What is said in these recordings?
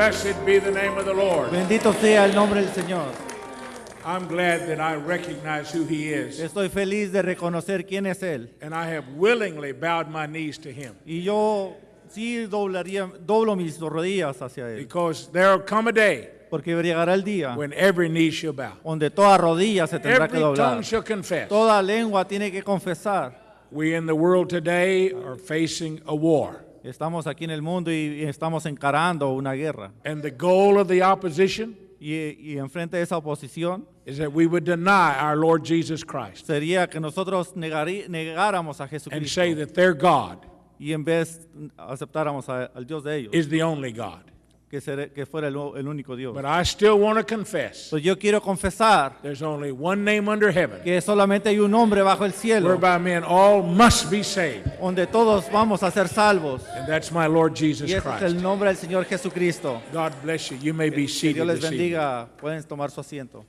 Blessed be the name of the Lord. Bendito sea el nombre del Señor. I'm glad that I recognize who He is. Estoy feliz de reconocer quién es Él. And I have willingly bowed my knees to Him. Y yo sí doblo mis rodillas hacia Él. Because there will come a day Porque llegará el día when every knee shall bow. donde toda rodilla se tendrá que Every doblar. tongue shall confess. Toda lengua tiene que confesar. We in the world today are facing a war. Estamos aquí en el mundo y estamos encarando una guerra. And the goal of the opposition Y enfrente de esa oposición is that we would deny our Lord Jesus Christ sería que nosotros negáramos a and Jesucristo say that their God y en vez aceptáramos al Dios de ellos, is the only God. que fuera el único Dios. But I still want to confess Entonces yo quiero confesar there's only one name under heaven que solamente hay un nombre bajo el cielo whereby men all must be saved. donde todos vamos a ser salvos. And that's my Lord Y Jesus ese es Christ. el nombre del Señor Jesucristo. God bless you. You may be Que seated Dios les this evening. bendiga. Pueden tomar su asiento.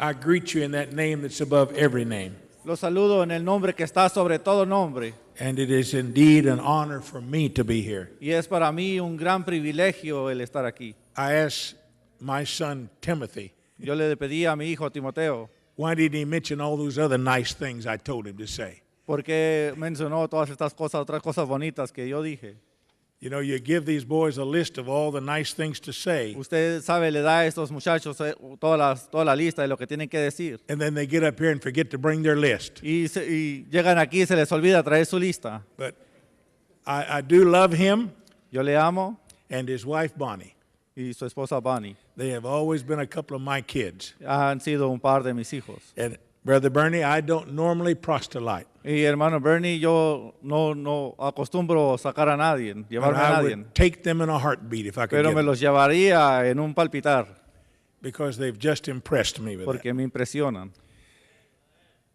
I greet you in that name that's above every name. Los saludo en el nombre que está sobre todo nombre. And it is indeed an honor for me to be here. Y es para mí un gran privilegio el estar aquí. I asked my son Timothy, Yo le pedí a mi hijo Timoteo, why did he mention all those other nice things I told him to say? porque mencionó todas estas cosas, otras cosas bonitas que yo dije. You know, you give these boys a list of all the nice things to say, Usted sabe, le da a estos muchachos toda la lista de lo que tienen que decir. and then they get up here and forget to bring their list. Y llegan aquí y se les olvida traer su lista. But I do love him Yo le amo and his wife Bonnie. y su esposa Bonnie. They have always been a couple of my kids. Han sido un par de mis hijos. And Brother Bernie, I don't normally proselyte. Y hermano Bernie, yo no acostumbro sacar a nadie, But llevarme a I nadie. would take them in a heartbeat if I could Pero get me them, los llevaría en un palpitar because they've just impressed me with that. porque me impresionan.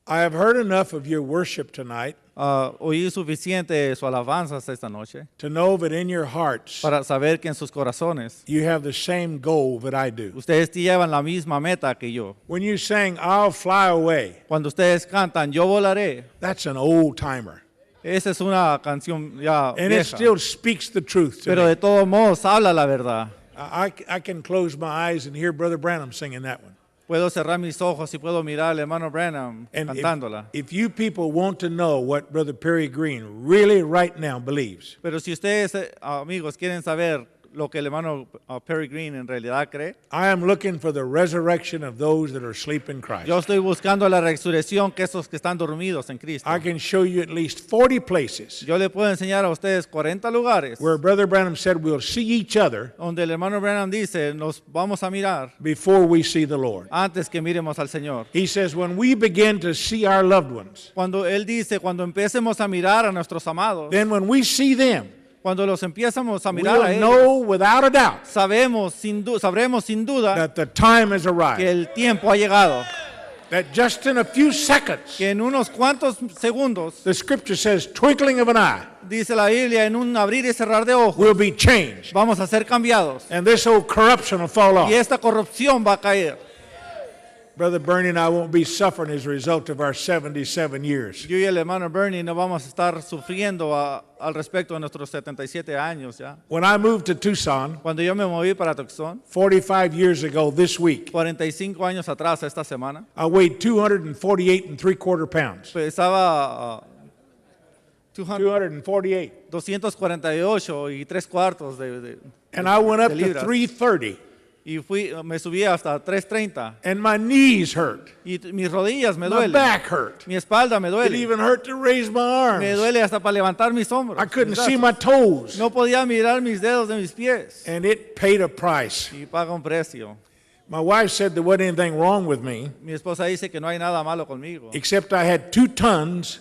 I have heard enough of your worship tonight Oí suficiente su alabanza esta noche to know that in your hearts para saber que en sus corazones you have the same goal that I do. ustedes llevan la misma meta que yo. When you sang, I'll fly away, Cuando ustedes cantan, yo volaré, that's an old timer. esa es una canción ya And it vieja, still speaks the truth to pero me. de todos modos habla la verdad. I can close my eyes and hear Brother Branham singing that one. Puedo cerrar mis ojos y puedo mirar al hermano Branham And cantándola. if you people want to know what Brother Perry Green really right now believes, Pero si ustedes, amigos, quieren saber lo que el hermano Perry Green en realidad cree, I am looking for the resurrection of those that are asleep in Christ. yo estoy buscando la resurrección que esos que están dormidos en Cristo. I can show you at least 40 places Yo le puedo enseñar a ustedes 40 lugares where Brother Branham said we'll see each other donde el hermano Branham dice, nos vamos a mirar before we see the Lord. antes que miremos al Señor. He says when we begin to see our loved ones, Cuando él dice, cuando empecemos a mirar a nuestros amados, then when we see them, cuando los empezamos a mirar a we'll ellos, know without a doubt sabremos sin duda that the time has que arrived. el tiempo ha llegado, That just in a few seconds, que en unos cuantos segundos, the scripture says, twinkling of an eye, dice la Biblia, en un abrir y cerrar de ojos, will be changed. vamos a ser cambiados And this old corruption will fall off. y esta corrupción va a caer. Brother Bernie and I won't be suffering as a result of our 77 years. Yo y el hermano Bernie no vamos a estar sufriendo al respecto de nuestros 77 años ya. When I moved to Tucson Cuando yo me moví para Tucson, 45 years ago this week, 45 años atrás esta semana, I weighed 248 and 3/4 pounds. pesaba 248. 248 y 3/4 de And I went up de to libras. 330. Y me subí hasta 330 And my knees hurt. y mis rodillas me My duelen, back hurt. mi espalda me It duele, even hurt to raise my me arms. duele hasta para levantar mis hombros. I couldn't mis see brazos. my toes. No podía mirar mis dedos de mis pies And it paid a price. y paga un precio. My wife said there wasn't anything wrong with me, Mi esposa dice que no hay nada malo conmigo, except I had 2 tons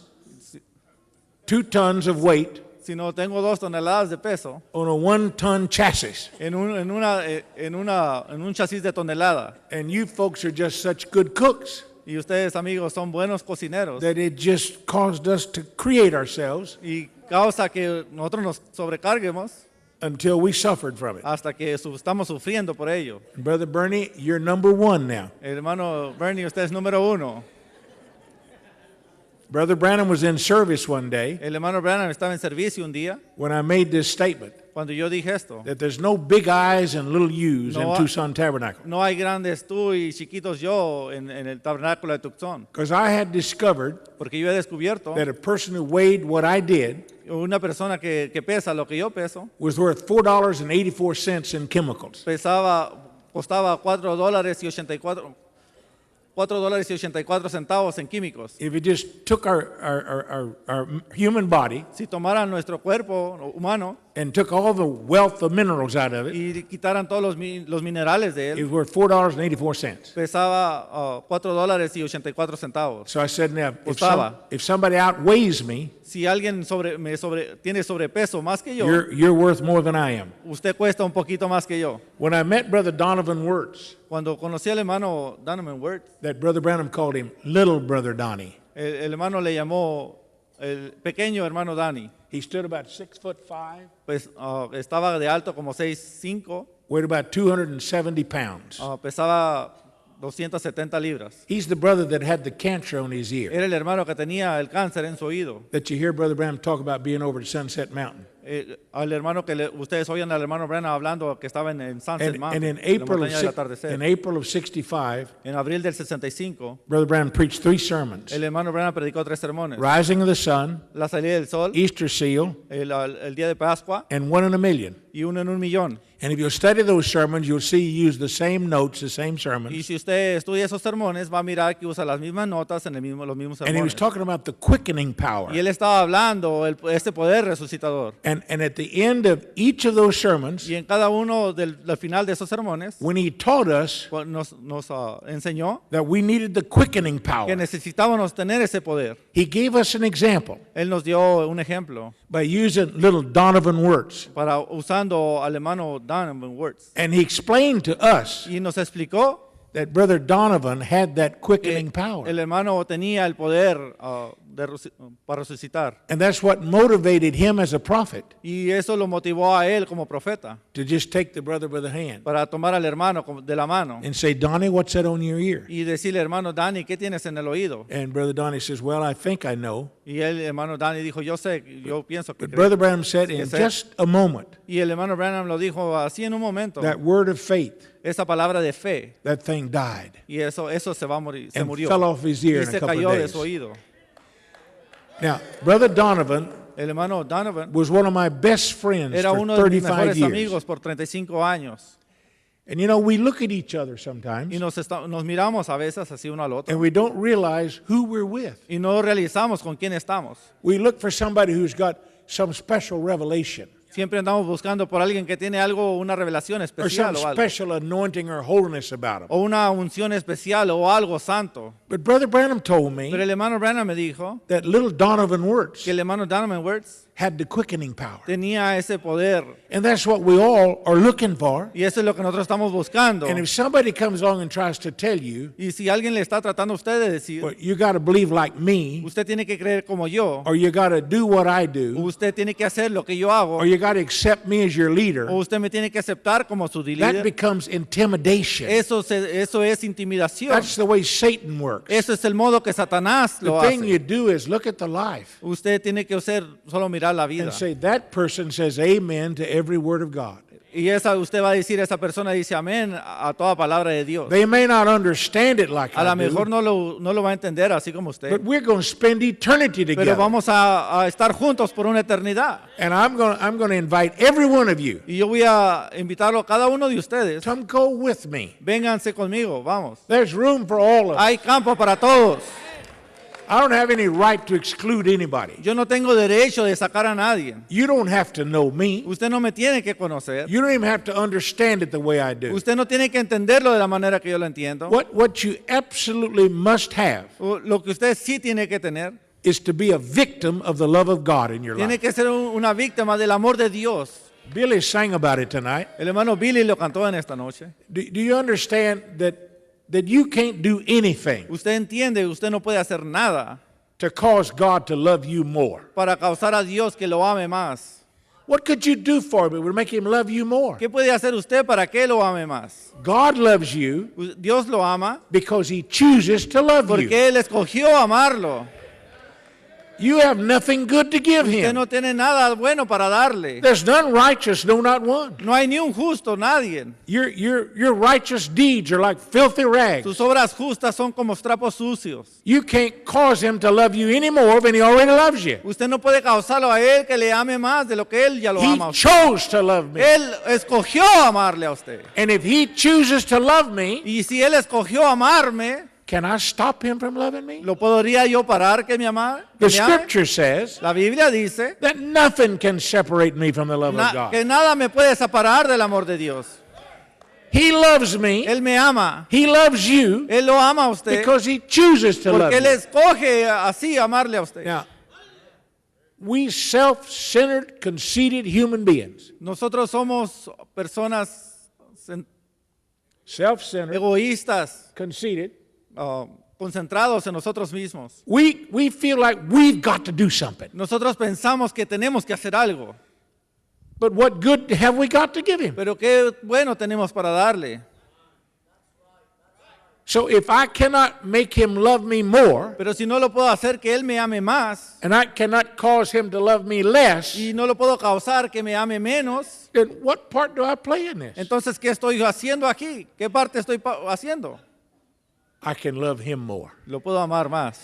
of weight sino tengo 2 toneladas de peso on a 1-ton chassis. en un chasis de tonelada. And you folks are just such good cooks Y ustedes, amigos, son buenos cocineros that it just caused us to create ourselves y causa que nosotros nos sobrecarguemos until we suffered from it. hasta que estamos sufriendo por ello. Brother Bernie, you're number 1 now. Hermano Bernie, usted es número 1. Brother Branham was in service one day El hermano Branham estaba en servicio un día when I made this statement cuando yo dije esto. that there's no big I's and little U's No, in Tucson Tabernacle. No hay grandes tú y chiquitos yo en el tabernáculo de Tucson. Because I had discovered Porque yo he descubierto that a person who weighed what I did una persona que pesa lo que yo peso, was worth $4.84 in chemicals. costaba $4.84 en químicos. If you just took our human body Si tomaran nuestro cuerpo humano and took all the wealth of minerals out of it, y quitaran todos los minerales de it él, was worth $4.84. pesaba $4.84. So I said, now, Costaba. if somebody outweighs me, Si alguien tiene sobrepeso más que yo, you're worth more than I am. usted cuesta un poquito más que yo. When I met Brother Donovan Wirtz, Cuando conocí al hermano Donovan Wirtz, that Brother Branham called him Little Brother Donnie. el hermano le llamó el pequeño hermano Danny. He stood about 6'5", Pues estaba de alto como 6'5", weighed about 270 pounds. pesaba 270 libras. He's the brother that had the cancer on his ear Era el hermano que tenía el cáncer en su oído. that you hear Brother Branham talk about being over at Sunset Mountain. Al hermano ustedes oyen al hermano Branham hablando que estaba en Sunset And Mountain, in en la April, montaña del atardecer. in April of 65, En abril del 65, Brother Branham preached 3 sermons: el hermano Branham predicó 3 sermones. Rising of the Sun, La salida del sol, Easter Seal, el día de Pascua and 1 in a Million. y 1 en 1,000,000. And if you'll study those sermons, you'll see he used the same notes, the same Y sermons. si usted estudia esos sermones, va a mirar que usa las mismas notas en los mismos And he was sermones. talking about the quickening power. Y él estaba hablando este poder resucitador. And at the end of each of those sermons, Y en cada uno del final de esos sermones, when he taught us pues, nos enseñó that we needed the quickening que power, necesitábamos tener ese poder. he gave us an example Él nos dio un ejemplo by using little Donovan Wirtz. usando al hermano Donovan Wirtz. And he explained to us Y nos explicó that Brother Donovan had that que quickening power. el hermano tenía el poder para resucitar. And that's what motivated him as a prophet Y eso lo motivó a él como profeta, to just take the brother by the hand para tomar al hermano de la mano and say, Donnie, what's that on your ear? y decirle, hermano Danny, ¿qué tienes en el oído? And Brother Donnie says, well, I think I know. Y el hermano Danny dijo, yo sé, yo pienso que But creo. Brother Branham said, in Yes, sir. just a moment, Y el hermano Branham lo dijo así en un momento. that word of faith, Esa palabra de fe, that thing died y eso se va a morir, se and murió. fell off his ear Y in a se couple cayó of de days. su oído. Now, Brother Donovan El hermano Donovan was one of my best friends era for uno de mis 35 mejores years. amigos por 35 años. And you know, we look at each other sometimes Y nos miramos a veces así uno al otro. and we don't realize who we're with. Y no realizamos con quién estamos. We look for somebody who's got some special revelation Siempre andamos buscando por alguien que tiene algo, una revelación or some especial o algo. special anointing or holiness about them. O una unción especial o algo santo. But Brother Branham told Pero me el hermano Branham me dijo that little Donovan Wirtz que el hermano Donovan Wirtz had the quickening power. tenía ese poder. And that's what we all are looking for. Y eso es lo que nosotros estamos buscando. And if somebody comes along and tries to tell you, Y si alguien le está tratando a usted de decir, well, you got to believe like me, usted tiene que creer como yo, or you got to do what I do, usted tiene que hacer lo que yo hago, or you got to accept me as your leader, o usted me tiene que aceptar como su that líder, becomes intimidation. eso es intimidación. That's the way Satan works. Eso es el modo que Satanás The lo thing hace. you do is look at the life Usted tiene que solo mirar la vida. and say, that person says amen to every word of God. Y usted va a decir, esa persona dice amén a toda palabra de Dios. They may not understand it like A I lo mejor do, no lo va a entender así como usted. but we're going to spend eternity Pero together. vamos a estar juntos por una eternidad. And I'm going to invite every one of you Y yo voy a invitarlo a cada uno de ustedes. to go with me. Vénganse conmigo, vamos. There's room for all of us. Hay campo para todos. I don't have any right to exclude anybody. Yo no tengo derecho de sacar a nadie. You don't have to know me. Usted no me tiene que conocer. You don't even have to understand it the way I do. Usted no tiene que entenderlo de la manera que yo lo entiendo. What you absolutely must have Lo que usted sí tiene que tener, is to be a victim of the love of God in your tiene life. que ser una víctima del amor de Dios. Billy sang about it tonight. El hermano Billy lo cantó en esta noche. Do you understand that you can't do anything Usted entiende, usted no puede hacer nada to cause God to love you more? para causar a Dios que lo ame más. What could you do for him that would make him love you more? ¿Qué puede hacer usted para que lo ame más? God loves you Dios lo ama because he chooses to love porque you. Él escogió amarlo. You have nothing good to give Usted him. no tiene nada bueno para darle. There's none righteous, no, not one. No hay ni un justo, nadie. Your righteous deeds are like filthy rags. Sus obras justas son como trapos sucios. You can't cause him to love you any more than he already loves you. Usted no puede causarlo a él que le ame más de lo que él ya lo ama a He usted. chose to love me. Él escogió amarle a usted. And if he chooses to love me, Y si él escogió amarme, can I stop him from loving me? ¿lo podría yo parar que me ame? The scripture says La Biblia dice that nothing can separate me from the love of God. que nada me puede separar del amor de Dios. He loves me. Él me ama. He loves you Él lo ama a usted because he chooses to love porque él you. escoge así amarle a usted. Now, we self-centered, conceited human beings. Nosotros somos personas Self-centered, egoístas, conceited. concentrados en nosotros mismos. We feel like we've got to do something. Nosotros pensamos que tenemos que hacer algo, But what good have we got to give him? pero qué bueno tenemos para darle. So if I cannot make him love me more, Pero si no lo puedo hacer que él me ame más and I cannot cause him to love me less, y no lo puedo causar que me ame menos, then what part do I play in this? entonces ¿qué estoy haciendo aquí? ¿Qué parte estoy haciendo? I can love him more. Lo puedo amar más.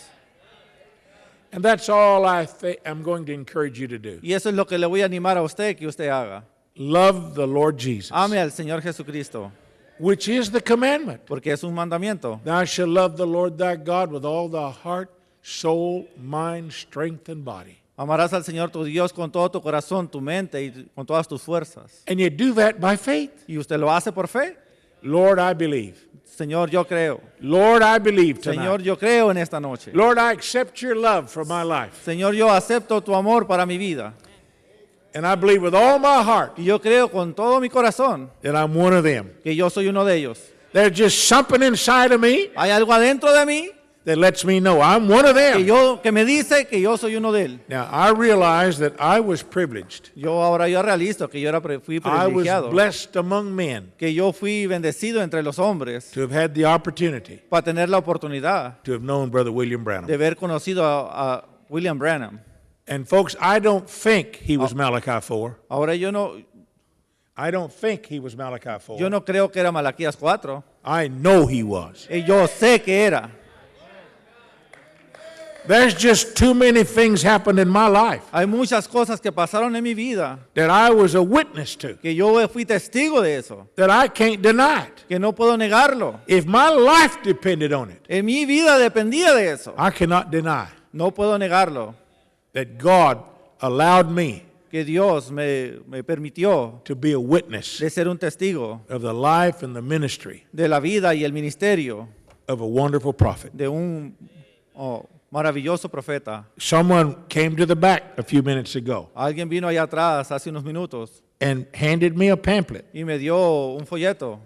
And that's all I'm going to encourage you to do. Y eso es lo que le voy a animar a usted que usted haga. Love the Lord Jesus, Ame al Señor Jesucristo, which is the commandment. porque es un mandamiento. Thou shalt love the Lord thy God with all thy heart, soul, mind, strength, and body. Amarás al Señor tu Dios con todo tu corazón, tu mente y con todas tus fuerzas. And you do that by faith. Y usted lo hace por fe. Lord, I believe. Señor, yo creo. Lord, I believe Señor, tonight. yo creo en esta noche. Lord, I accept your love for my life. Señor, yo acepto tu amor para mi vida. And I believe with all my heart Y yo creo con todo mi corazón that I'm one of them. que yo soy uno de ellos. There's just something inside of me Hay algo adentro de mí that lets me know I'm one of them. que me dice que yo soy uno de él. Now, I realize that I was privileged. Yo realizo que yo fui I was privilegiado, blessed among men que yo fui bendecido entre los hombres to have had the opportunity para tener la oportunidad to have known Brother William de Branham. haber conocido a William Branham. And folks, I don't think he was Malachi 4. Ahora yo no creo que era Malaquías 4. I know he was. Y yo sé que era. There's just too many things happened in my life Hay muchas cosas que pasaron en mi vida that I was a witness to, que yo fui testigo de eso, that I can't deny it. que no puedo negarlo. If my life depended on it, En mi vida dependía de eso. I cannot deny No puedo negarlo. that God allowed me Que Dios me permitió to be a witness de ser un testigo of the life and the ministry de la vida y el ministerio of a wonderful prophet. de un maravilloso profeta. Someone came to the back a few minutes ago Alguien vino allá atrás hace unos minutos and handed me a pamphlet y me dio un folleto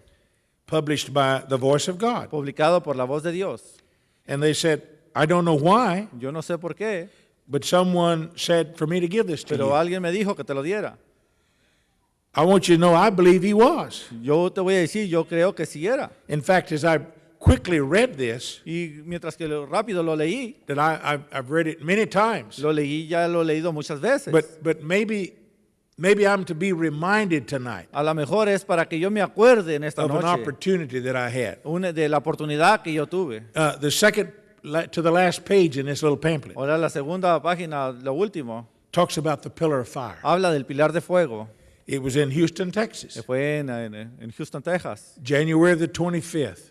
published by the Voice of God. publicado por la voz de Dios. And they said, I don't know why, Yo no sé por qué, but someone said for me to give this to pero you. alguien me dijo que te lo diera. I want you to know I believe he was. Yo te voy a decir, yo creo que sí era. In fact, as I quickly read this, Y mientras que rápido lo leí, that I've read it many times, ya lo he leído muchas veces. but maybe I'm to be reminded tonight A lo mejor es para que yo me acuerde en esta of an noche opportunity that I had. de la oportunidad que yo tuve. The second to the last page in this little pamphlet Ahora la segunda página, lo último, talks about the pillar of fire. habla del pilar de fuego. It was in Houston, Texas, Que fue en Houston, Texas. January the 25th,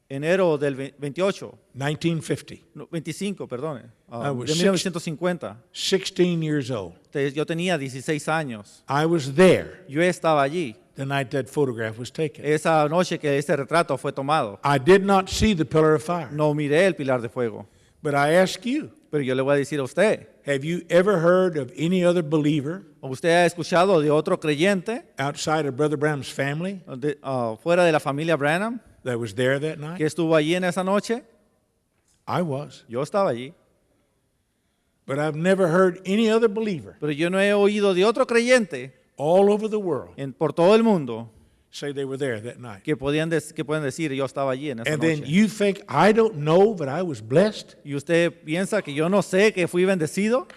Enero del 28, 1950. no, 25, perdón, I was de 1950. 16 years old. Yo tenía 16 años. I was there Yo estaba allí the night that photograph was taken. esa noche que ese retrato fue tomado. I did not see the pillar of fire, No miré el pilar de fuego, but I ask you, pero yo le voy a decir a usted, have you ever heard of any other believer ¿usted ha escuchado de otro creyente outside of Brother Branham's family fuera de la familia Branham that was there that night? que estuvo allí en esa noche? I was. Yo estaba allí, But I've never heard any other believer pero yo no he oído de otro creyente all over the world por todo el mundo say they were there that night. que pueden decir, yo estaba allí en esa And then noche. you think, I don't know that I was blessed? Y usted piensa que yo no sé que fui bendecido.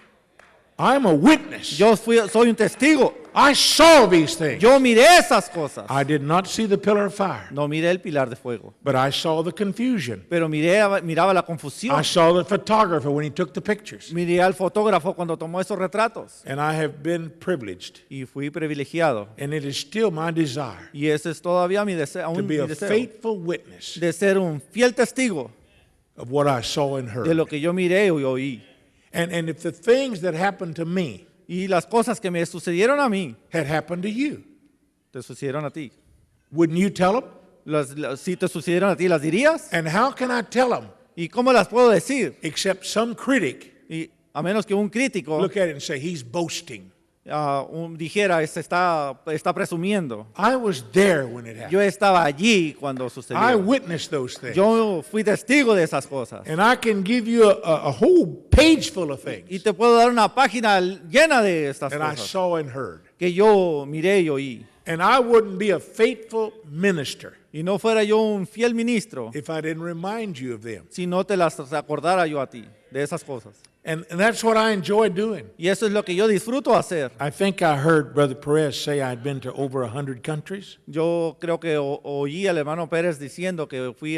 I'm a witness. Soy un testigo. I saw these things. Yo miré esas cosas. I did not see the pillar of fire, No miré el pilar de fuego, but I saw the confusion. pero miraba la confusión. I saw the photographer when he took the pictures. Miré al fotógrafo cuando tomó esos retratos. And I have been privileged. Y fui privilegiado. And it is still my desire Y ese es todavía mi deseo, to aún be mi a deseo, faithful witness de ser un fiel testigo of what I saw and de heard. lo que yo miré y oí. And if the things that happened to me Y las cosas que me sucedieron a mí, had happened to you, te sucedieron a ti. wouldn't you tell them? Si te sucedieron a ti, ¿las dirías? And how can I tell them ¿Y cómo las puedo decir? except some critic Y a menos que un crítico look at it and say, he's boasting? dijera, está presumiendo. I was there when it happened. Yo estaba allí cuando I sucedió. witnessed those things. Yo fui testigo de esas cosas. And I can give you a whole page full of Y things te puedo dar una página llena de estas that I cosas saw and heard. que yo miré y oí. And I wouldn't be a faithful minister Y no fuera yo un fiel ministro if I didn't remind you of them. si no te las acordara yo a ti de esas cosas. And that's what I enjoy doing. Y eso es lo que yo disfruto hacer. I think I heard Brother Perez say I'd been to over 100 countries. Yo creo que oí al hermano Pérez diciendo que fui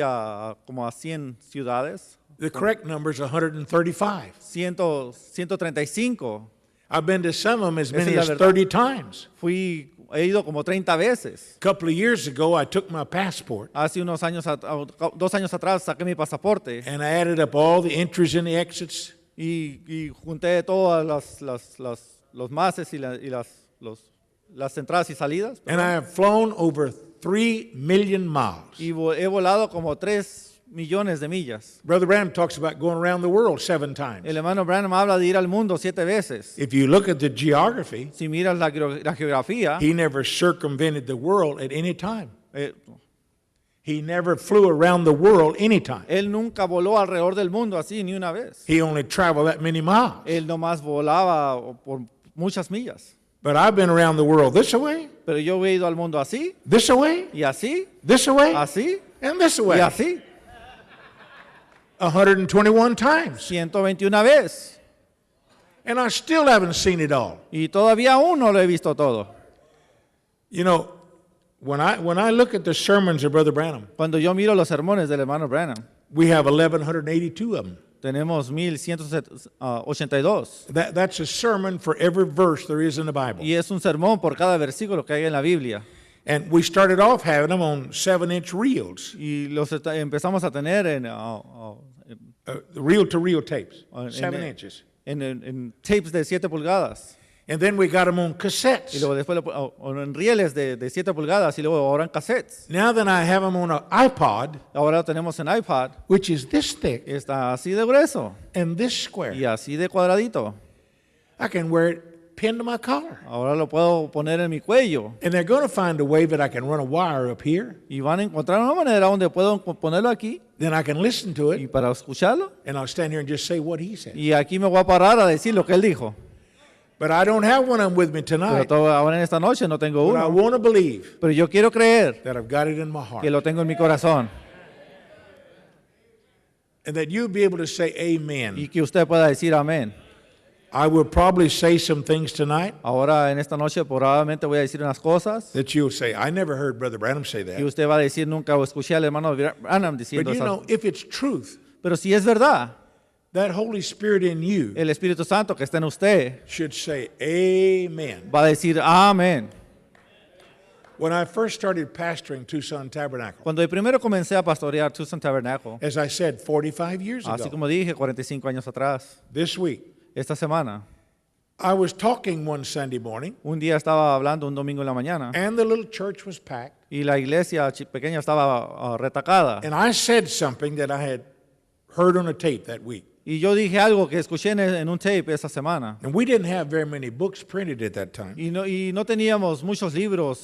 como a 100 ciudades. The correct number is 135. 135. I've been to some of them as Esa es many la as verdad. 30 times. He ido como 30 veces. A couple of years ago, I took my passport Hace unos años, 2 años atrás saqué mi pasaporte and I added up all the entries and the exits. y junté todas los mases y las entradas y salidas. And I have flown over 3 million miles. Y he volado como 3 millones de millas. Brother Branham talks about going around the world 7 times. El hermano Branham habla de ir al mundo 7 veces. If you look at the geography, Si miras la geografía, he never circumvented the world at any time. eh, He never flew around the world any time. él nunca voló alrededor del mundo así ni una vez. He only traveled that many miles. Él nomás volaba por muchas millas. But I've been around the world this way, Pero yo he ido al mundo así, this away, y así, this away, así, and this y away. así. 121 times. 121 veces. And I still haven't seen it all. Y todavía aún no lo he visto todo. You know, when I look at the sermons of Brother Branham, Cuando yo miro los sermones del hermano Branham, we have 1,182 of them. tenemos 1182. That's a sermon for every verse there is in the Bible. Y es un sermón por cada versículo que hay en la Biblia. And we started off having them on 7-inch reels, Y los empezamos a tener en reel-to-reel tapes, en- 7 en- inches. en tapes de 7 pulgadas. And then we got them on Y cassettes. luego después en rieles de 7 pulgadas y luego ahora en cassettes. Now that I have them on an iPod, Ahora lo tenemos en iPad. which is this thick Está así de grueso and this square, y así de cuadradito. I can wear it pinned to my collar. Ahora lo puedo poner en mi cuello. And they're going to find a way that I can run a wire up here. Y van a encontrar una manera donde puedo ponerlo aquí Then I can listen to y it, para escucharlo. and I'll stand here and just say what he said. Y aquí me voy a parar a decir lo que él dijo. But I don't have one of them with me Pero tonight. ahora en esta noche no tengo But I uno. want to believe Pero yo quiero creer that I've got it in my heart. que lo tengo en mi corazón And that you'll be able to say y amen. que usted pueda decir amén. I will probably say some things tonight Ahora en esta noche probablemente voy a decir unas cosas that you'll say, I never heard Brother Branham say y that. usted va a decir nunca escuché al hermano Branham diciendo But you esas. know, if it's truth, Pero si es verdad, that Holy Spirit in you el Espíritu Santo que está en usted should say amen. va a decir amén. When I first started pastoring Tucson Tabernacle, Cuando primero comencé a pastorear Tucson Tabernacle, as I said 45 years así ago, como dije 45 años atrás, this week, esta semana, I was talking one Sunday morning, un día estaba hablando un domingo en la mañana and the little church was packed. y la iglesia pequeña estaba retacada. And I said something that I had heard on a tape that week. Y yo dije algo que escuché en un tape esa semana. And we didn't have very many books printed at that time. Y no teníamos muchos libros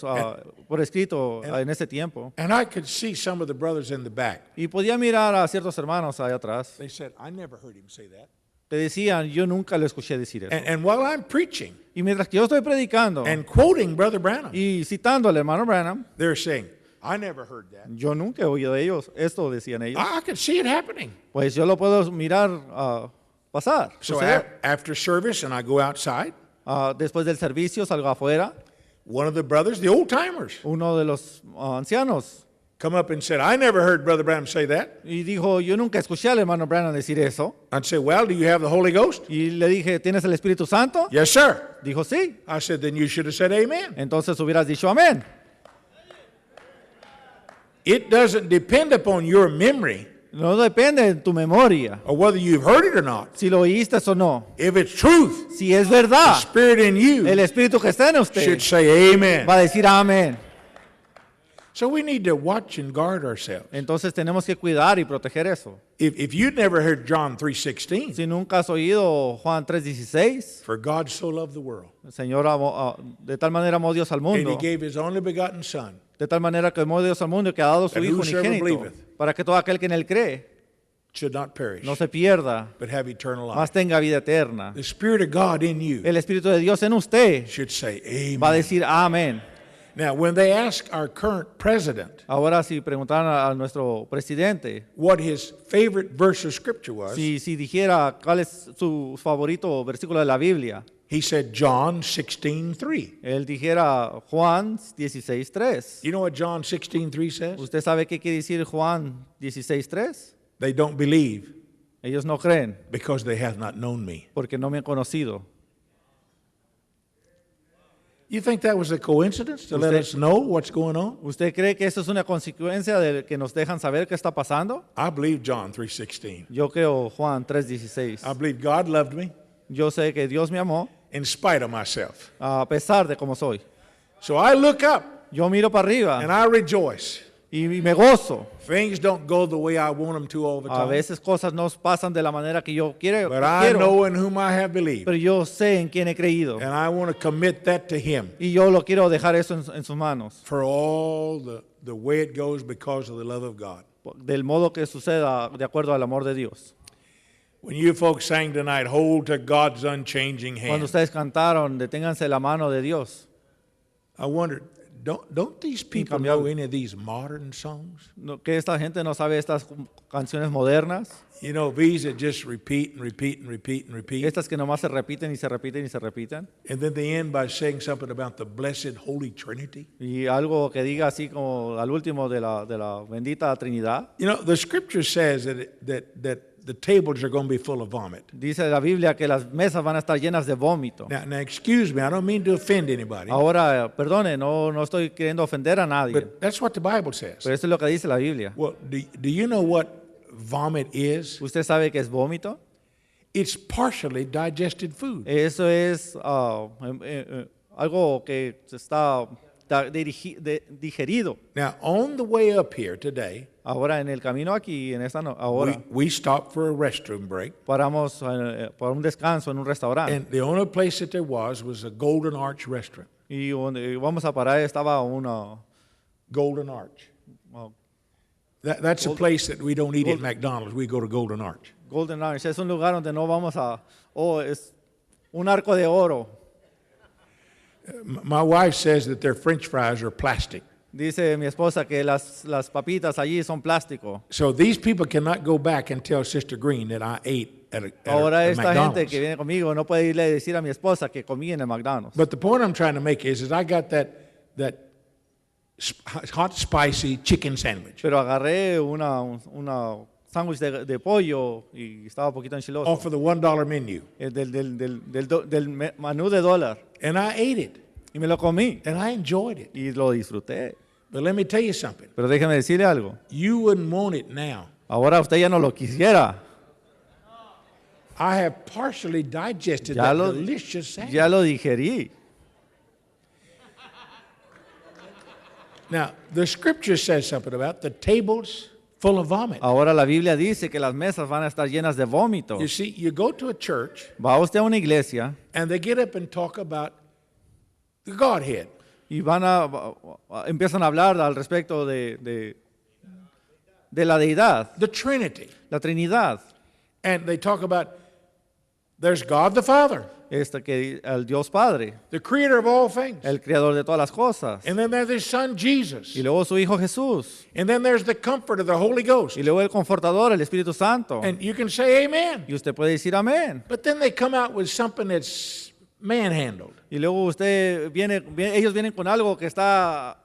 por escrito en ese tiempo. And I could see some of the brothers in the back. Y podía mirar a ciertos hermanos allá atrás. They said, I never heard him say that. te decían, yo nunca lo escuché decir eso. And while I'm preaching Y mientras que yo estoy predicando and quoting Brother Branham, y citando al hermano Branham, they're saying, I never heard that. yo nunca he oído de ellos, esto decían ellos. I can see it happening. Pues yo lo puedo mirar pasar. So suceder. after service, and I go outside, Después del servicio salgo afuera, one of the brothers, the old timers, uno de los ancianos, come up and said, I never heard Brother Branham say that. y dijo, yo nunca escuché al hermano Branham decir eso. I'd say, well, do you have the Holy Ghost? Y le dije, ¿tienes el Espíritu Santo? Yes, sir. Dijo, sí. I said, then you should have said amen. Entonces hubieras dicho amén. It doesn't depend upon your memory No depende de tu memoria, or whether you've heard it or not. si lo oíste o no. If it's truth, Si es the verdad, Spirit in you el Espíritu que está en usted should say amen. va a decir amén. So we need to watch and guard ourselves. Entonces tenemos que cuidar y proteger eso. If you'd never heard John 3:16, Si nunca has oído Juan 3:16, for God so loved the world, el Señor de tal manera amó Dios al and He mundo, gave His only begotten Son, de tal manera que amó Dios al mundo y que ha dado su that Hijo whosoever unigénito, believeth para que todo aquel que en él cree should not perish, no se pierda, but have eternal life. mas tenga vida eterna. The Spirit of God in you El Espíritu de Dios en usted should say va a amen. decir amén. Now, when they ask our current president Ahora si preguntaran a nuestro presidente, what his favorite verse of Scripture was, si dijera cuál es su favorito versículo de la Biblia, he said John 16:3. él dijera Juan 16:3. You know what John 16:3 says? ¿Usted sabe qué quiere decir Juan 16:3? They don't believe Ellos no creen because they have not known me. porque no me han conocido. You think that was a coincidence to let us know what's going on? ¿Usted cree que eso es una consecuencia de que nos dejan saber qué está pasando? I believe John 3:16. Yo creo Juan 3:16. I believe God loved me Yo sé que Dios me amó in spite of myself. a pesar de cómo soy. So I look up Yo miro para arriba and I rejoice. y me gozo. Things don't go the way I want them to all the A time. veces cosas no pasan de la manera que yo quiero, But I know in whom I have believed. pero yo sé en quién he creído. And I want to commit that to Him Y yo lo quiero dejar eso en sus manos, for all the way it goes because of the love of God. del modo que suceda de acuerdo al amor de Dios. When you folks sang tonight, hold to God's unchanging Cuando hand. ustedes cantaron, deténganse la mano de Dios. I wondered, don't these people know any of these modern songs? Que esta gente no sabe estas canciones modernas, You know, these that just repeat and repeat and repeat and repeat. estas que nomás se repiten y se repiten y se repiten. And then they end by saying something about the blessed Holy Trinity. Y algo que diga así como al último de la bendita Trinidad. You know, the scripture says that the tables are going to be full of vomit. Dice la Biblia que las mesas van a estar llenas de vómito. Now, excuse me, I don't mean to offend anybody, Ahora, perdone, no estoy queriendo ofender a nadie, but that's what the Bible says. pero eso es lo que dice la Biblia. Well, do you know what vomit is? ¿Usted sabe qué es vómito? It's partially digested food. Eso es algo que está digerido. Now, on the way up here today, Ahora en el camino aquí, ahora we stopped for a restroom break, paramos para un descanso en un restaurante. and the only place that there was a Golden Arch restaurant. Y donde íbamos a parar estaba una Golden Arch. uh, That's a place that we don't eat at McDonald's. We go to Golden Arch. Golden Arch. Es un lugar donde no vamos es un arco de oro. My wife says that their French fries are plastic. Dice mi esposa que las papitas allí son plástico. So these people cannot go back and tell Sister Green that I ate at Ahora a esta gente McDonald's. que viene conmigo no puede irle a decir a mi esposa que comí en el McDonald's. But the point I'm trying to make is I got that hot spicy chicken sandwich Pero agarré una sándwich de pollo y estaba un poquito enchiloso. off of the $1 menu, Del menú de $1. and I ate it, Y me lo comí and I enjoyed it. y lo disfruté. But let me tell you something. Pero déjeme decirle algo. You wouldn't want it now. Ahora usted ya no lo quisiera. I have partially digested Ya that lo, delicious sandwich. ya lo digerí. Now, the scripture says something about the tables full of vomit. Ahora la Biblia dice que las mesas van a estar llenas de vómito. You see, you go to a church, Va usted a una iglesia and they get up and talk about the Godhead. y empiezan a hablar al respecto de la deidad, The Trinity. la Trinidad. And they talk about There's God the Father, el Dios Padre, the creator of all things. el creador de todas las cosas. And then there's his son Jesus. Y luego su Hijo Jesús. And then there's the comforter, the Holy Ghost. Y luego el Confortador, el Espíritu Santo. And you can say amen. Y usted puede decir amén. But then they come out with something that's manhandled. Y luego ellos vienen con algo que está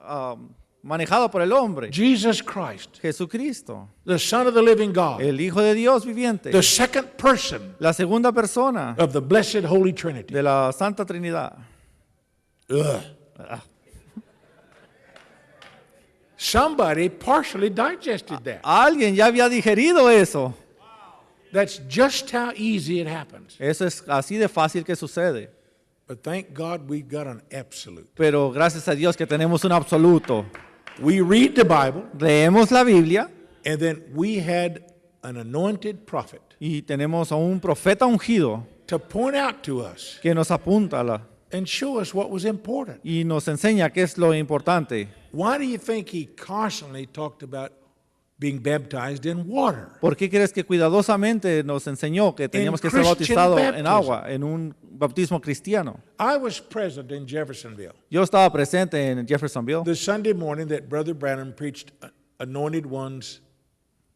manejado por el hombre. Jesus Christ, Jesucristo, the Son of the living God, el Hijo de Dios viviente, the second person la segunda persona of the blessed Holy Trinity. de la Santa Trinidad. Ugh. Somebody partially digested that. Alguien ya había digerido eso. That's just how easy it happens. Eso es así de fácil que sucede. But thank God we've got an absolute. Pero gracias a Dios que tenemos un absoluto. We read the Bible, Leemos la Biblia and then we had an anointed prophet y tenemos a un profeta ungido to point out to us que nos apunta and show us what was important. y nos enseña qué es lo importante. Why do you think he constantly talked about being baptized in water? ¿Por qué crees que cuidadosamente nos enseñó que teníamos que ser Christian bautizados en baptism. agua, en un bautismo cristiano? I was present in Jeffersonville Yo estaba presente en Jeffersonville the Sunday morning that Brother Branham preached anointed ones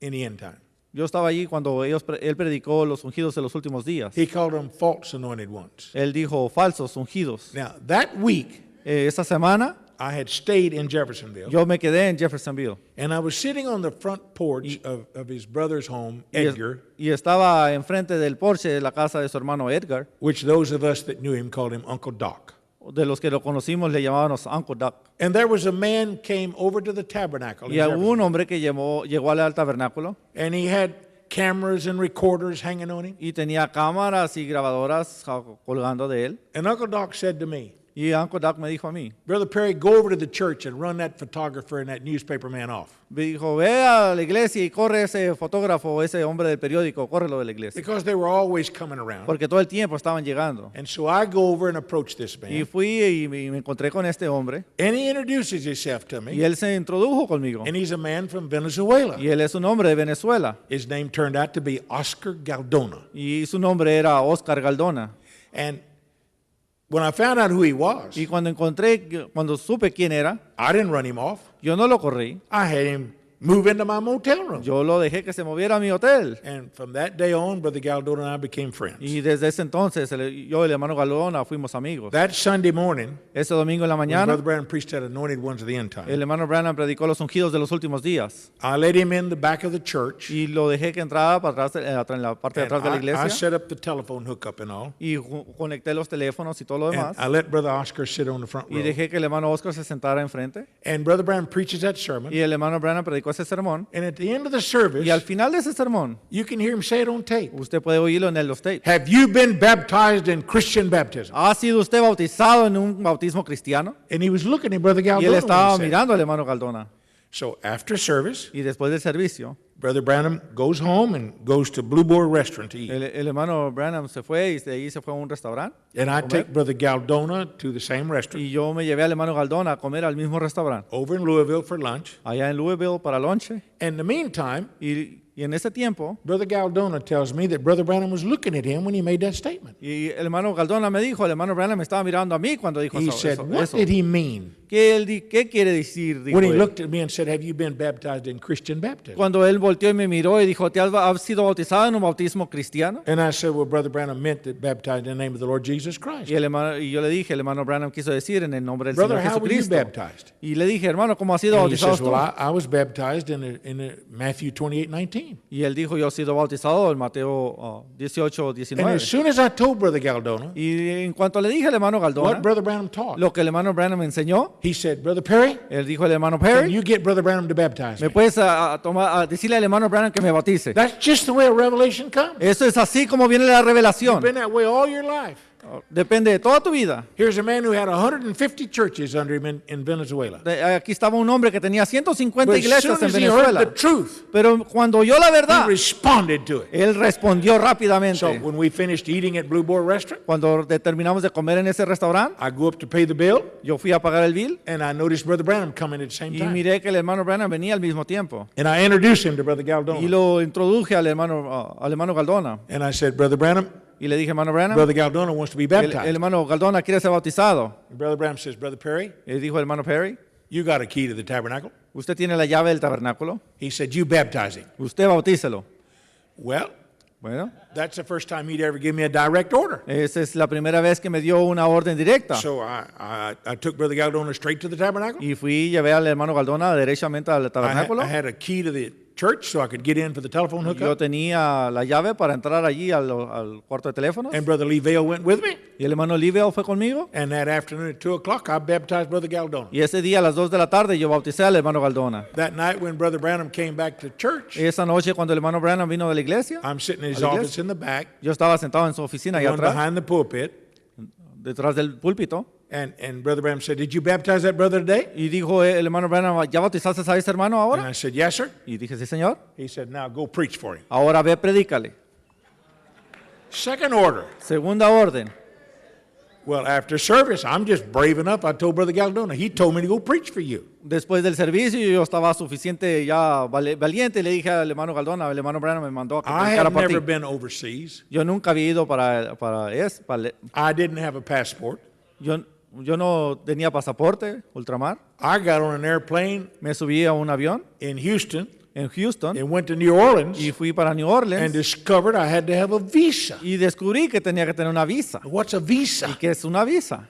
in the end time. Yo estaba allí cuando él predicó los ungidos de los últimos días. He called them false anointed ones. Él dijo falsos ungidos. Now, that week, Esa semana I had stayed in Jeffersonville, yo me quedé en Jeffersonville and I was sitting on the front porch of his brother's home, Edgar, y estaba enfrente del porche de la casa de su hermano Edgar, which those of us that knew him called him Uncle Doc. de los que lo conocimos le llamábamos Uncle Doc. And there was a man came over to the tabernacle in Y hubo un Jeffersonville, hombre que llegó al tabernáculo and he had cameras and recorders hanging on him. y tenía cámaras y grabadoras colgando de él. And Uncle Doc said to me, Y Uncle Doc me dijo a mí, Brother Perry, go over to the church and run that photographer and that newspaper man off. me dijo, ve a la iglesia y corre ese fotógrafo, ese hombre del periódico, córrelo de la iglesia. Because they were always coming around. Porque todo el tiempo estaban llegando. And so I go over and approach this Y man. fui y me encontré con este hombre And he introduces himself to y me. él se introdujo conmigo. And he's a man from Venezuela. Y él es un hombre de Venezuela His name turned out to be Oscar Galdona. y su nombre era Oscar Galdona. And when I found out who he was, Y cuando supe quién era, I didn't run him off. yo no lo corrí. I had him move into my motel room. Yo lo dejé que se moviera a mi hotel. And from that day on, Brother Galdona and I became friends. Y desde ese entonces, yo y el hermano Galdona fuimos amigos. That Sunday morning, Ese domingo en la when mañana, Brother Branham preached at Anointed Ones of the End Time, el hermano Branham predicó los ungidos de los últimos días. I let him in the back of the church. Y lo dejé que entrara para atrás, en la parte de And atrás de la I iglesia. set up the telephone hookup and all. Y conecté los teléfonos y todo lo And demás. I let Brother Oscar sit on the front Y row. dejé que el hermano Oscar se sentara enfrente. And Brother Branham preaches that sermon. Y el hermano Branham predicó ese sermón. And at the end of the service, Y al final de ese sermón, you can hear him say it on tape. usted puede oírlo en los tapes. Have you been baptized in Christian baptism? ¿Ha sido usted bautizado en un bautismo cristiano? And he was looking at Brother Y él Galdona. when estaba he said it. mirando al hermano Galdona. So after service, Y después del servicio, Brother Branham goes home and goes to Blue Boar Restaurant to eat. el hermano Branham se fue y de ahí se fue a un restaurante. And I take Brother Galdona to the same restaurant Y yo me llevé al hermano Galdona a comer al mismo restaurante, over in Louisville for lunch. allá en Louisville para lonche. And in the meantime, Y en ese tiempo, Brother Galdona tells me that Brother Branham was looking at him when he made that statement. y el hermano Galdona me dijo, el hermano Branham me estaba mirando a mí cuando dijo He eso. said, what eso. did he mean ¿Qué quiere decir? Dijo when he él. looked at me and said, have you been baptized in Christian baptism? Cuando él volteó y me miró y dijo, ¿has sido bautizado en un bautismo cristiano? And I said, well, Brother Branham meant that baptized in the name of the Lord Jesus Christ. Y yo le dije, el hermano Branham quiso decir en el nombre del Brother, Señor how were you Jesucristo. baptized? Y le dije, hermano, ¿cómo has sido And he bautizado says, well, tú? I was baptized in Matthew 28:19. Y él dijo, yo he sido bautizado en Mateo 18, And 19. as soon as I told Brother Galdona Y en cuanto le dije al hermano what Galdona, Brother Branham taught, lo que el hermano Branham me enseñó, he said, Brother Perry, él dijo al hermano can Perry, you get Brother Branham to baptize ¿me me? puedes decirle al hermano Branham que me bautice? That's just the way a revelation comes. Eso es así como viene la It's revelación. been that way all your life. Depende de toda tu vida. Here's a man who had 150 churches under him in Venezuela. Aquí estaba un hombre que tenía 150 But as iglesias soon en as he heard the Venezuela. truth, Pero cuando oyó la he verdad, responded to it. él respondió So rápidamente. when we finished eating at Blue Boar Restaurant, Cuando terminamos de comer en ese restaurante, I go up to pay the bill, yo fui a pagar el bill and I noticed Brother Branham coming at the same y time. miré que el hermano Branham venía al mismo tiempo. And I introduced him to Brother Y Galdona. lo introduje al hermano Galdona. And I said, Brother Branham, Y le dije, hermano Branham, Brother Galdona wants to be el baptized. hermano Galdona quiere ser bautizado. Brother Branham says, Brother Perry, Y le dijo el hermano Perry, you got a key to the tabernacle. usted tiene la llave del tabernáculo, He said, you baptize him. usted bautícelo. Well, Bueno, that's the first time he'd ever give me a direct order. esa es la primera vez que me dio una orden directa. So I took Brother Galdona straight to the tabernacle. Y fui y llevé al hermano Galdona derechamente al tabernáculo. I had a key to the church so I could get in for the telephone Yo hookup. tenía la llave para entrar allí al cuarto de teléfonos. And Brother Lee Vale went with me. Y el hermano Livio fue conmigo. And that afternoon at 2 o'clock, I baptized Brother Galdona. Y ese día a las 2 de la tarde yo bauticé al hermano Galdona. That night when Brother Branham came back to church, Y esa noche cuando el hermano Branham vino de la iglesia, I'm sitting in his ¿A la iglesia? office in the back, yo estaba sentado en su oficina allá one atrás, behind the pulpit. detrás del púlpito. And Brother Branham said, did you baptize that brother today? Y dijo el hermano Branham, ¿ya bautizaste a ese hermano And ahora? I said, yes, sir. Y dije, sí, señor. He said, now go preach for him. Ahora ve, predícale. Second order. Segunda orden. Well, after service, I'm just brave enough. I told Brother Galdona, he told me to go preach for you. Después del servicio yo estaba suficiente ya valiente. Le dije al hermano Galdona, el hermano Branham me mandó a que I predicara had por ti. never been overseas. Yo nunca había ido para I didn't have a passport. yo no tenía pasaporte, ultramar. I got on an airplane Me subí a un avión in Houston en Houston and went to New Orleans y fui para New and Orleans discovered I had to have a visa. y descubrí que tenía que tener una visa. What's a ¿Y visa? qué es una visa?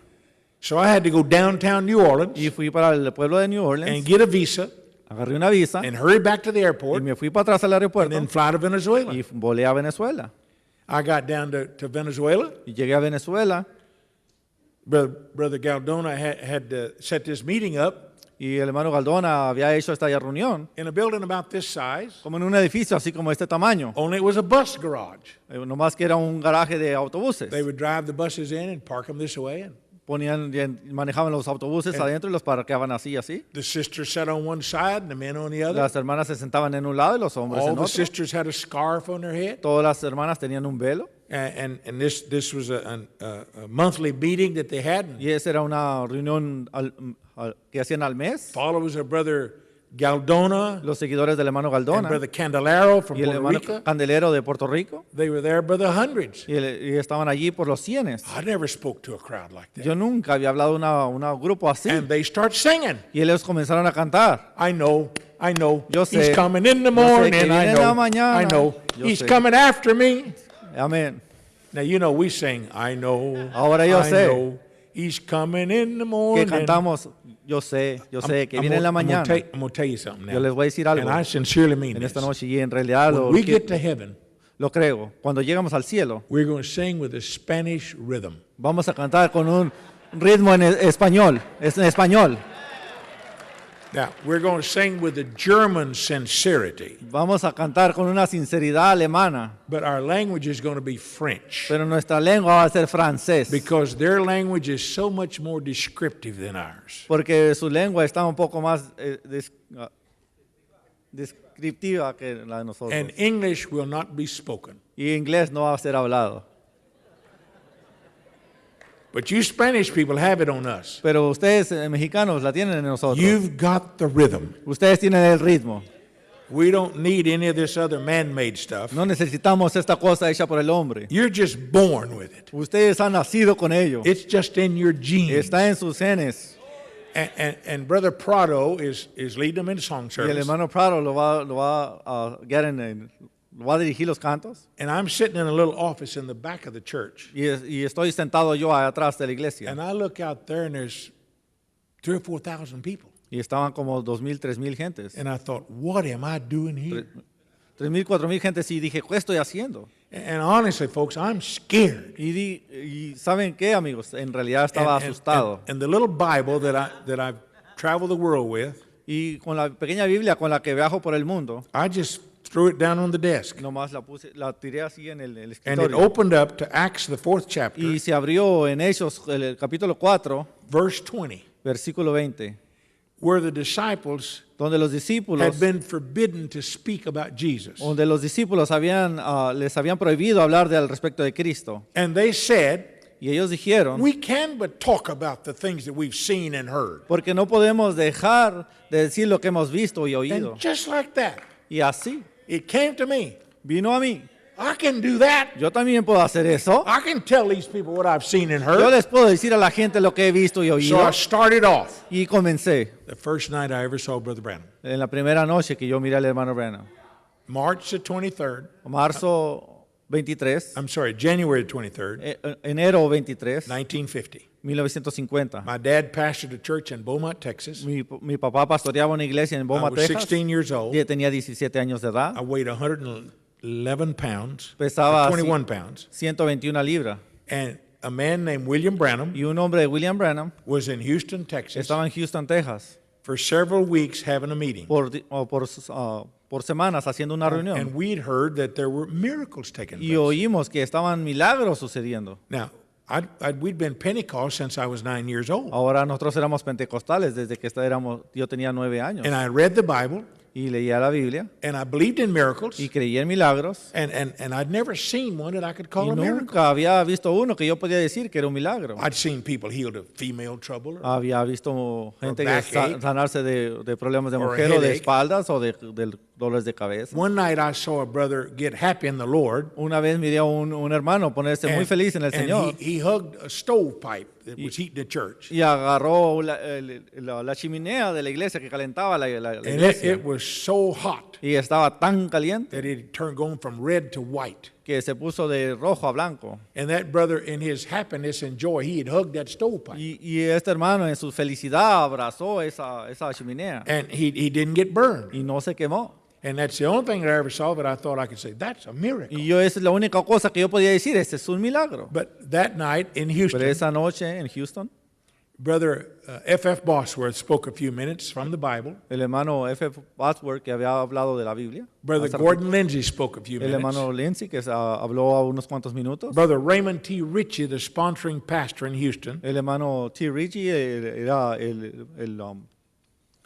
So I had to go downtown New Orleans Y fui para el pueblo de New and Orleans, get a visa agarré una visa and hurry back to the y airport me fui para atrás al and aeropuerto then fly to Venezuela. y volé a Venezuela. I got down to Venezuela. Y llegué a Venezuela Brother Galdona had set this meeting up y el hermano Galdona había hecho esta reunión in a building about this size, como en un edificio así como este tamaño, only it was a bus garage. nomás que era un garaje de autobuses. They would drive the buses in and park them this way, and Manejaban los autobuses adentro y los parqueaban así, así. the sisters sat on one side and the men on the other. Las hermanas se sentaban en un lado y los hombres All en the otro. sisters had a scarf on their head. Todas las hermanas tenían un velo And this was a monthly meeting that they had. And y esa era una reunión que hacían al mes. followers of Brother Galdona Los seguidores del hermano and Galdona Brother Candelaro from y el Puerto hermano Rico, Candelero de Puerto Rico they were there by the hundreds. y estaban allí por los cienes. I never spoke to a crowd like that. Yo nunca había hablado a un grupo así And they start singing. y ellos comenzaron a cantar. I know. Yo sé. He's coming in the Yo sé morning. que viene I en la know. mañana. I know. Yo He's sé. coming after me. Amén. Now, you know, we sing, I know. Ahora yo I sé. know. He's coming in the Que morning. cantamos, yo sé que viene en la mañana. I'm going to tell you something now. Yo les voy a decir algo And I sincerely mean en this. esta noche y en realidad When we get to heaven, lo creo. Cuando llegamos al cielo, we're going to sing with a Spanish rhythm. vamos a cantar con un ritmo en español. Es en español. Now, we're going to sing with a German sincerity, Vamos a cantar con una sinceridad alemana, but our language is going to be French pero nuestra lengua va a ser francés, because their language is so much more descriptive than ours. porque su lengua está un poco más descriptiva que la de nosotros. And English will not be spoken. Y inglés no va a ser hablado. But you Spanish people have it on us. Pero ustedes, mexicanos, la tienen en nosotros. You've got the rhythm. Ustedes tienen el ritmo. We don't need any of this other man-made stuff. No necesitamos esta cosa hecha por el hombre. You're just born with it. Ustedes han nacido con ello. It's just in your genes. Está en sus genes. And Brother Prado is leading them in song Y el service. hermano Prado lo va a guiar lo va a dirigir los cantos. And I'm sitting in a little office in the back of the church. Y estoy sentado yo atrás de la iglesia. And I look out there and there's 3,000 or 4,000 people. Y estaban como 2,000, 3,000 gentes. And I thought, what am I doing here? 3,000, 4,000 gentes. Y dije, ¿qué estoy haciendo? And honestly, folks, I'm scared. Y ¿saben qué, amigos? En realidad estaba asustado. And the little Bible that I've traveled the world with, Y con la pequeña Biblia con la que viajo por el mundo, I just threw it down on the desk. nomás la tiré así en el And it escritorio. opened up to Acts, the 4th chapter, Y se abrió en Hechos, el capítulo 4, verse 20, versículo 20, where the disciples donde los discípulos, had been forbidden to speak about Jesus. donde los discípulos les habían prohibido hablar al respecto de Cristo. And they said, Y ellos dijeron, we can but talk about the things that we've seen and heard. porque no podemos dejar de decir lo que hemos visto y oído. And just like that, Y así it came to me. vino a mí. I can do that. Yo también puedo hacer eso. I can tell these people what I've seen and Yo heard. les puedo decir a la gente lo que he visto y So oído. I started off Y comencé the first night I ever saw Brother Branham. en la primera noche que yo miré al hermano Branham. March the 23rd. Marzo 23, I'm sorry, January 23rd, enero 23, 1950. 1950. My dad pastored a church in Beaumont, Texas. Mi papá pastoreaba una iglesia en I Beaumont, was Texas. 16 years old. Tenía 17 años de edad. I weighed 111 pounds, Pesaba 21 pounds. 121 libras. And a man named William Branham Y un hombre de William Branham was in Houston, Texas, estaba en Houston, Texas, for several weeks having a meeting. por semanas haciendo una And reunión. we'd heard that there were miracles taking Y place. oímos que estaban milagros sucediendo. Now, we'd been Pentecost since I was 9 years old. Ahora nosotros éramos pentecostales desde que yo tenía 9 años. And I read the Bible, Y leía la Biblia and I believed in miracles, y creía en milagros. and I'd never seen one that I could call Y a miracle. nunca había visto uno que yo podía decir que era un milagro. I'd seen people healed of female trouble, Había visto gente que backache, sanarse de problemas de or a mujer o de headache. espaldas o de dolores de cabeza. One night I saw a brother get happy in the Lord. Una vez miré a un hermano ponerse muy feliz en el and Señor he hugged a stovepipe that was heating the church. y agarró la chimenea de la iglesia que calentaba la And iglesia. it was so hot Y estaba tan caliente that it turned going from red to white. que se puso de rojo a blanco. And that brother, in his happiness and joy, he had hugged that stovepipe. Y este hermano en su felicidad abrazó esa chimenea And he didn't get burned. y no se quemó. And that's the only thing that I ever saw that I thought I could say, that's a miracle. Y esa es la única cosa que yo podía decir, este es un milagro. But that night in Pero Houston, esa noche en Houston, Brother F.F. Bosworth spoke a few minutes from the Bible. el hermano F. Bosworth, que había hablado de la Biblia. Brother Gordon Lindsay spoke a few El minutes. hermano Lindsay, que habló a unos cuantos minutos. Brother Raymond T. Ritchie, the sponsoring pastor in Houston, El hermano T. Richie era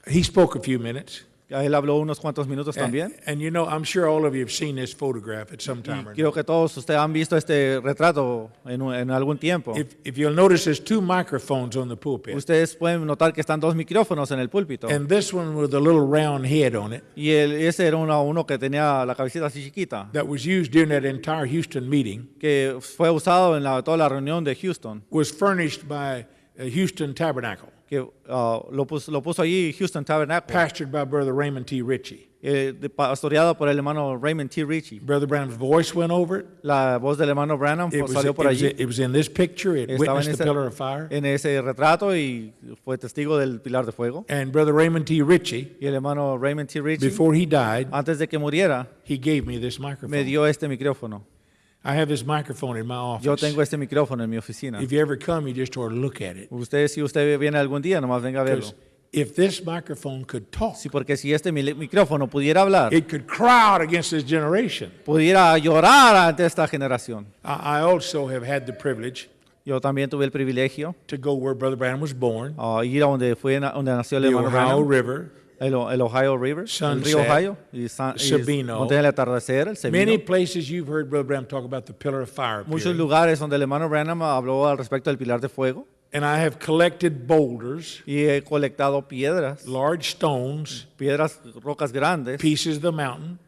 he spoke a few minutes. él habló unos cuantos minutos también. And you know, I'm sure all of you have seen this photograph at some time or Creo another. que todos ustedes han visto este retrato en algún tiempo. If you'll notice, there's two microphones on the pulpit. Ustedes pueden notar que están dos micrófonos en el púlpito. And this one with a little round head on it Y ese era uno que tenía la cabecita así chiquita, that was used during that entire Houston meeting que fue usado en toda la reunión de Houston, was furnished by Houston Tabernacle, que lo puso allí Houston Tabernacle, pastored by Brother Raymond T. Ritchie. pastoreado por el hermano Raymond T. Ritchie. Brother Branham's voice went over it. La voz del hermano Branham salió por allí. It was in this picture. It Estaba witnessed the pillar of fire. en ese retrato y fue testigo del pilar de fuego. And Brother Raymond T. Ritchie, Y el hermano Raymond T. Ritchie, before he died, antes de que muriera, he gave me this me microphone. dio este micrófono. I have this microphone in my Yo office. tengo este micrófono en mi oficina. If you ever come, you just ought to look at it. Si usted viene algún día, nomás venga a verlo. Because if this microphone could talk, Sí, porque si este micrófono pudiera hablar, it could cry out against this generation. pudiera llorar ante esta generación. I also have had the privilege Yo también tuve el privilegio to go where Brother Branham was born, ir a donde nació el the hermano Ohio Branham, River, el Ohio River, el Sunset, río Ohio, y Sabino. Montaña del Atardecer, el many Sabino. places you've heard Brother Branham talk about the pillar of fire. Muchos appearing. lugares donde el hermano Branham habló al respecto del pilar de fuego. And I have collected boulders, Y he colectado piedras, large stones, rocas grandes, pieces of the mountain,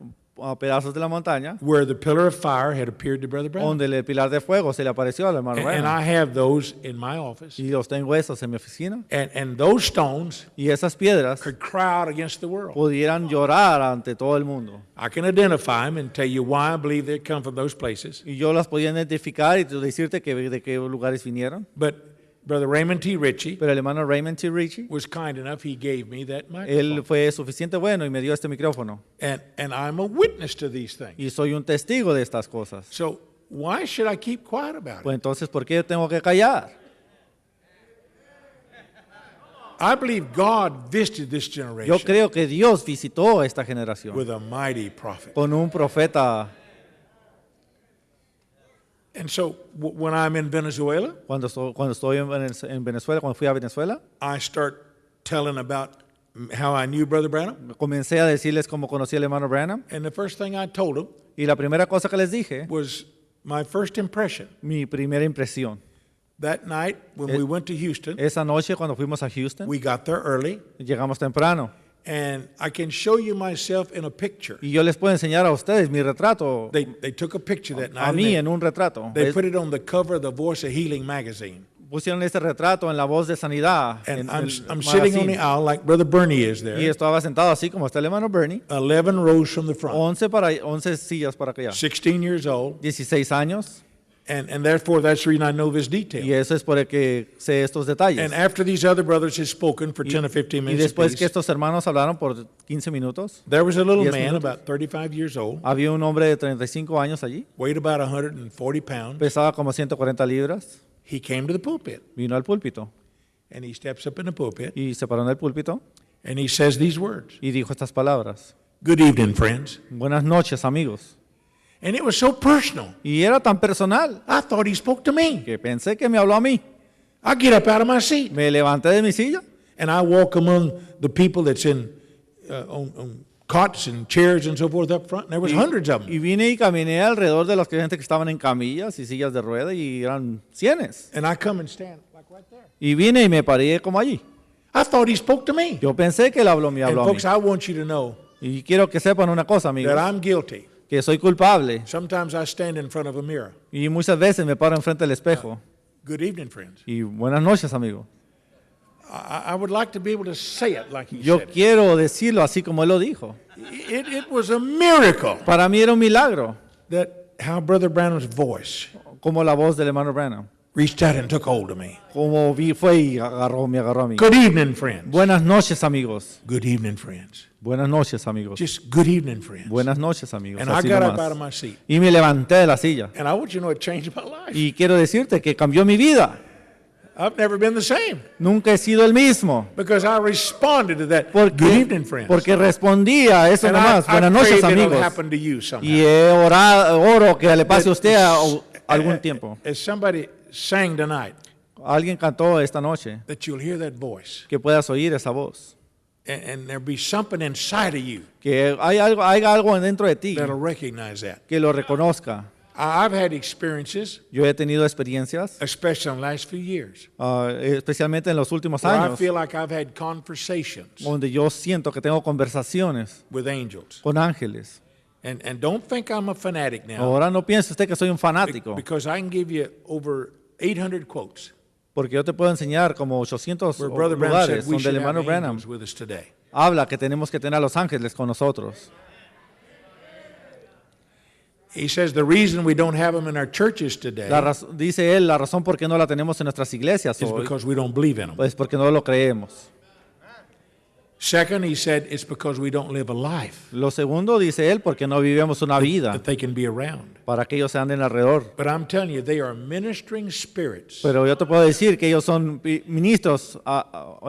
pedazos de la montaña, where the pillar of fire had appeared to Brother Branham. donde el pilar de fuego se le apareció al hermano And I Branham. have those in my office. Y los tengo esos en mi oficina. And those stones Y esas piedras could cry out against the world. pudieran llorar ante todo el mundo. I can identify them and tell you why I believe they come from those places. Y yo las podía identificar y decirte de qué lugares vinieron. But Brother Raymond T. Ritchie Pero el hermano Raymond T. Ritchie, was kind enough, he gave me that él microphone. fue suficiente bueno y me dio este micrófono. And I'm a witness to these things. Y soy un testigo de estas cosas. So why should I keep quiet about Pues it? entonces, ¿por qué tengo que callar? I believe God visited this Yo generation creo que Dios visitó a esta generación with a mighty prophet. con un profeta. And so when I'm in Venezuela, Cuando estoy en Venezuela, cuando fui a Venezuela, I start telling about how I knew Brother Branham. comencé a decirles cómo conocí al hermano Branham. And the first thing I told him Y la primera cosa que les dije, was my first impression. mi primera impresión. That night when we went to Houston, Esa noche cuando fuimos a Houston, we got there early, llegamos temprano. And I can show you myself in a picture. Y yo les puedo enseñar a ustedes mi retrato, They took a picture that a night. mí And en un retrato. they put it on the cover of the Voice of Healing magazine. Pusieron este retrato en La Voz de Sanidad. And en I'm el sitting on the magazine. aisle like Brother Bernie is Y there. estaba sentado así como está el hermano Bernie. 11 rows from the front. 11 sillas para allá. 16 years old. 16 años. And therefore, that's the reason I know this Y detail. eso es por el que sé estos detalles. And after these other brothers had spoken for 10 or 15 Y minutes después que apiece, estos hermanos hablaron por 15 minutos, there was a little 10 man minutos. about 35 years old, Había un hombre de 35 años allí, weighed about 140 pounds. pesaba como 140 libras, He came to the pulpit, vino al púlpito and he steps up in the pulpit, y se paró en el púlpito and he says these words. y dijo estas palabras. Good evening, friends. Buenas noches, amigos. And it was so personal. Y era tan personal I thought he spoke to me. que pensé que me habló a mí. I get up out of my seat, Me levanté de mi silla and I walk among the people that's in on cots and chairs and so forth up front, and there was hundreds of them. y vine y caminé alrededor de los gente que estaban en camillas y sillas de rueda y eran cienes. And I come and stand like right there. Y vine y me paré como allí. I thought he spoke to me. Yo pensé que él me And habló a mí. folks, I want you to know Y quiero que sepan una cosa, amigos, that I'm guilty. que soy culpable. Sometimes I stand in front of a mirror. Y muchas veces me paro enfrente del espejo. Good evening, friends. Y buenas noches, amigo. I would like to be able to say it like he Yo said it. quiero decirlo así como él lo dijo. It was a miracle Para mí era un milagro, that how Brother Branham's voice como la voz del hermano Branham. reached out and took hold of me. Como fue y me agarró a mí. Good evening, friends. Buenas noches, amigos. Good evening, friends. Buenas noches, amigos. Just good evening, friends. Buenas noches, amigos. And I Así got nomás. up out of my seat. Y me levanté de la silla. And I want you to know it changed my life. Y quiero decirte que cambió mi vida. I've never been the same Nunca he sido el mismo. because I responded to that. Porque, Good evening, friends. porque respondí a eso And nomás. I Buenas pray noches, that it'll amigos. happen to you somehow. Y oro que le pase a usted algún tiempo. As somebody sang tonight, Alguien cantó esta noche that you'll hear that voice. que puedas oír esa voz. And there'll be something inside of you Que haya algo dentro de ti that'll recognize that. que lo reconozca. I've had experiences, Yo he tenido experiencias, especially in the last few years, especialmente en los últimos where I años, feel like I've had conversations donde yo siento que tengo conversaciones with angels. con ángeles. And don't think I'm a fanatic now, Ahora no piense usted que soy un fanático, because I can give you over 800 quotes porque yo te puedo enseñar como 800 where Brother Branham lugares said we donde el should have hermano Branham angels with us today. habla que tenemos que tener a los ángeles con nosotros. He says the reason we don't have them in our churches today Dice él, la razón por qué no la tenemos en nuestras iglesias is hoy because we don't believe in them. es porque no lo creemos. Second, he said it's because we don't live a life Lo segundo, dice él, porque no vivimos una vida that they can be around. para que ellos se anden alrededor. But I'm telling you, they are ministering spirits Pero yo te puedo decir que ellos son ministros,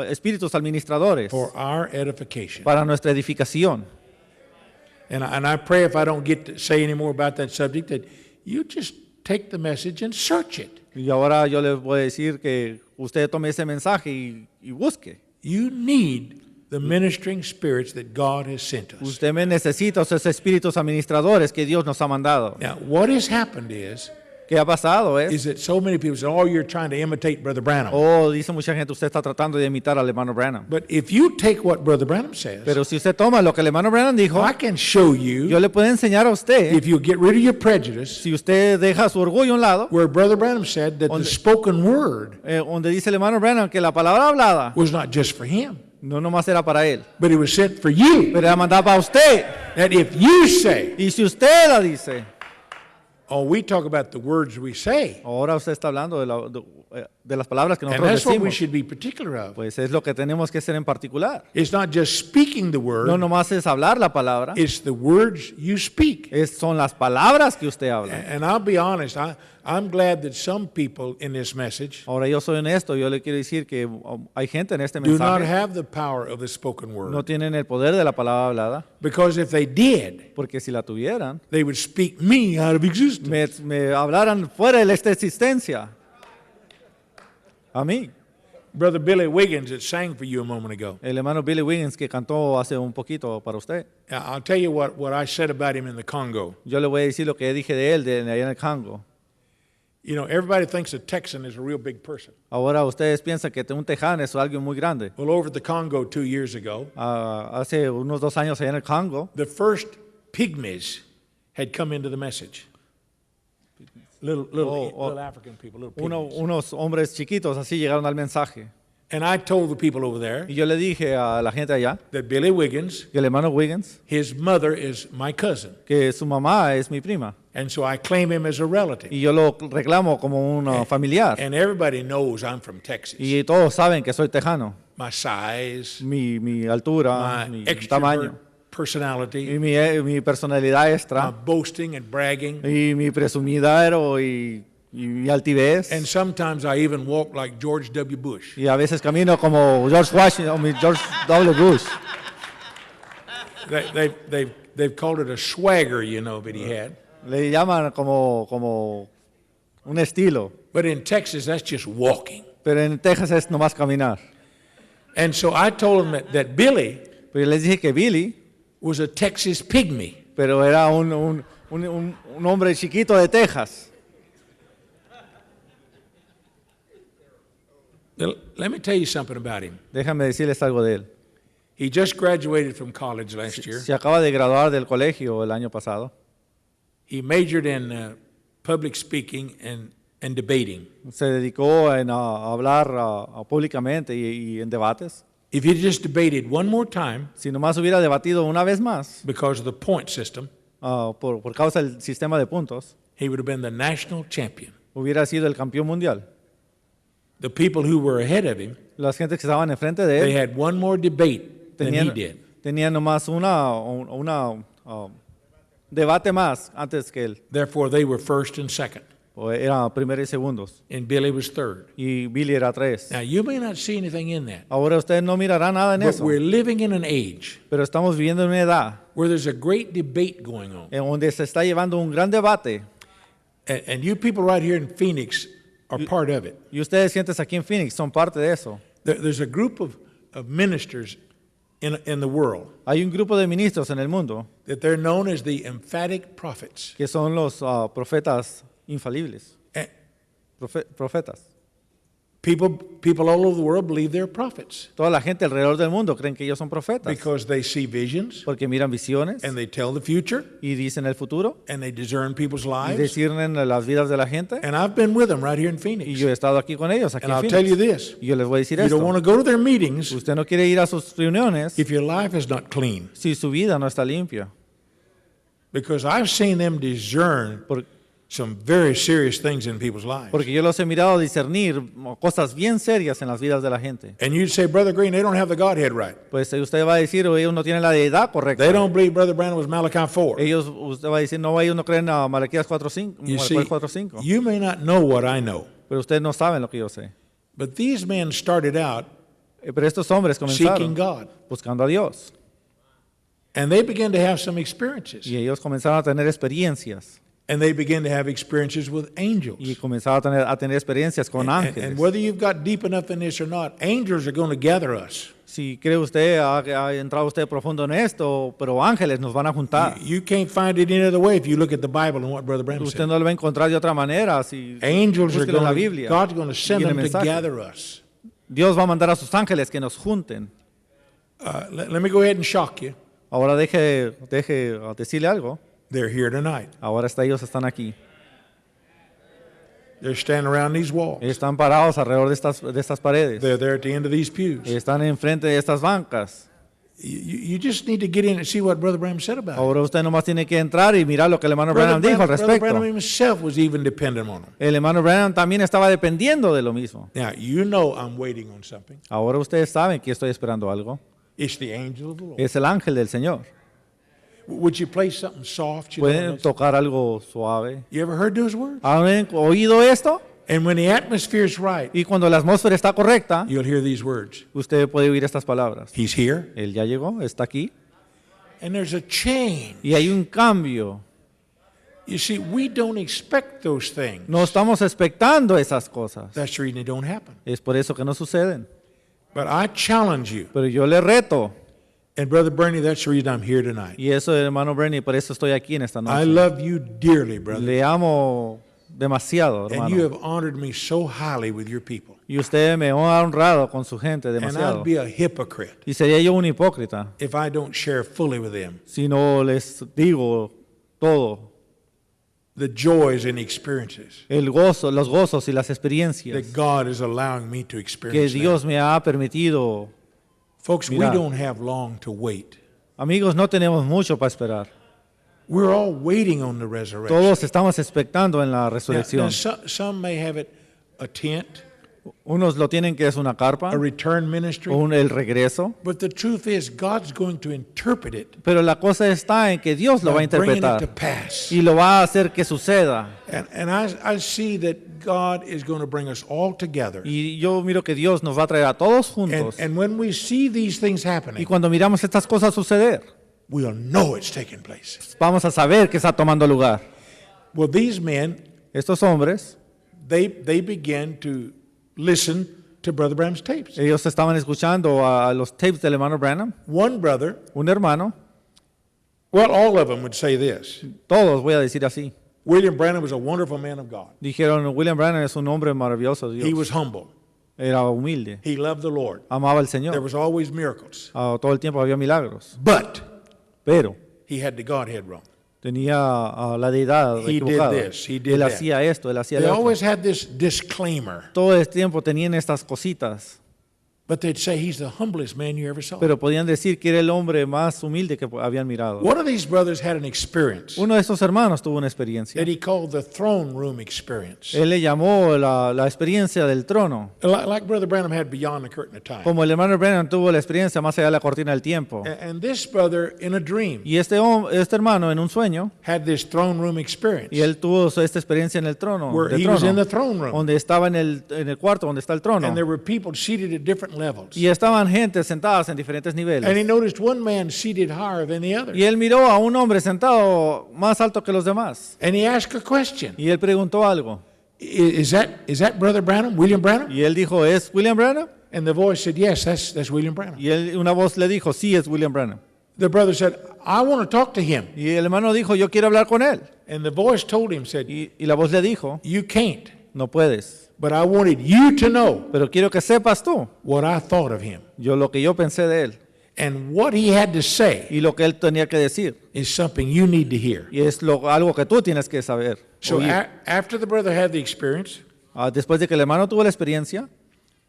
espíritus administradores for our edification. para nuestra edificación. And I pray if I don't get to say any more about that subject, that you just take the message and search it. Y ahora yo les voy a decir que usted tome ese mensaje y busque. You need the ministering spirits that God has sent us. Usted me necesita esos espíritus administradores que Dios nos ha mandado. Now, what has happened is ¿Qué ha pasado? that so many people say, oh, you're trying to imitate Brother Branham. Dice mucha gente, usted está tratando de imitar al hermano Branham. But if you take what Brother Branham says, Pero si usted toma lo que el hermano Branham dijo, I can show you, yo le puedo enseñar a usted, if you get rid of your prejudice, si usted deja su orgullo a un lado, where Brother Branham said that the spoken word donde dice el hermano Branham que la palabra hablada was not just for him, no nomás era para él, but it was sent for you. pero era mandada para usted. That if you say, Y si usted la dice, oh, we talk about the words we say, ahora usted está hablando de las palabras que and nosotros that's what we decimos, should be particular of. pues es lo que tenemos que hacer en particular. It's not just speaking the word, No nomás es hablar la palabra, it's the words you speak. son las palabras que usted habla. And I'll be honest, I'm glad that some people in this message Ahora yo soy honesto, yo le quiero decir que hay gente en este do not mensaje have the power of the spoken no word. tienen el poder de la palabra hablada, Because if they did, porque si la tuvieran, they would speak me out of existence. me hablaran fuera de esta existencia. A mí, Brother Billy Wiggins that sang for you a moment ago. el hermano Billy Wiggins que cantó hace un poquito para usted. I'll tell you what I said about him in the Congo. Yo le voy a decir lo que dije de él de allá en el Congo. You know, everybody thinks a Texan is a real big person. Ahora ustedes piensan que un tejano es alguien muy grande. Well, over at the Congo 2 years ago, Hace unos 2 años allá en el Congo, the first pygmies had come into the message. Little African people, little pygmies. unos hombres chiquitos así llegaron al mensaje. And I told the people over there Y yo le dije a la gente allá, that Billy Wiggins, que el hermano Wiggins, his mother is my cousin. que su mamá es mi prima. And so I claim him as a relative. Y yo lo reclamo como un familiar. And everybody knows I'm from Texas. Y todos saben que soy tejano. My size, Mi altura, my mi extrovert tamaño. personality, Y mi personalidad my extra. boasting and bragging. Y mi presumidero y mi altivez. And sometimes I even walk like George W. Bush. Y a veces camino como George Washington, George W. Bush. They've called it a swagger, you know, that he had. Le llaman como un estilo. But in Texas, that's just walking. Pero en Texas es nomás caminar. And so I told him that Billy Pero yo les dije que Billy, was a Texas pygmy. pero era un hombre chiquito de Texas. Let me tell you something about him. Déjame decirles algo de él. He just graduated from college last year. Se acaba de graduar del colegio el año pasado. He majored in public speaking and debating. Se dedicó a hablar públicamente y en debates. If he just debated one more time, Si nomás hubiera debatido una vez más, because of the point system, por causa del sistema de puntos, he would have been the national champion. hubiera sido el campeón mundial. The people who were ahead of him, Las gentes que estaban enfrente de they él had one more debate than he did. tenían nomás una debate más antes que él. Therefore, they were first and second, Era primero y segundos. and Billy was third. Y Billy era 3. Now, you may not see anything in that, Ahora usted no mirará nada en but eso. we're living in an age Pero estamos viviendo en una edad where there's a great debate going on. en donde se está llevando un gran debate. And you people right here in Phoenix are part of it. Y ustedes sientes aquí en Phoenix son parte de eso. There's a group of ministers in the world Hay un grupo de ministros en el mundo that they're known as the emphatic prophets. que son los profetas infalibles. And Profetas. people all over the world believe they're prophets Toda la gente alrededor del mundo creen que ellos son profetas because they see visions porque miran visiones and they tell the future y dicen el futuro and they discern people's y lives. disciernen las vidas de la gente. And I've been with them right here in Y Phoenix. yo he estado aquí con ellos, aquí And en I'll tell you Phoenix. this, Y yo les voy a decir you don't want esto. to go to their meetings Usted no quiere ir a sus reuniones if your life is not clean, si su vida no está limpia. because I've seen them discern Por- some very serious things in people's lives. Porque yo los he mirado discernir cosas bien serias en las vidas de la gente. And you'd say, Brother Green, they don't have the Godhead right. Pues usted va a decir, ellos no tienen la deidad correcta. They don't believe Brother Brandon was Malachi 4. Usted va a decir, no, ellos no creen a Malaquías 4:5. You see, 4:5. you may not know what I know, Pero ustedes no saben lo que yo sé. but these men started out Pero estos hombres seeking comenzaron God. buscando a Dios. And they began to have some experiences. Y ellos comenzaron a tener experiencias. And they began to have experiences with angels. Y comenzaron a tener experiencias con And ángeles. whether you've got deep enough in this or not, angels are going to gather us. Si cree usted, ha entrado usted profundo en esto, pero ángeles nos van a juntar. You can't find it any other way if you look at the Bible and what Brother Branham Usted said. no lo va a encontrar de otra manera. Si Angels are búsquelo en la going to, Biblia. God's going to send y en el them to mensaje. gather us. Dios va a mandar a sus ángeles que nos junten. Let me go ahead and shock you. Ahora deje decirle algo. They're here tonight. Ahora ellos están aquí. They're standing around these walls. Están parados alrededor de estas paredes. They're there at the end of these pews. Están enfrente de estas bancas. You just need to get in and see what Brother Branham said about it. Ahora usted nomás tiene que entrar y mirar lo que el hermano Branham dijo al Brother respecto. Branham himself was even dependent on them. El hermano Branham también estaba dependiendo de lo mismo. Now, you know I'm waiting on something. Ahora ustedes saben que estoy esperando algo. It's the angel of the Lord. Es el ángel del Señor. Would you play something soft? You know, Pueden tocar algo suave. you ever heard those words? ¿Han oído esto? And when the atmosphere's right, Y cuando la atmósfera está correcta, you'll hear these words. usted puede oír estas palabras. He's here. Él ya llegó, está aquí. And there's a change. Y hay un cambio. You see, we don't expect those things. No estamos expectando esas cosas. That's the reason they don't happen. Es por eso que no suceden. But I challenge you. Pero yo le reto. And Brother Bernie, that's the reason I'm here tonight. Y eso, hermano Bernie, por eso estoy aquí en esta I noche. love you dearly, brother. Le amo demasiado, And you hermano. have honored me so highly with your people. Y usted me ha honrado con su gente And demasiado. I'd be a hypocrite Y sería yo un hipócrita if I don't share fully with them si no les digo todo. the joys and experiences El gozo, los gozos y las that experiencias God is allowing me to que experience now. Dios me ha permitido. Folks, we Mirar. don't have long to wait. Amigos, no tenemos mucho para esperar. We're all waiting on the resurrection. Todos estamos expectando en la Now, resurrección. some may have it a tent, Unos lo tienen que es una carpa, a return ministry, el regreso. but the truth is God's going to interpret it Pero la cosa está en que Dios lo va a by bringing it to interpretar pass. y lo va a hacer que suceda. And I see that God is going to bring us all together. Y yo miro que Dios nos va a traer a todos And, juntos. and when we see these things Y happening, cuando miramos estas cosas suceder, we'll know it's taking place. vamos a saber que está tomando lugar. Well, these men, Estos hombres, they began to listen to Brother Branham's tapes. ellos estaban escuchando a los tapes del hermano Branham. One brother, Un hermano, well, all of them would say this. todos voy a decir así. William Branham was a wonderful man of God. Dijeron, William Branham es un hombre maravilloso de He Dios. was humble. Era humilde, He loved the Lord. amaba al There Señor. was always miracles. Todo el tiempo había milagros. But Pero he had the Godhead wrong. tenía la deidad He did equivocada. this, he did Él that. hacía esto, él hacía They lo otro. always had this disclaimer, Todo el tiempo tenían estas cositas, but they'd say he's the humblest man you ever saw. pero podían decir que era el hombre más humilde que habían mirado. One of these brothers had an experience Uno de estos hermanos tuvo una experiencia. that he called the throne room experience. Él le llamó la experiencia del trono. Like Brother Branham had beyond the curtain of time. Como el hermano Brennan tuvo la experiencia más allá de la cortina del tiempo. And this brother, in a dream, Y este hermano en un sueño, had this throne room experience y él tuvo esta experiencia en el trono, where del he was in trono, the throne room. donde estaba en el cuarto donde está el trono. And there were people seated at different levels. Y estaban gente sentadas en diferentes And he niveles. noticed one man seated higher than the other. Y él miró a un hombre sentado más alto que los demás. And he asked a question. Y él preguntó algo. Is that Brother Branham, William Branham? Y él dijo, ¿es William Branham? And the voice said, yes, that's William Branham. Y una voz le dijo, sí, es William Branham. The brother said, I want to talk to him. Y el hermano dijo, yo quiero hablar con él. And the voice told him, said, Y la voz le dijo, you can't, no puedes. but I wanted you to know Pero quiero que sepas tú, what I thought of him. lo que yo pensé de él. And what he had to say Y lo que él tenía que decir. is something you need to hear. Y es algo que tú tienes que saber. So oír. after the brother had the experience, Después de que el hermano tuvo la experiencia,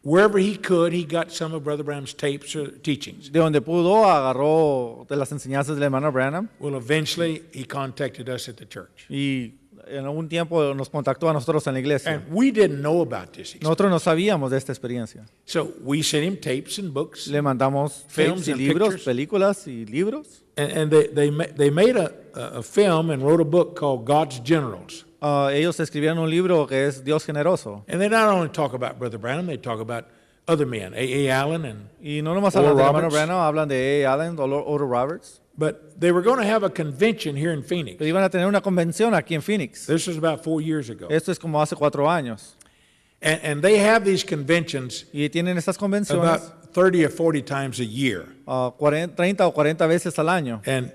wherever he could, he got some of Brother Branham's tapes or teachings. de donde pudo, agarró de las enseñanzas del hermano Branham. Well, eventually, he contacted us at the church. Y en algún tiempo nos contactó a nosotros en la iglesia. And we didn't know about this experience. Nosotros no sabíamos de esta experiencia. So we sent him tapes and books. Le mandamos Films films y and libros, pictures. películas y libros. And they made a film and wrote a book called God's Generals. Ellos escribieron un libro que es Dios generoso. And they not only talk about Brother Branham, they talk about other men, A. Allen and Y no nomás Oral hablan del hermano Roberts. Branham, hablan de A. Allen, Oral Roberts. But they were going to have a convention here in Phoenix. Pero iban a tener una convención aquí en Phoenix. This was about 4 years ago. Esto es como hace 4 años. And they have these conventions Y tienen estas convenciones about 30 or 40 times a year. 30 o 40 veces al año. And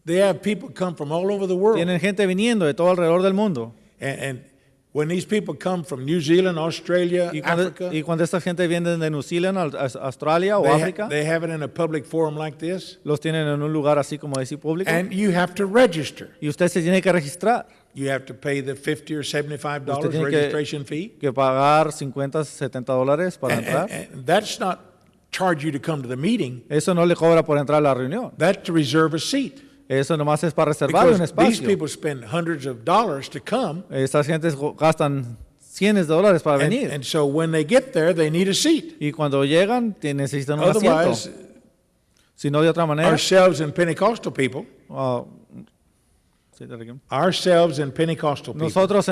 they have people come from all over the world. Tienen gente viniendo de todo alrededor del mundo. And when these people come from New Zealand, Australia, Y Africa, cuando esta gente viene de New Zealand, Australia o África, they have it in a public forum like this. los tienen en un lugar así como decir público. And you have to register. Y usted se tiene que registrar, You have to pay the $50 or $75 Usted tiene registration fee. que pagar $50, $70 para entrar. And that's not charge you to come to the meeting. Eso no le cobra por entrar a la reunión. That's to reserve a seat. Eso nomás es para reservar un Because these espacio. people spend hundreds of dollars to come. Estas gentes gastan cientos de dólares para And, venir. and so when they get there, they need a seat. Y cuando llegan, necesitan un asiento. Otherwise, Si no, de otra manera, ourselves and Pentecostal people, sí, te recuerdo. ourselves and Pentecostal people, Nosotros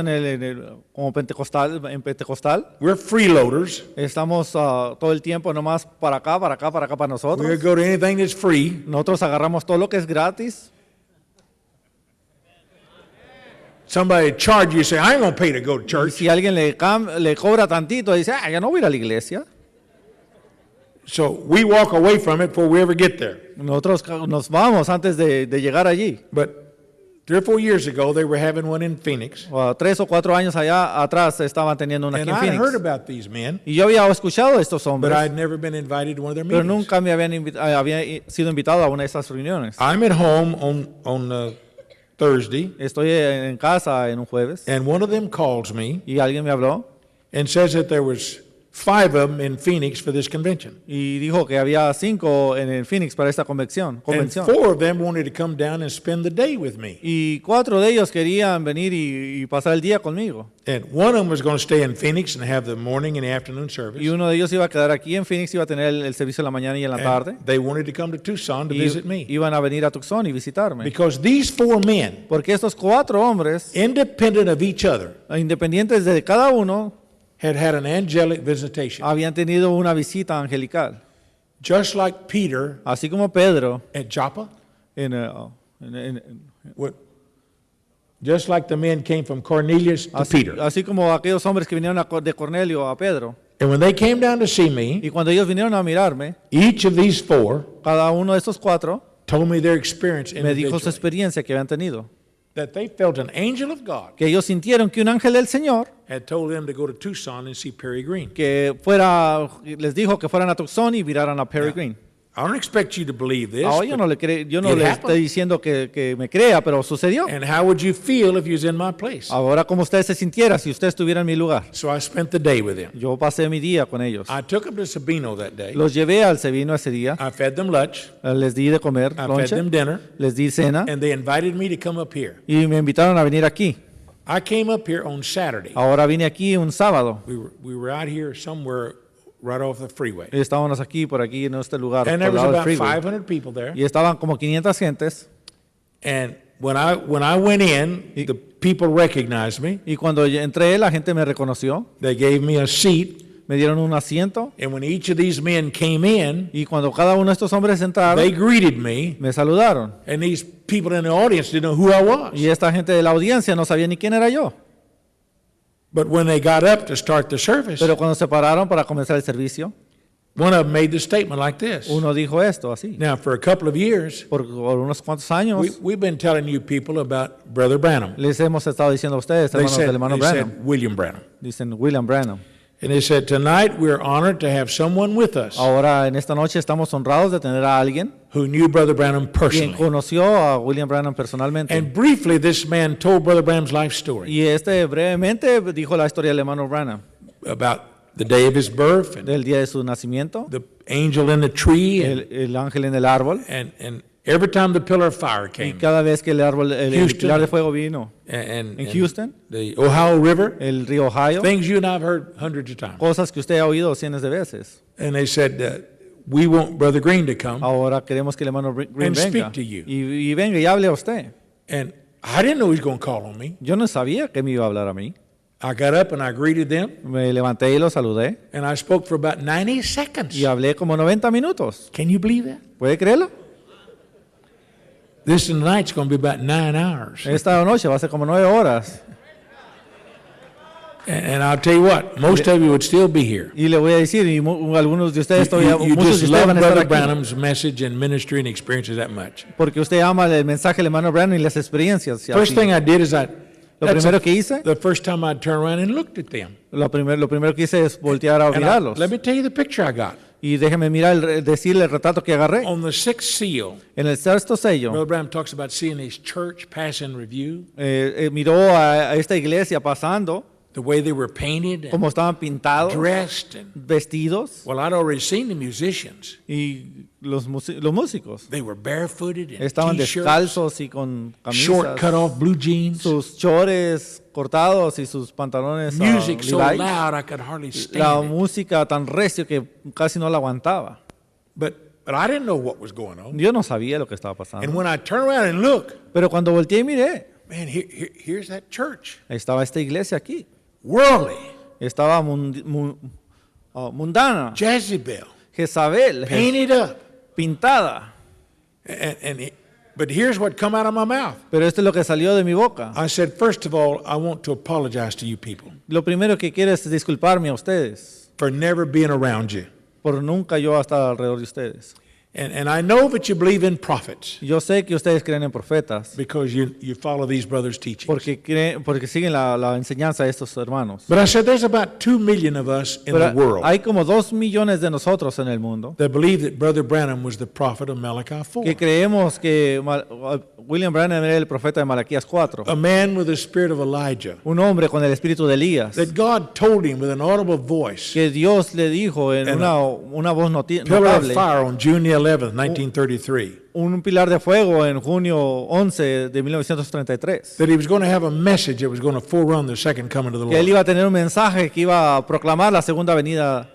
como pentecostal, we're freeloaders. estamos todo el tiempo nomás para acá, para acá, para acá, para We're nosotros. going to go to anything that's free. Nosotros agarramos todo lo que es gratis. Somebody charge you, say, I ain't going to pay to go to Y church. si alguien le cobra tantito, dice, ya no voy a ir a la iglesia. So we walk away from it before we ever get there. Nosotros nos vamos antes de llegar allí. But 3 or 4 years ago, they were having one in Phoenix. 3 o 4 años allá atrás estaban teniendo una And aquí en I'd heard Phoenix. about these men, Y yo había escuchado a estos but hombres, I'd never been invited to one of their pero meetings. nunca me había sido invitado a una de esas reuniones. I'm at home on Thursday, Estoy en casa en un jueves and one of them calls me y alguien me habló and says that there was 5 of them in Phoenix for this convention. y dijo que había 5 en el Phoenix para esta And convención. 4 of them wanted to come down and spend the day with me. Y 4 de ellos querían venir y pasar el día conmigo. And one of them was going to stay in Phoenix and have the morning and the afternoon service. Y uno de ellos iba a quedar aquí en Phoenix, iba a tener el servicio en la mañana y en la tarde. And they wanted to come to Tucson to Y visit me. iban a venir a Tucson y visitarme. Because these 4 men, Porque estos 4 hombres, independent of each other, independientes de cada uno, had had an angelic visitation. habían tenido una visita angelical. Just like Peter Así como Pedro, at Joppa. en- What? Just like the men came from Cornelius to Peter. así como aquellos hombres que vinieron de Cornelio a Pedro. And when they came down to see me, Y cuando ellos vinieron a mirarme, each of these 4 cada uno de estos 4 told me their experience me dijo su individually. experiencia que habían tenido. That they felt an angel of God Que ellos sintieron que un ángel del Señor had told them to go to Tucson and see Perry Green. les dijo que fueran a Tucson y miraran a Perry Green. I don't expect you to believe this. Ahora yo no it le happened. estoy diciendo que me crea, pero sucedió. And how would you feel if you was in my place? Ahora, ¿cómo usted se sintiera si usted estuviera en mi lugar? So I spent the day with them. Yo pasé mi día con ellos. I took them to Sabino that day. Los llevé al Sevino ese día, I fed them lunch. les di de comer I fed lonche, them dinner. les di cena And they invited me to come up here. y me invitaron a venir aquí. I came up here on Saturday. Ahora vine aquí un sábado. We were out here somewhere right off the freeway. Estábamos aquí, por aquí, en este lugar, And por there el was lado del about freeway. 500 people there. Y estaban como 500 gentes. And when I went in, the people recognized me. Y cuando yo entré, la gente me reconoció. They gave me a seat. Me dieron un asiento. And when each of these men came in, Y cuando cada uno de estos hombres entraron, they greeted me. me saludaron. And these people in the audience didn't know who I was. Y esta gente de la audiencia no sabía ni quién era yo. But when they got up to start the service, Pero cuando se pararon para comenzar el servicio, one of them made the statement like this. uno dijo esto así. Now, for a couple of years, Por unos cuantos años we've been telling you people about Brother Branham. les hemos estado diciendo a ustedes, hermanos del hermano They Branham. said William Branham. Dicen William Branham. And they said, tonight we're honored to have someone with us Ahora, en esta noche estamos honrados de tener a alguien who knew Brother Branham quien personally. conoció a William Branham personalmente. And briefly, this man told Brother Branham's life story Y brevemente dijo la historia del hermano Branham, about the day of his birth and del día de su nacimiento, the angel in the tree. el ángel en el árbol, And every time the pillar of fire y came, cada vez que el Houston. pilar de fuego vino, and en Houston, the Ohio River, el río Ohio, things you and I have heard hundreds of times. cosas que usted ha oído cientos de veces. And they said, we want Brother Green to come. Ahora queremos que el hermano Green And venga speak to you. y venga y hable a usted. And I didn't know he was going to call on me. Yo no sabía que me iba a hablar a mí. I got up and I greeted them, Me levanté y lo saludé and I spoke for about 90 seconds. y hablé como 90 minutos. Can you believe that? ¿Puede creerlo? This tonight's going to be about 9 hours. Esta noche va a ser como 9 horas. And I'll tell you what, most of you would still be here. Y le voy a decir, y algunos de ustedes todavía, You muchos just de ustedes love van a estar Brother aquí. Branham's message and ministry and experiences that much. Porque usted ama el mensaje del hermano Branham y las experiencias. y First así. thing I did is Lo primero que hice, the first time I turned around and looked at them. lo primero que hice es voltear a And mirarlos. let me tell you the picture I got. Y déjeme decirle el retrato que agarré. On the 6th seal, En el sexto sello, Brother Branham talks about seeing his church pass in review, miró a esta iglesia pasando, the way they were painted and cómo estaban pintados, dressed. And, vestidos, well, I'd already seen the musicians. y los músicos. They were barefooted in Estaban T-shirts, descalzos y con short cut camisas, off blue jeans, sus chores cortados y sus pantalones music so Levi's. loud I could hardly La stand it. música tan recio que casi no la aguantaba. But I didn't know what was going on. Yo no sabía lo que estaba pasando. And when I turned around and looked, Pero cuando volteé y miré, man, here's that church. estaba esta iglesia aquí. Worldly, Estaba mundana, Jezebel, Jezabel, painted up. pintada. But here's what come out of my mouth. Pero esto es lo que salió de mi boca. I said, first of all, I want to apologize to you people Lo primero que quiero es disculparme a ustedes for never being around you. por nunca yo estar alrededor de ustedes. And I know that you believe in prophets Yo sé que ustedes creen en profetas because you follow these brothers' teachings. porque siguen la enseñanza de estos hermanos. But I said there's about 2 million of us in the Pero world hay como 2 millones de nosotros en el mundo that believe that Brother Branham was the prophet of Malachi 4. que creemos que William Branham era el profeta de Malaquías 4. A man with the spirit of Elijah. Un hombre con el espíritu de Elías. That God told him with an audible voice. Que Dios le dijo en una voz Pillar of notable. fire on June 11th, 1933. Un pilar de fuego en junio 11 de 1933. That he was going to have a message that was going to forerun the second coming of the Que él Lord. iba a tener un mensaje que iba a proclamar la segunda venida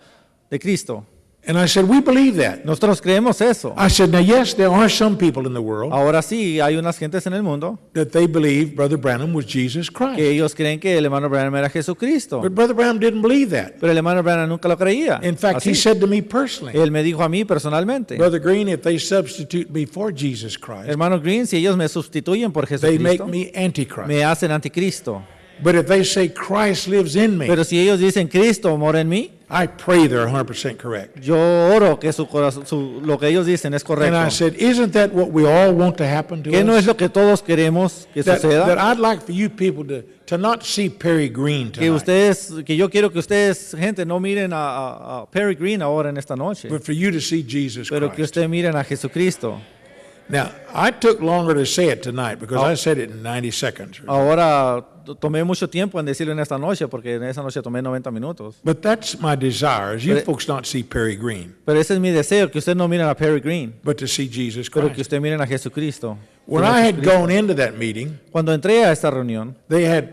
de Cristo. And I said, we believe that. Nosotros creemos eso. I said, now yes, there are some people in the world Ahora sí, hay unas gentes en el mundo that they believe Brother Branham was Jesus Christ. que ellos creen que el hermano Branham era Jesucristo. But Brother Branham didn't believe that. Pero el hermano Branham nunca lo creía. In fact, Así. he said to me personally, Él me dijo a mí personalmente, Brother Green, if they substitute me for Jesus Christ, hermano Green, si ellos me sustituyen por they make Jesucristo, me Antichrist. me hacen anticristo. But if they say Christ lives in me, Pero si ellos dicen Cristo mora en mí, I pray they're 100% correct. yo oro que lo que ellos dicen es correcto. And I said, isn't that what we all want to happen to ¿Qué no us? es lo que todos queremos que That suceda? I'd like for you people to not see Perry Green tonight, Que yo quiero que ustedes, gente, no miren a Perry Green ahora en esta noche, but for you to see Jesus pero que Christ. ustedes miren a Jesucristo. Now, I took longer to say it tonight because I said it in 90 seconds. Ahora tomé mucho tiempo en decirlo en esta noche porque en esa noche tomé 90 minutos. But that's my desire, is you But- folks not see Perry Green, Pero ese es mi deseo, que ustedes no miren a Perry Green, but to see Jesus pero que Christ. ustedes miren a Jesucristo. When I had gone into that meeting, Cuando entré a esta reunión, they had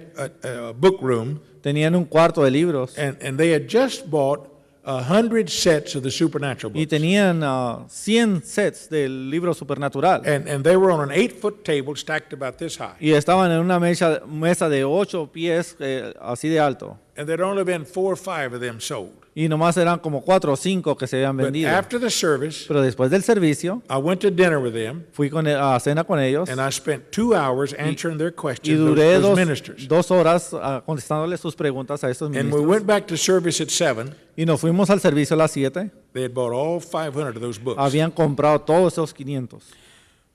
a book room, tenían un cuarto de libros and they had just bought 100 sets of the supernatural y books. tenían 100 sets del libro supernatural. And they were on an 8-foot table stacked about this high. Y estaban en una mesa de 8 pies así de alto. And there'd only been 4 or 5 of them sold. Y nomás eran como 4 o 5 que se habían But vendido. after the service, Pero después del servicio, I went to dinner with them, fui a cena con ellos and I spent 2 hours answering their y questions, duré those ministers. 2 horas contestándoles sus preguntas a estos And we ministros. went back to service at 7. Y nos fuimos al servicio a las 7. They had bought all 500 of those books. Habían comprado todos esos 500.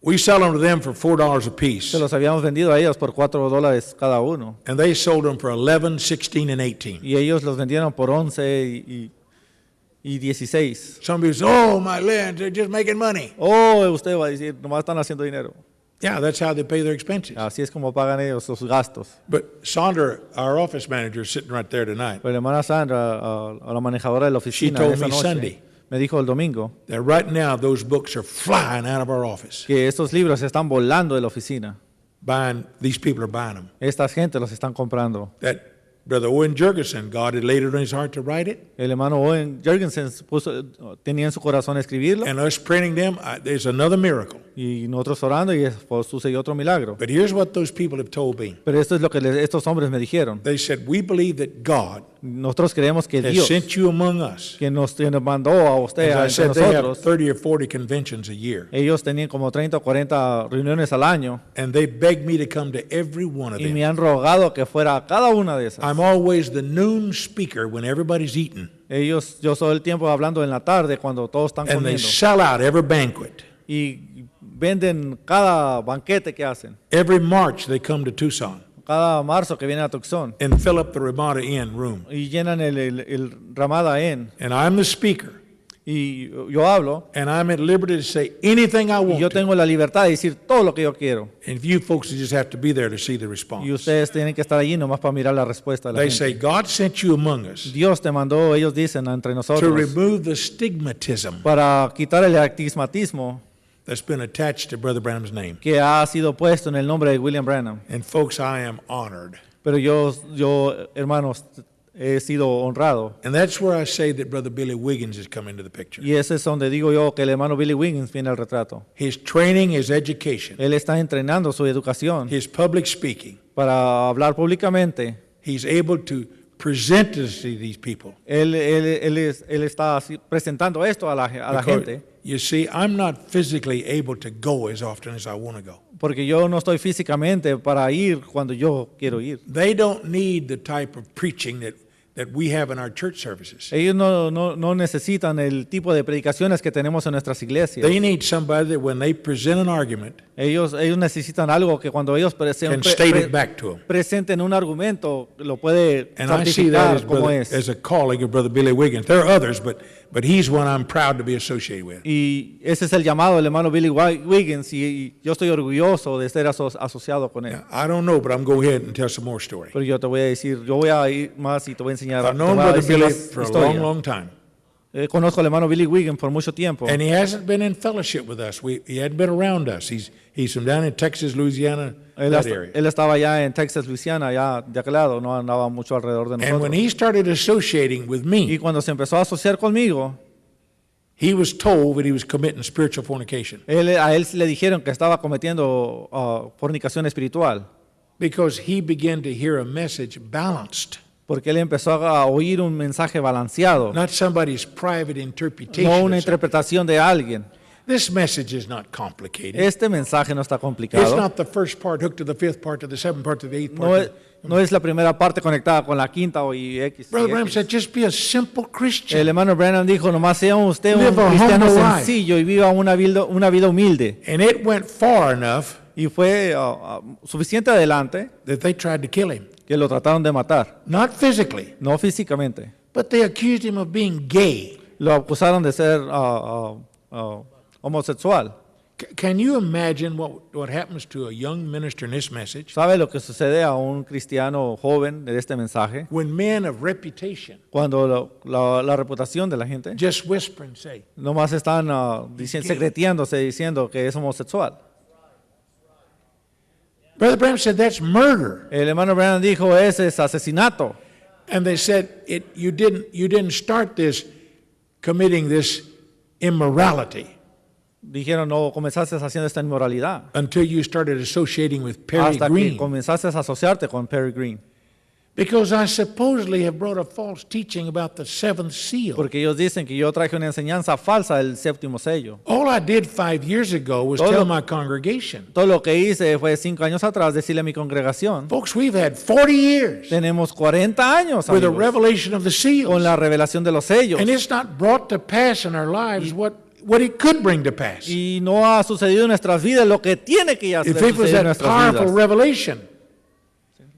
We sell them to them for $4 a Se piece, los habíamos vendido a ellos por $4 cada uno. and they sold them for 11, 16, and 18. Y ellos los vendieron por 11 y 16. Some people say, "Oh, my land, they're just making money." Oh, usted va a decir, nomás están haciendo dinero. Yeah, that's how they pay their expenses. Así es como pagan ellos sus gastos. But Sandra, our office manager, is sitting right there tonight. Pero la hermana Sandra, la manejadora de la oficina, told esa me noche, Sunday. me dijo el domingo That right now those books are flying out of our office. que estos libros están volando de la oficina. These people are buying them. Estas gente los están comprando. That Brother Owen Jurgensen, God had laid it on his heart to write it, El hermano Owen Jurgensen tenía en su corazón escribirlo and us printing them, there's another miracle. y nosotros orando y después sucedió otro milagro. But here's what those people have told me. Pero esto es lo que estos hombres me dijeron. They said, we believe that God Nosotros creemos que has Dios, sent you among us. que nos mandó a usted, As I entre said, they have nosotros, 30 or 40 conventions a year. ellos tenían como 30 o 40 reuniones al año And they begged me to come to every one of y me them. han rogado que fuera a cada una de esas. I'm always the noon speaker when everybody's eating. Yo soy el tiempo hablando en la tarde cuando todos están And they comiendo sell out every banquet. y venden cada banquete que hacen, Every March they come to Tucson cada marzo que viene a Tucson and fill up the Ramada Inn room. y llenan el Ramada Inn And I'm the speaker. y yo hablo And I'm at liberty to say anything I y yo want to. tengo la libertad de decir todo lo que yo quiero And you folks just have to be there to see the response. y ustedes tienen que estar allí nomás para mirar la respuesta de la They gente. say, God sent you among us Dios te mandó, ellos dicen, entre to nosotros remove the stigmatism para quitar el actismatismo that's been attached to Brother Branham's name. que ha sido puesto en el nombre de William Branham. And folks, I am honored. Pero yo, hermanos, he sido honrado. And that's where I say that Brother Billy Wiggins has come into the picture. Y ese es donde digo yo que el hermano Billy Wiggins viene al retrato. His training, his education, Él está entrenando su educación his public speaking. para hablar públicamente. He's able to present this to these people. Él está así presentando esto a la Because, gente. you see, I'm not physically able to go as often as I want to go. Porque yo no estoy físicamente para ir cuando yo quiero ir. They don't need the type of preaching that we have in our church services. Ellos no necesitan el tipo de predicaciones que tenemos en nuestras iglesias. They need somebody that when they present an argument, Ellos necesitan algo que cuando ellos can state it back to them. presenten un argumento, lo puede And I see that certificar como es. as a calling of Brother Billy Wiggins. There are others, but he's one I'm proud to be associated with. Y ese es el llamado del hermano Billy Wiggins y yo estoy orgulloso de ser asociado con él. Now, I don't know, but I'm going to go ahead and tell some more story. Pero yo te voy a decir, yo voy a ir más y te voy a enseñar. I've te known voy a Brother decir Billy más for a historia. long, long time. Conozco al hermano Billy Wiggins por mucho tiempo. And he hasn't been in fellowship with us. He hadn't been around us. He's from down in Texas, Louisiana, that area. Él estaba allá en Texas, Louisiana, allá de aquel lado, no andaba mucho alrededor de And nosotros. when he started associating with Y me, cuando se empezó a asociar conmigo, he was told that he was committing spiritual fornication a él le dijeron que estaba cometiendo fornicación espiritual, because he began to hear a message balanced, porque él empezó a oír un mensaje balanceado, not somebody's private interpretation. no of una something. interpretación de alguien. This message is not complicated. Este mensaje no está It's complicado. not the first part hooked to the fifth part to the seventh part to the eighth No part. no es la primera parte conectada con la quinta y X. Brother y Branham X. said, just be a simple El Christian. hermano Brennan dijo, nomás sea usted un Live a cristiano humble life. sencillo y viva una vida humilde. And it went far enough Y fue suficiente adelante that they tried to kill him. que lo trataron de matar, Not physically, no físicamente. but they accused him of being gay. Lo acusaron de ser homosexual. Can you imagine what happens to a young minister in this message ¿Sabe lo que sucede a un cristiano joven de este mensaje? when men of reputation Cuando la reputación de la gente just whisper and say, nomás están secreteándose diciendo que es homosexual. Brother Branham said, that's murder. El hermano Brennan dijo, ese es asesinato. And they said, you didn't start this committing this immorality Dijeron, no comenzaste haciendo esta inmoralidad until you started associating with Perry hasta que Green. comenzaste a asociarte con Perry Green. Because I supposedly have brought a false teaching about the seventh seal. Porque ellos dicen que yo traje una enseñanza falsa del séptimo sello. All I did 5 years ago was Todo- tell my congregation, Todo lo que hice fue 5 años atrás decirle a mi congregación, folks, we've had 40 years tenemos 40 años with a amigos, revelation of the seals. con la revelación de los sellos. And it's not brought to pass in our lives what it could bring to pass. Y no ha sucedido en nuestras vidas lo que tiene que ya If it was suceder en that nuestras powerful vidas. revelation,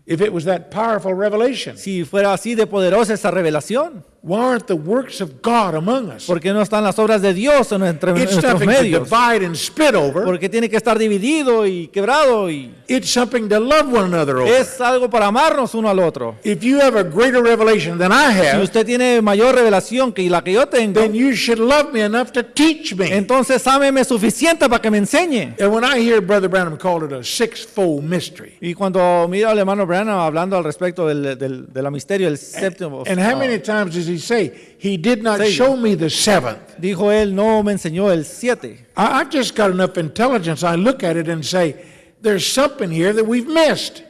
if it was that powerful revelation, Si fuera así de poderosa esa revelación, why aren't the works of God among us? ¿por qué no están las obras de Dios entre It's nuestros nothing to medios? divide and spit over. Porque tiene que estar dividido y quebrado y It's something to love one another over. es algo para amarnos uno al otro. If you have a greater revelation than I Si have, usted tiene mayor revelación que la que yo tengo, then you should love me enough to teach me. entonces ámeme suficiente para que me enseñe. And when I hear Brother Branham call it a sixfold mystery, Y cuando miro al hermano Branham hablando al respecto de la misterio del séptimo, and how many times does he say, he did not Sello. show me the seventh? dijo él, no me enseñó el 7. I've just got enough intelligence. I look at it and say, there's something here that we've missed.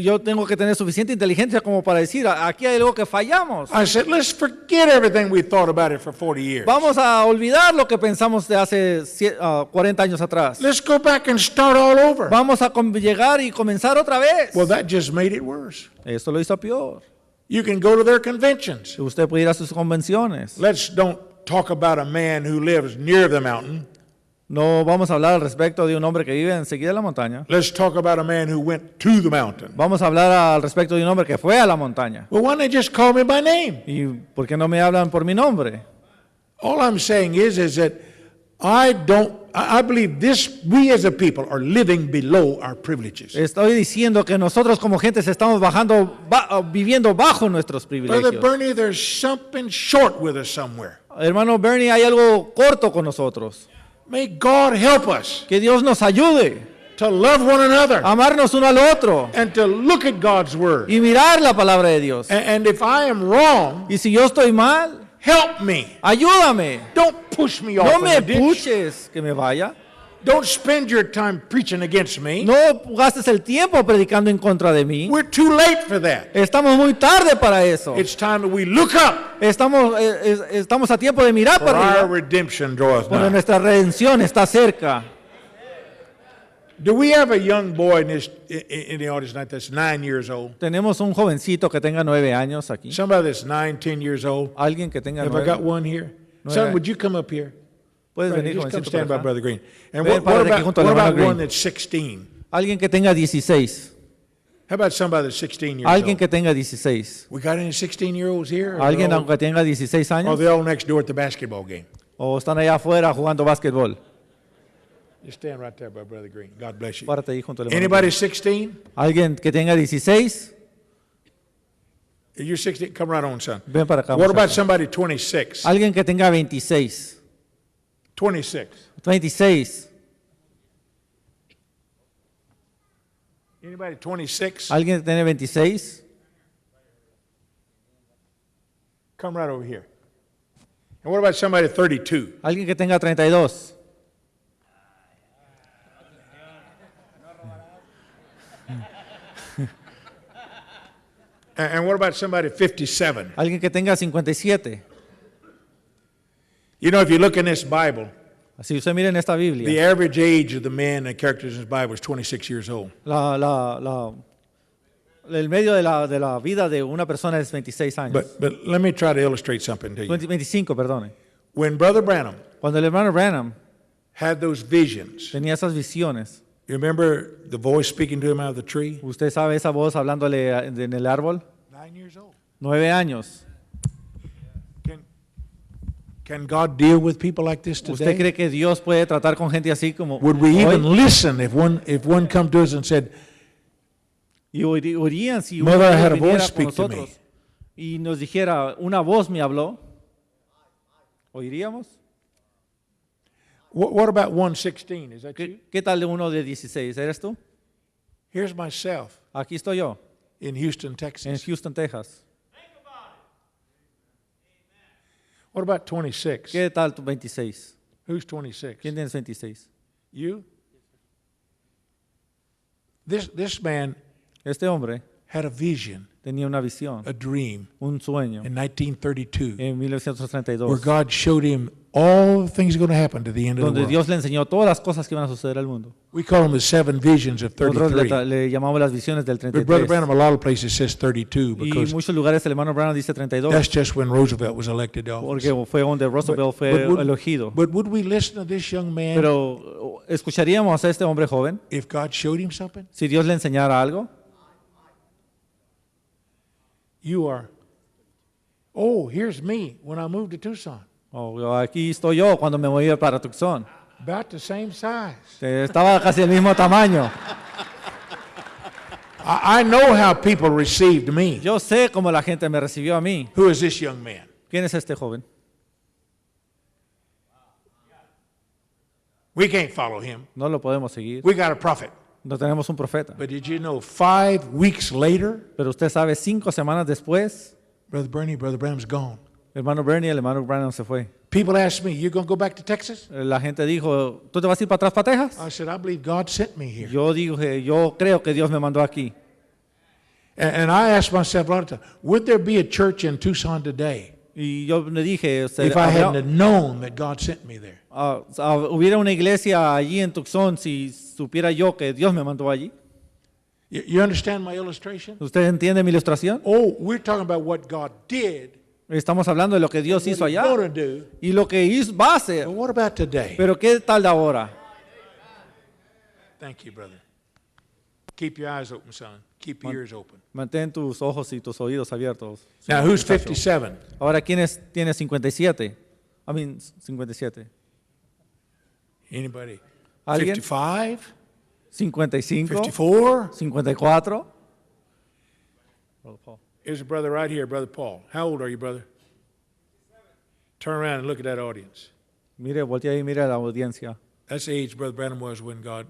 Yo tengo que tener suficiente inteligencia como para decir, aquí hay algo que fallamos. I said, let's forget everything we thought about it for 40 years. Vamos a olvidar lo que pensamos de hace 40 años atrás. Let's go back and start all over. Vamos a llegar y comenzar otra vez. Well, that just made it worse. Esto lo hizo peor. You can go to their conventions. Usted puede ir a sus convenciones. Don't talk about a man who lives near the mountain. No vamos a hablar al respecto de un hombre que vive enseguida de la montaña. Let's talk about a man who went to the mountain. Vamos a hablar al respecto de un hombre que fue a la montaña. Well, why don't they just call me by name? ¿Y por qué no me hablan por mi nombre? All I'm saying is that I believe we as a people are living below our privileges. Estoy diciendo que nosotros como gente estamos viviendo bajo nuestros Brother privilegios. Bernie, there's something short with us somewhere. Hermano Bernie, hay algo corto con nosotros. May God help us Que Dios nos ayude to love one another a amarnos uno al otro and to look at God's word. y mirar la palabra de Dios. And if I am wrong, Y si yo estoy mal, help me. ayúdame. Don't push me off No in me the ditch. puches que me vaya. Don't spend your time preaching against me. No gastes el tiempo predicando en contra de mí. We're too late for that. Estamos muy tarde para eso. It's time that we look up, Estamos a tiempo de mirar for para our arriba. redemption draweth Porque nigh. nuestra redención está cerca. Do we have a young boy in the audience tonight that's 9 years old? Tenemos un jovencito que tenga 9 años aquí. Somebody that's 9, 10 years old? Alguien que tenga Have I got one here? Son, would you come up here? Puedes Brother, venir, just come jovencito, stand by para acá. Brother Green. And Ven, what párate aquí about, junto al what hermano about Green. one that's 16? Alguien que tenga 16. How about somebody that's 16 years Alguien old? que tenga 16. We got any 16-year-olds here? Or Alguien they're all- aunque tenga 16 or años they all next door at the basketball game? o están allá afuera jugando básquetbol. Just stand right there by Brother Green. God bless you. Párate ahí junto al hermano Anybody Green. 16? Alguien que tenga 16. If you're 16, come right on, son. Ven para acá. What about muchacho. somebody 26? Alguien que tenga 26. 26. 26. Anybody 26? Alguien que tiene 26. Come right over here. And what about somebody 32? Alguien que tenga 32. And what about somebody 57? Alguien que tenga 57. You know, if you look in this Bible, Si usted mira en esta the Biblia, average age of the men and characters in this Bible is 26 years old. el medio de la vida de una persona es 26 años. But let me try to illustrate something to you. 25, perdone. When Brother Branham Cuando el hermano Branham had those visions, tenía esas visiones, you remember the voice speaking to him out of the tree? usted sabe esa voz hablándole en el árbol, 9 years old. 9 años. Can God deal with people like this ¿Usted today? cree que Dios puede tratar con gente así como Would we hoy? even listen if one come to us and said, Y oirían si Mother, uno I had a viniera voice con speak to me. nosotros y nos dijera, una voz me habló, ¿oiríamos? what about 116? Is that you? ¿Qué tal de uno de 16? ¿Eres tú? Here's myself Aquí estoy yo, in Houston, en Texas. Houston, Texas. What about 26? ¿Qué tal tu 26? Who's 26? ¿Quién tienes 26? You? This man Este hombre had a vision, tenía una visión, a dream un sueño, in 1932 en where 1932, God showed him all the things going to happen to the end of the donde world. Dios le enseñó todas las cosas que iban a suceder al mundo. We call them the 7 visions of Nosotros 33. le llamamos las visiones del But Brother 33. Branham, a lot of places says 32 Y en because muchos lugares el hermano Branham dice 32, that's just when Roosevelt was elected to office. porque fue donde Roosevelt fue elegido. But would we listen to this young man Pero escucharíamos a este hombre joven if God showed him something? si Dios le enseñara algo. You are, oh, here's me when I moved to Tucson. Aquí estoy yo cuando me voy para Tucson. About the same size. Estaba casi el mismo tamaño. I know how people received me. Yo sé cómo la gente me recibió a mí. Who is this young man? ¿Quién es este joven? We can't follow him. No lo podemos seguir. We got a prophet. No tenemos un profeta. But did you know 5 weeks later, Pero usted sabe, 5 semanas después, Brother Branham's gone. el hermano Bernie, el hermano Branham se fue. People asked me, you going to go back to Texas? La gente dijo, ¿tú te vas a ir para atrás para Texas? I said, I believe God sent me here. Yo dije, yo creo que Dios me mandó aquí. And I asked myself a lot of times, would there be a church in Tucson today Y yo le dije, if I hadn't have known that God sent me there? hubiera una iglesia allí en Tucson si supiera yo que Dios me mandó allí. You understand my illustration? ¿Usted entiende mi ilustración? Oh, we're talking about what God did, Estamos hablando de lo que Dios what hizo He's allá going to do. y lo que va a hacer. But what about today? Pero ¿qué tal de ahora? Thank you, brother. Keep your eyes open, son. Keep your ears open. Mantén tus ojos y tus oídos abiertos. Now, who's muchacho. 57? Ahora, ¿quién tiene 57? 57. Anybody? ¿Alguien? 55? 55. 54? 54. Here's a brother right here, Brother Paul. How old are you, brother? Turn around and look at that audience. Mire, voltea y mire a la audiencia. That's the age Brother Branham was when God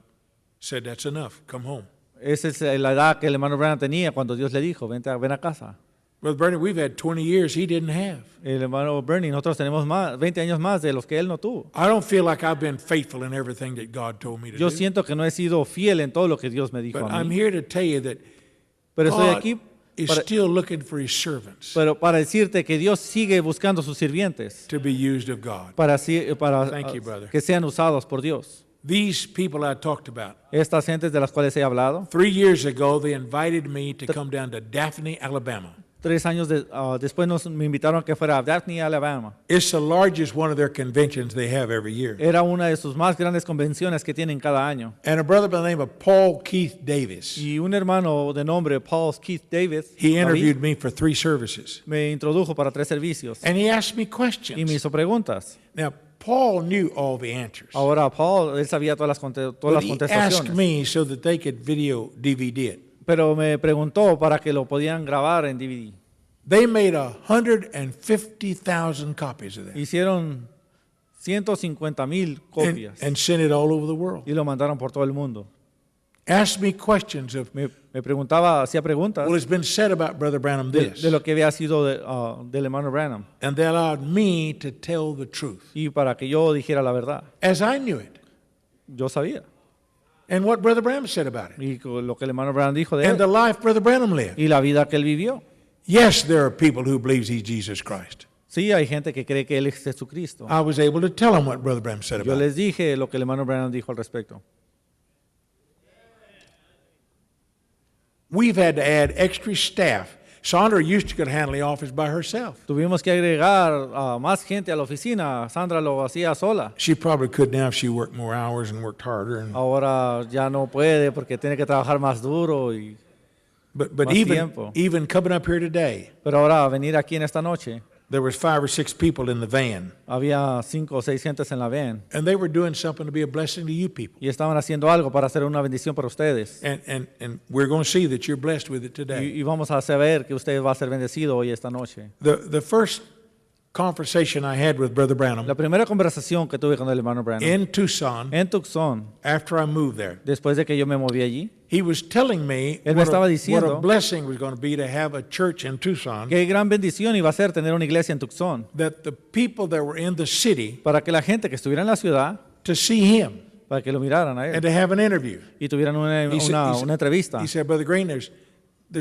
said, that's enough, come home. Esa es la edad que el hermano Branham tenía cuando Dios le dijo, ven a casa. Brother Branham, we've had 20 years he didn't have. El hermano Bernie, nosotros tenemos 20 años más de los que él no tuvo. I don't feel like I've been faithful in everything that God told me to Yo do. siento que no he sido fiel en todo lo que Dios me dijo But a I'm mí. here to tell you that Pero estoy God aquí is para, still looking for his servants pero para decirte que Dios sigue buscando sus sirvientes to be used of God. para Thank you, brother. que sean usados por Dios. These people I talked about, Estas gentes de las cuales he hablado, 3 years ago, they invited me to come down to Daphne, Alabama. 3 años después me invitaron a que fuera a Daphne, Alabama. It's the largest one of their conventions they have every year. Era una de sus más grandes convenciones que tienen cada año. And a brother by the name of Paul Keith Davis, Y un hermano de nombre Paul Keith Davis he interviewed me for 3 services. me introdujo para 3 servicios And he asked me y me questions. hizo preguntas. Now, Paul knew all the answers. Ahora Paul, él sabía todas But las he asked contestaciones, me so that they could video DVD it. pero me preguntó para que lo podían grabar en DVD. They made 150,000 copies of that Hicieron 150,000 copias and sent it all over the world. y lo mandaron por todo el mundo. Asked me questions of, Me preguntaba, hacía preguntas well, it's been said about Brother Branham de this. lo que había sido del hermano Branham And they allowed me to tell the truth y para que yo dijera la verdad. as I knew it. Yo sabía. And what Brother Branham said about it. Y lo que el hermano Branham dijo de And the él life Brother Branham lived. y la vida que él vivió. Yes, there are people who believe he's Jesus Christ. Sí, hay gente que cree que él es Jesucristo. I was able to tell them what Brother Branham said Yo about it. les dije lo que el hermano Branham dijo al respecto. We've had to add extra staff. Sandra used to could handle the office by herself. Tuvimos que agregar más gente a la oficina. Sandra lo hacía sola. She probably could now if she worked more hours and worked harder. And, Ahora ya no puede porque tiene que trabajar más duro. but más even, tiempo. even coming up here today, Pero ahora venir aquí en esta noche, there was 5 or 6 people in the van. había 5 o 6 gentes en la van And they were doing something to be a blessing to you people. y estaban haciendo algo para hacer una bendición para ustedes. And we're going to see that you're blessed with it today. Y vamos a saber que usted va a ser bendecido hoy esta noche. The first conversation I had with Brother Branham La primera conversación que tuve con el hermano Branham in Tucson en Tucson, after I moved there, después de que yo me moví allí, he was telling me Él me estaba what a diciendo blessing was going to be to have a church in Tucson, qué gran bendición iba a ser tener una iglesia en Tucson, that the people that were in the city para que la gente que estuviera en la ciudad, to see him para que lo miraran a and él to have an interview. y tuvieran una entrevista. He said, Brother Green, there's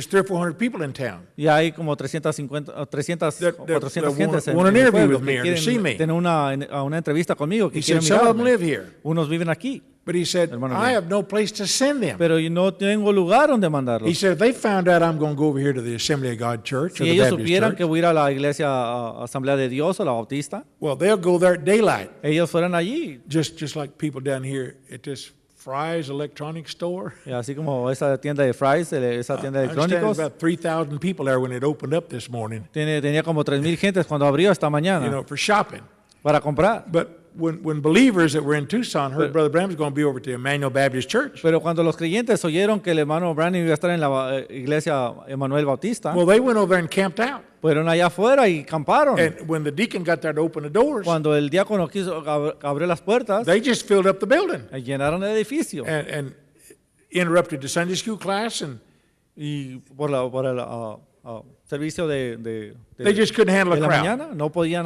300 or 400 people in town Y hay como 350, 300 That- o that 400 want- gentes want an en el interview pueblo with me que or to see me. quieren tener una entrevista conmigo, que He quieren said, some of them mirarme. live here. Unos viven aquí, But he said, Hermano I Green. have no place to send them. pero yo no tengo lugar donde He mandarlos. said, if they found out I'm going to go over here to the Assembly of God Church or Si the ellos Baptist supieran Church, que voy a ir a la iglesia Asamblea de Dios o la Bautista, well, they'll go there at daylight, ellos fueran allí. just like people down here at this Fry's Electronics Store. Y así como esa tienda de Fry's, esa tienda de I understand electrónicos, there's about 3,000 people there when it opened up this morning, tenía como 3,000 gentes cuando abrió esta mañana for shopping. para comprar. But when believers that were in Tucson heard Brother Branham's going to be over to Emmanuel Baptist Church, Pero cuando los creyentes oyeron que el hermano Branham iba a estar en la iglesia Emmanuel Bautista, well, they went over there and camped out. fueron allá afuera y camparon. And when the deacon got there to open the doors, Cuando el diácono abrió las puertas, they just filled up the building llenaron el edificio. and interrupted the Sunday school class, and Y por el servicio de they just couldn't handle de a la crowd. mañana no podían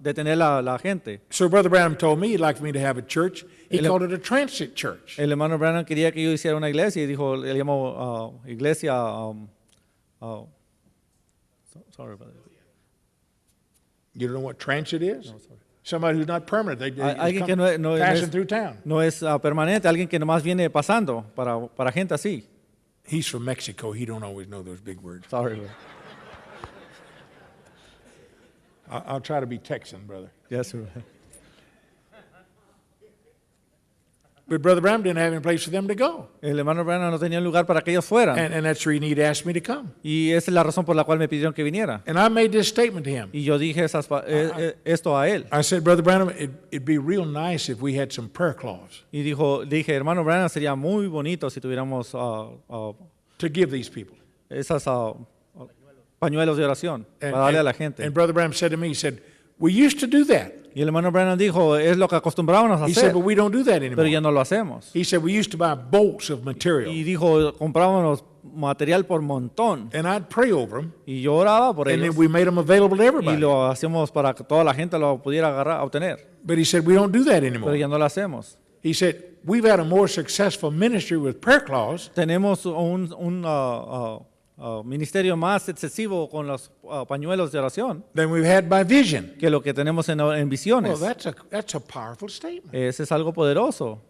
detener la gente. So Brother Branham told me he'd like for me to have a church. He El- called it a transit church. El hermano Branham quería que yo hiciera una iglesia y dijo, le llamó iglesia. Sorry about that. You don't know what transit is? Somebody who's not permanent. They Alguien come que no passing es- through town. No es permanente, alguien que nomás viene pasando para gente así. He's from Mexico. He don't always know those big words. Sorry. I'll try to be Texan, brother. Yes, sir. But Brother Branham didn't have any place for them to go. El hermano Branham no tenía lugar para que ellos fueran. And that's the reason he'd asked me to come. Y esa es la razón por la cual me pidieron que viniera. And I made this statement to him. Y yo dije esto a él. I said, Brother Branham, it'd be real nice if we had some prayer clause Y dije, hermano Branham, sería muy bonito si tuviéramos to give these people. esas pañuelos de oración para darle a la gente. And Brother Branham said to me, he said, we used to do that. Y el hermano Branham dijo, es lo que acostumbrábamos a He said, hacer, but we don't do that pero ya anymore. no lo hacemos. He said, we used to buy bolts of material. Y dijo, comprábamos material por montón. And I'd pray over them, Y yo oraba por and ellos then we made them available to y everybody. lo hacíamos para que toda la gente lo pudiera obtener. But he said, we don't do that Pero anymore. ya no lo hacemos. He said, we've had a more successful ministry with prayer clause Tenemos un ministerio más excesivo con los pañuelos de oración than we've had by vision. que lo que tenemos en Well, visiones. that's a powerful statement. Ese es algo poderoso.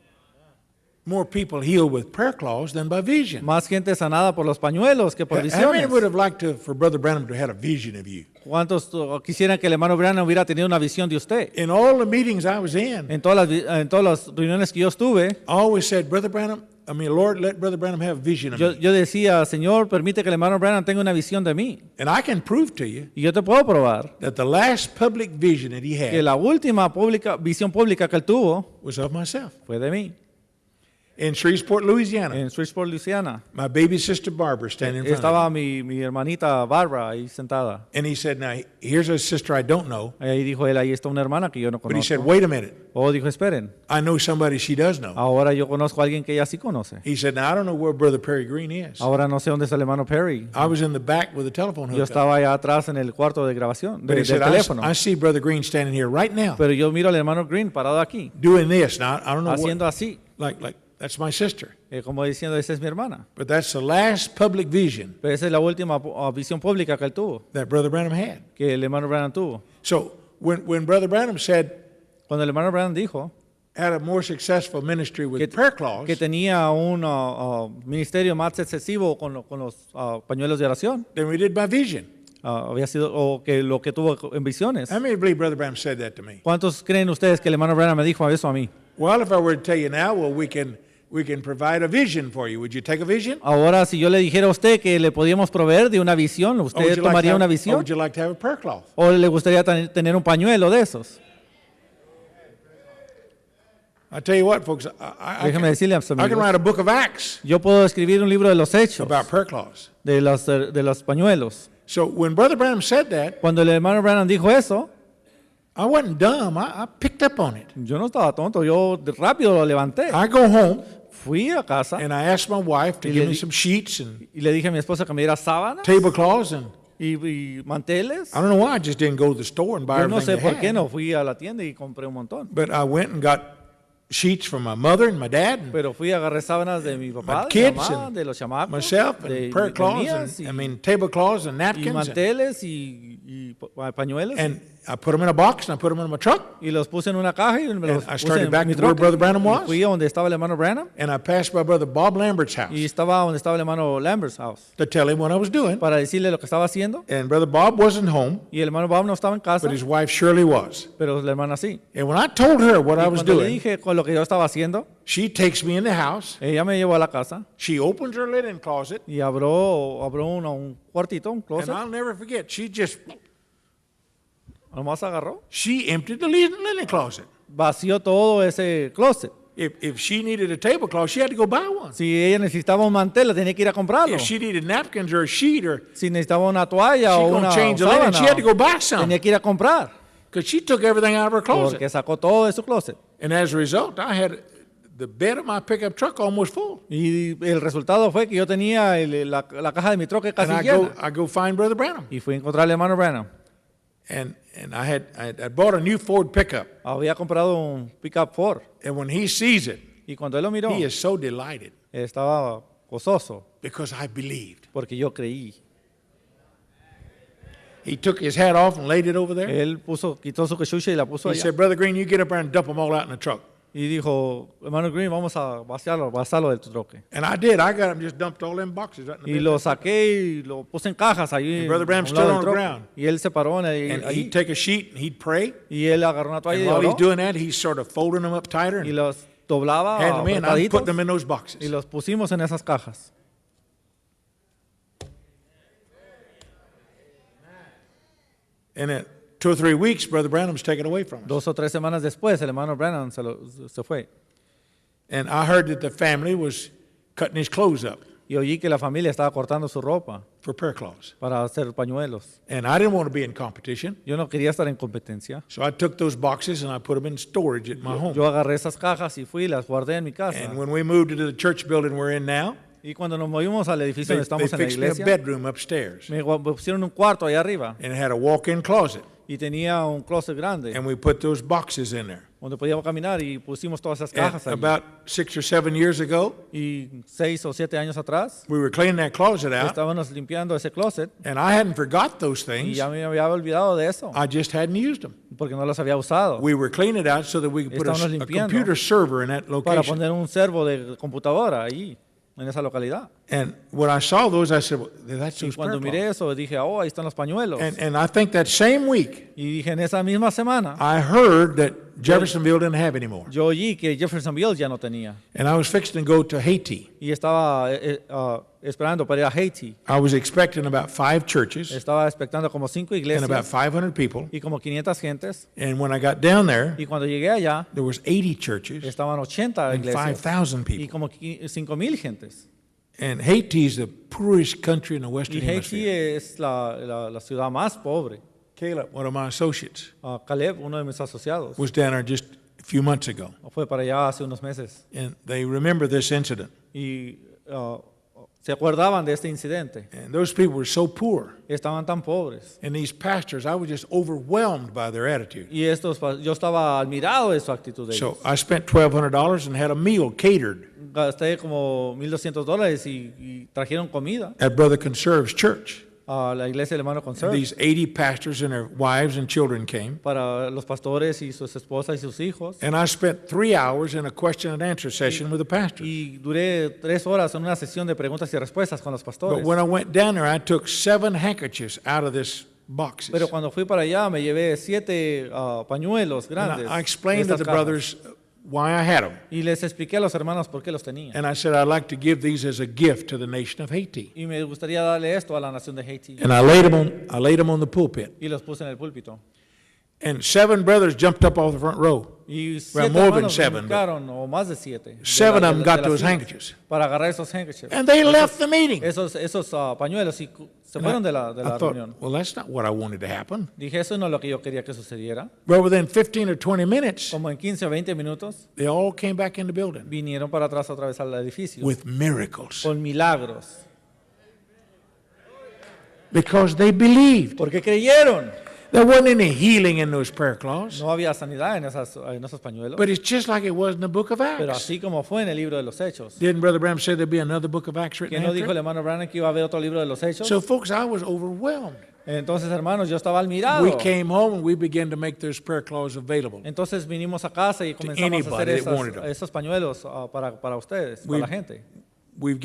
more people healed with prayer claws than by vision. Más gente sanada por los pañuelos que por How many visiones. would have liked for Brother Branham to have a vision of you? ¿Cuántos quisieran que el hermano Branham hubiera tenido una visión de usted? In all the meetings I was in, En todas las reuniones que yo estuve, I always said, Lord, let Brother Branham have a vision of me. yo decía, Señor, permite que el hermano Branham tenga una visión de mí. And I can prove to you Y yo te puedo probar that the last public vision that he que had la última visión pública que él tuvo was of myself. fue de mí, In Shreveport, Louisiana, en Shreveport, Louisiana. my baby sister Barbara standing in front of Estaba me. mi hermanita Barbara ahí sentada. And he said, now, here's a sister I don't know. Y ahí dijo él, ahí está una hermana que yo no But he said, conozco. wait a minute. Dijo, esperen, I know somebody she does know. ahora yo conozco a alguien que ella sí conoce. He said, now, I don't know where Brother Perry Green is. Ahora no sé dónde está el hermano Perry. I was in the back with the telephone Yo hooked up. estaba allá atrás en el cuarto de grabación, But he del said, teléfono. I see Brother Green standing here right now Pero yo miro al hermano Green parado aquí, doing this. Now, I don't know haciendo what, así, like that's my sister. como diciendo, esa es mi hermana. But that's the last public vision Pero esa es la última visión pública que él tuvo, that Brother Branham had. que el hermano Branham tuvo. So when Brother Branham said, Cuando el hermano Branham dijo had a more successful ministry with prayer claws, que tenía un ministerio más excesivo con los pañuelos de oración, than we did by vision. había sido o que lo que tuvo en visiones. How many believe Brother Branham said that to me? ¿Cuántos creen ustedes que el hermano Branham me dijo eso a mí? Well, if I were to tell you now, well, we can provide a vision for you. Would you take a vision? Ahora, si yo le dijera a usted que le podíamos proveer de una visión, Or would ¿usted you like to tomaría have- una or visión? would you like to have a prayer cloth? ¿O le gustaría tener un pañuelo de esos? I tell you what, folks, I Déjeme decirle a sus can write amigos, a book of Acts yo puedo escribir un libro de los hechos, about prayer cloths. de los pañuelos. So when Brother Branham said that, Cuando el hermano Branham dijo eso, I wasn't dumb. I picked up on it. yo no estaba tonto, yo rápido lo levanté. I go home Fui a casa and I asked my wife to Y give le me di- some sheets and y le dije a mi esposa que me diera sábanas tablecloths, and y manteles. I don't know why I just didn't go to the store and buy Yo no sé everything por qué they had. no fui a la tienda y compré un montón. But I went and got sheets from my mother and my dad and Pero fui a agarrar sábanas de mi papá, My de mi kids mamá, and de los chamacos, myself de and prayer cloths mías and tablecloths and y napkins manteles y pañuelos. and I put them in a box and I put them in my truck Y los puse en una caja y me los I puse started en back mi to where troca. Brother Branham Y was. fui a donde estaba el hermano Branham and I passed by Brother Bob Lambert's house y estaba donde estaba el hermano Lambert's house to tell him what I was doing. para decirle lo que estaba haciendo. And Brother Bob wasn't home, Y el hermano Bob no estaba en casa, but his wife Shirley was. pero la hermana sí. And when I told her what Y I was cuando le doing, dije con lo que yo estaba haciendo, she takes me in the house. ella me llevó a la casa She opens her linen closet, y abrió un cuartito, un and closet. I'll never forget. Nomás agarró, She emptied the linen closet. vació todo ese closet. If she needed a tablecloth, she had to go buy one. Si ella necesitaba un mantel, tenía que ir a comprarlo. If she needed napkins or a sheet, or Si necesitaba una toalla she o gonna una change the linen, sábana, she had to go buy some tenía que ir a comprar because she took everything out of her closet. porque sacó todo de su closet. And as a result, I had the bed of my pickup truck almost full. Y el resultado fue que yo tenía la caja de mi troca And casi llena. I go find Brother Branham, Y fui a encontrar al hermano Branham. and I bought a new Ford pickup, Había comprado un pickup Ford. and when he sees it, Y cuando él lo miró, he is so delighted estaba gozoso because I believed. porque yo creí. He took his hat off and laid it over there. Él quitó su cachucha y la puso He allá. said, Brother Green, you get up there and dump them all out in the truck. Y dijo, hermano Green, vamos a vaciarlo de tu troque. And I did. I got him, just dumped all them boxes right in the Y bed. lo saqué y lo puse en cajas allí. And Brother Branham a un lado stood del on the troque. ground. Y él se paró And ahí. he'd take a sheet and he'd pray. Y él agarró una toalla And y while he's oró. doing that, he's sort of folding them up tighter Y and los doblaba handing them in. I'm apretaditos. putting them in those Y boxes. los pusimos en esas cajas. And in 2 or 3 weeks, Brother Branham's taken away from us. 2 o 3 semanas después, el hermano Branham se fue. And I heard that the family was cutting his clothes up Y oí que la familia estaba cortando su ropa for prayer cloths. para hacer pañuelos. And I didn't want to be in competition. Yo no quería estar en competencia. So I took those boxes and I put them in storage at my home. Yo agarré esas cajas y fui y las guardé en mi casa. And when we moved into the church building we're in now, Y cuando nos movimos al edificio they donde estamos en la fixed me a iglesia, bedroom upstairs. me pusieron un cuarto allá arriba And it had a walk-in closet. y tenía un closet grande And we put those boxes in there. donde podíamos caminar y pusimos todas esas And cajas ahí. about 6 or 7 years ago, Y 6 o 7 años atrás we were cleaning that closet out. estábamos limpiando ese closet And I hadn't forgot those y things. ya me había olvidado de eso. I just hadn't used them. porque no los había usado. We were cleaning it out so that we could put Estábamos a limpiando computer server in that para location. poner un servo de computadora ahí, en esa localidad. And when I saw those, I said, well, that's Y those cuando prayer miré cloths. eso, dije, oh, ahí están los pañuelos. And I think that same week, Y dije, en esa misma semana, I heard that Jeffersonville didn't have any more. yo oí que Jeffersonville ya no tenía. And I was fixing to go to Haiti. Y estaba esperando para ir a Haití. I was expecting about 5 churches Estaba expectando como 5 and about iglesias 500 people. y como 500 gentes. And when I got down there, Y cuando llegué allá, there was 80 churches estaban 80 and iglesias 5,000 y people. como 5,000 gentes. And Haiti is the poorest country in the Y Western Haití Hemisphere. es la ciudad más pobre. Caleb, one of my associates, Caleb, uno de mis asociados, was down there just a few months ago. fue para allá hace unos meses. And they remember this incident. Y se acordaban de este incidente. And those people were so poor. Estaban tan pobres. And these pastors, I was just overwhelmed by their attitude. Y yo estaba admirado de su actitud de ellos. So I spent $1,200 and had a meal catered Gasté como $1,200 y trajeron comida at Brother Conserve's church. a la iglesia del hermano And Conserve these 80 pastors and their wives and children came. para los pastores y sus esposas y sus hijos. And I spent 3 hours in a question and answer session with the pastors. Y duré 3 horas en una sesión de preguntas y respuestas con los But pastores. when I went down there, I took 7 handkerchiefs out of this boxes. Pero cuando fui para allá me llevé 7 pañuelos And grandes. I explained de to the estas cajas. brothers why I had them. Y les expliqué a los hermanos por qué los tenía. And I said, I'd like to give these as a gift to the nation of Haiti. Y me gustaría darle esto a la nación de Haití. And I laid them on the pulpit. Y los puse en el púlpito. And 7 brothers jumped up off the front row. Y Well, 7 more than hermanos 7, brincaron, o más de 7. 7 of them got those handkerchiefs. Para agarrar esos handkerchiefs. And they left the meeting. Esos pañuelos y se fueron de la I reunión. thought, well, that's not what I wanted to happen. Dije, eso no es lo que yo quería que sucediera. But within 15 or 20 minutes, Como en 15 o 20 minutos, they all came back in the building vinieron para atrás otra vez al edificio. with miracles Con milagros. because they believed. Porque creyeron. There wasn't any healing in those prayer cloths, No había sanidad en esos pañuelos. but it's just like it was in the book of Pero Acts. así como fue en el libro de los Hechos. Didn't Brother Branham say there'd be another book of Acts ¿Que written no dijo after el it? hermano Branham que iba a haber otro libro de los Hechos? So, folks, I was overwhelmed. Entonces, hermanos, yo estaba admirado. We came home and we began to make those prayer cloths available. Entonces vinimos a casa y comenzamos a anybody hacer that wanted them. esos pañuelos para ustedes, para la gente. We've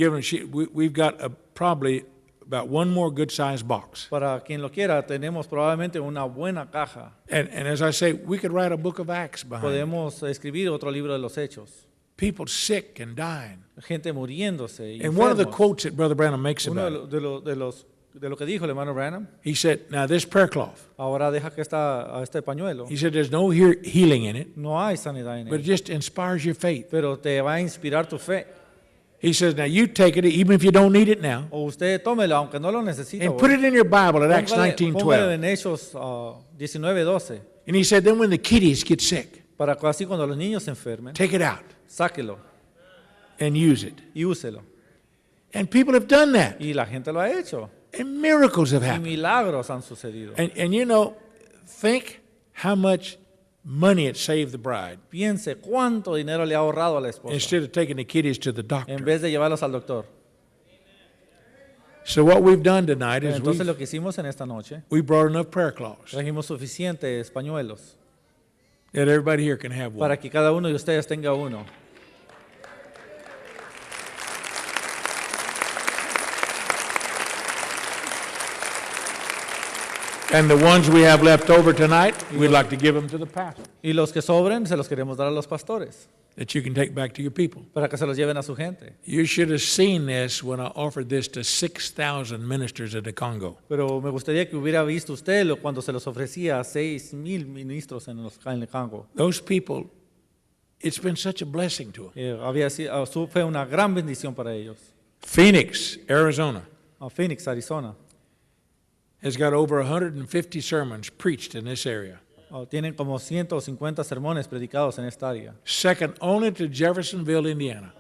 got probably about one more good-sized box. Para quien lo quiera, tenemos probablemente una buena caja. And as I say, we could write a book of Acts behind it. Podemos escribir otro libro de los Hechos. People sick and dying. Gente muriéndose y And one of the enfermos. quotes that Brother Branham makes Uno about it, de lo que dijo el hermano Branham, he said, now this prayer cloth, ahora deja que este pañuelo, he said there's no healing in it, no hay sanidad en but it él, just inspires your faith. pero te va a inspirar tu fe. He says, now you take it, even if you don't need it now, O usted tómelo, aunque no lo necesite. and put it in your Bible at Acts Póngalo 19:12. en Hechos 19:12. And he said, then when the kiddies get sick, Para que así cuando los niños se enfermen, take it out sáquelo and use it. y úselo. And people have done that, Y la gente lo ha hecho. and miracles have Y happened. milagros han sucedido. And you know, think how much money it saved the bride Piense cuánto dinero le ha ahorrado a la esposa instead of taking the kiddies to the en doctor. vez de llevarlos al doctor. So what we've done tonight is Entonces lo que hicimos en esta noche, we brought enough prayer cloths trajimos suficientes pañuelos that everybody here can have one. para que cada uno de ustedes tenga uno. And the ones we have left over tonight, we'd like to give them to the pastor, Y los que sobren se los queremos dar a los pastores that you can take back to your people. para que se los lleven a su gente. You should have seen this when I offered this to 6,000 ministers in the Congo. Pero me gustaría que hubiera visto usted cuando se los ofrecía a 6,000 ministros en el Congo. Those people, it's been such a blessing to them. Fue una gran bendición para ellos. Phoenix, Arizona, A Phoenix, Arizona, has got over 150 sermons preached in this area. tienen como 150 sermones predicados en esta área. Second only to Jeffersonville, Indiana.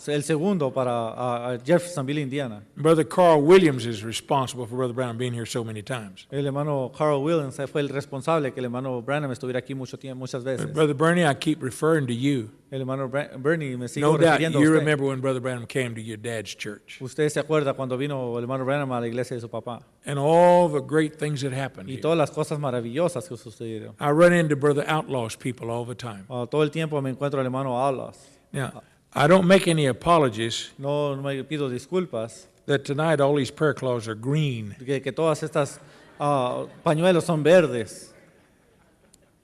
El segundo para Jeffersonville, Indiana. Brother Carl Williams is responsible for Brother Branham being here so many times. El hermano Carl Williams fue el responsable que el hermano Branham estuviera aquí muchas veces. But Brother Bernie, I keep referring to you. El hermano Bernie me sigue No doubt refiriendo a you usted. remember when Brother Branham came to your dad's church. Usted se acuerda cuando vino el hermano Branham a la iglesia de su papá. And all the great things that happened Y here. todas las cosas maravillosas que sucedieron. I run into Brother Outlaw's people all the time. Todo el tiempo me encuentro al hermano Alas. Now, I don't make any apologies No me pido disculpas that tonight all these prayer cloths are green. que todas estas pañuelos son verdes.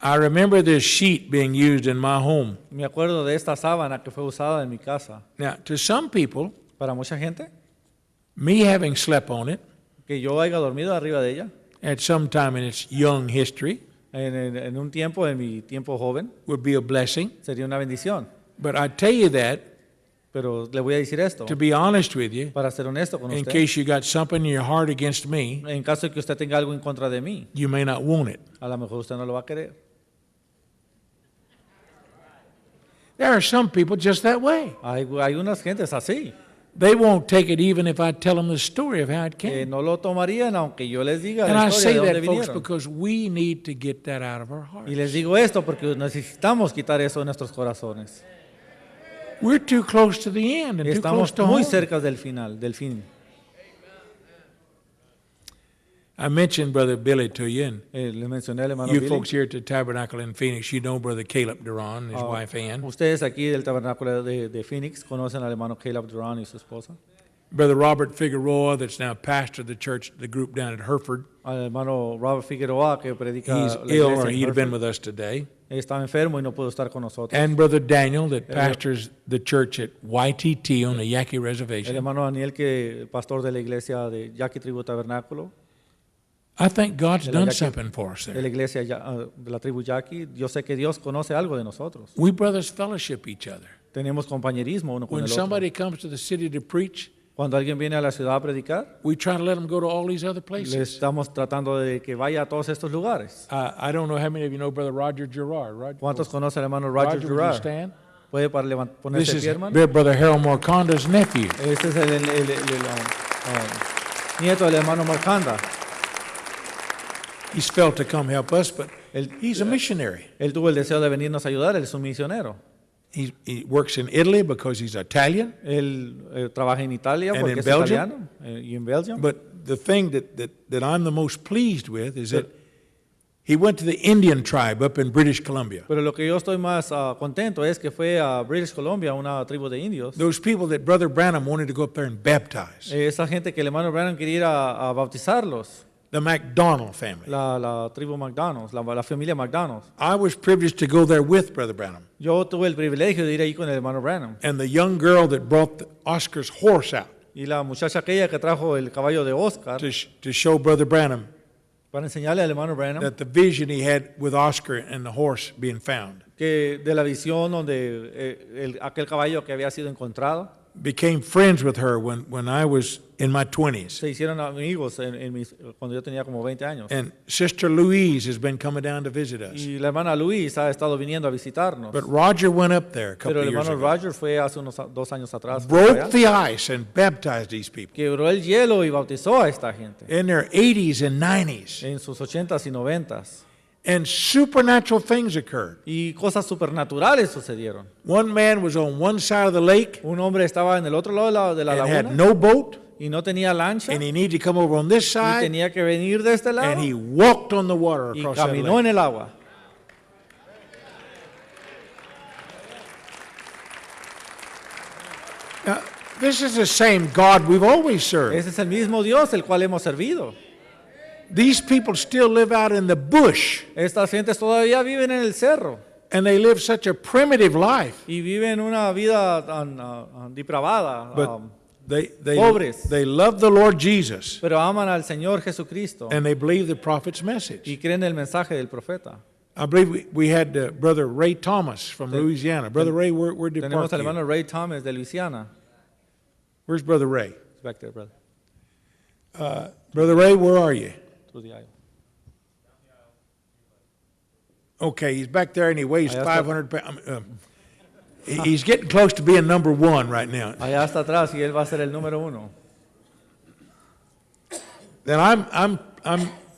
I remember this sheet being used in my home. Me acuerdo de esta sábana que fue usada en mi casa. Now, to some people, Para mucha gente, me having slept on it que yo haya dormido arriba de ella at some time in its young history en un tiempo, en mi tiempo joven, would be a blessing. sería una bendición. But I tell you that, Pero le voy a decir esto, to be honest with you, para ser honesto con in usted, case you got something in your heart against me, en caso de que usted tenga algo en contra de mí, you may not want it. a lo mejor usted no lo va a querer. There are some people just that way. Hay unas gentes así, They won't take it even if I tell them the story of how it que came. no lo tomarían aunque yo les diga And la I historia say de dónde that, folks, vinieron. because we need to get that out of our hearts. Y les digo esto porque necesitamos quitar eso de nuestros corazones. We're too close to the end and too close Estamos to muy home. cerca del final, del fin. I mentioned Brother Billy to you, and Le mencioné al hermano you Billy. folks here at the Tabernacle in Phoenix, you know Brother Caleb Duran, his wife Ann. Ustedes aquí del tabernáculo de Phoenix conocen al hermano Caleb Duran y su esposa. Brother Robert Figueroa, that's now pastor of the church, the group down at Hereford. Al hermano Robert Figueroa que predica He's la ill, iglesia or en he'd have been Hereford. with us today. Estaba enfermo y no pudo estar con nosotros. And Brother Daniel, that pastors the church at YTT on the Yaqui El Reservation. hermano Daniel, que pastor de la iglesia de Yaqui Tribu Tabernáculo, I think God's de la done Yaqui- something for us de there. la iglesia de la tribu Yaqui, yo sé que Dios conoce algo de nosotros. We brothers fellowship each other. Tenemos compañerismo uno con When el otro. somebody comes to the city to preach, Cuando alguien viene a la ciudad a predicar, we try to let them go to all these other le places. estamos tratando de que vaya a todos estos lugares. I don't know how many of you know Brother Roger Gerard. ¿Cuántos conocen al hermano Roger would you Gerard? stand? ¿Puede para This ponerse de is pie, hermano? Brother Harold Morconda's nephew. Este es el nieto del hermano Marcanda. He's felt to come help us, but Él, he's a missionary. él tuvo el deseo de venirnos a ayudar, él es un misionero. He works in Italy because he's Italian. Él trabaja en Italia And porque in es Belgium? italiano y en Belgium. But the thing that I'm the most pleased with is that he went to the Indian tribe up in British Columbia. Pero lo que yo estoy más contento es que fue a British Columbia, una tribu de indios. Those people that Brother Branham wanted to go up there and baptize. Esa gente que el hermano Branham quería ir a bautizarlos, The MacDonald family. la tribu McDonald's, la familia McDonald's. I was privileged to go there with Brother Branham. Yo tuve el privilegio de ir ahí con el hermano Branham. And the young girl that brought Oscar's horse out Y la muchacha aquella que trajo el caballo de Oscar to show Brother Branham para enseñarle al hermano Branham that the vision he had with Oscar and the horse being found que de la visión donde aquel caballo que había sido encontrado, became friends with her when I was in my 20s. se hicieron amigos cuando yo tenía como 20 años. And Sister Louise has been coming down to visit us. Y la hermana Luis ha estado viniendo a visitarnos. But Roger went up there a couple Pero of el years hermano ago, Roger fue hace unos 2 años atrás. fue broke allá, the ice and baptized these people quebró el hielo y bautizó a esta gente in their 80s and 90s. en sus 80s y 90s. And supernatural things occurred. Y cosas supernaturales sucedieron. One man was on one side of the lake Un hombre estaba en el otro lado de la and had laguna no boat, y no tenía lancha and he needed to come over on this y side, tenía que venir de este lado and he walked on the water y across that caminó lake. en el agua. Now, this is the same God we've always served. Ese es el mismo Dios el cual hemos servido. These people still live out in the bush, Estas gentes todavía viven en el cerro and they live such a primitive life. y viven una vida tan depravada, But they pobres. love the Lord Jesus, pero aman al Señor Jesucristo and they believe the prophet's message. y creen el mensaje del profeta. I believe we had Brother Ray Thomas from Louisiana. Brother Ray, where did Tenemos al you? hermano Ray Thomas de Luisiana. Where's Brother Ray? It's back there, brother. Brother Ray, where are you? Through the aisle. Okay, he's back there and he weighs Allá está. 500 pounds. He's getting close to being number one right now. Allá está atrás y él va a ser el número 1. Then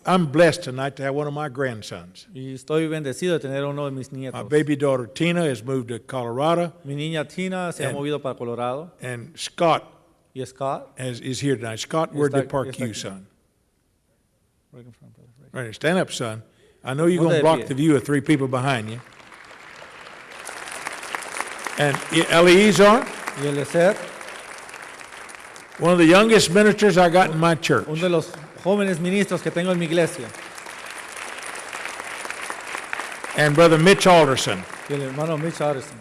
I'm blessed tonight to have one of my grandsons. Y estoy bendecido de tener uno de mis My nietos. baby daughter Tina has moved to Colorado, Mi niña Tina se ha movido para Colorado. and Scott Y Scott. is here tonight. Scott, where'd they park está you, aquí. son? Right in front, brother, right. Right, stand up, son. I know you're Ponte going to de block pie. the view of 3 people behind you. And Eliezer, Y Eliezer, one of the youngest ministers I got in my church. uno de los jóvenes ministros que tengo en mi iglesia. And Brother Mitch Alderson. Y el hermano Mitch Harrison.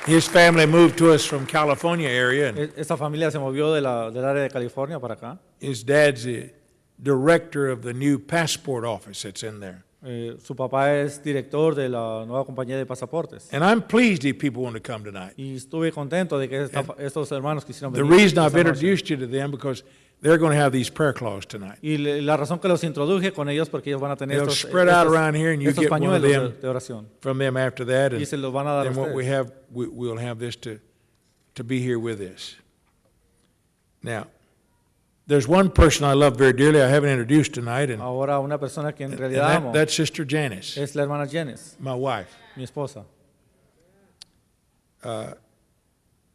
His family moved to us from California area, and Esta familia se movió del área de California para acá. his dad's the director of the new passport office that's in there. Su papá es director de la nueva compañía de pasaportes. And I'm pleased these people want to come tonight. Y estuve contento de que estos hermanos quisieron The venir. reason I've esta noche. introduced you to them because they're going to have these prayer claws tonight. Y la razón que los introduje con ellos porque ellos van a tener They'll estos, spread out estos, around here and you estos get one of pañuelos them de oración. from them after that, Y and se los van a dar a then what we ustedes. have, we'll have this to be here with us. Now, there's one person I love very dearly I haven't introduced tonight, and Ahora una persona que en realidad amo that's Sister Janice, es la hermana Janice, my wife. mi esposa.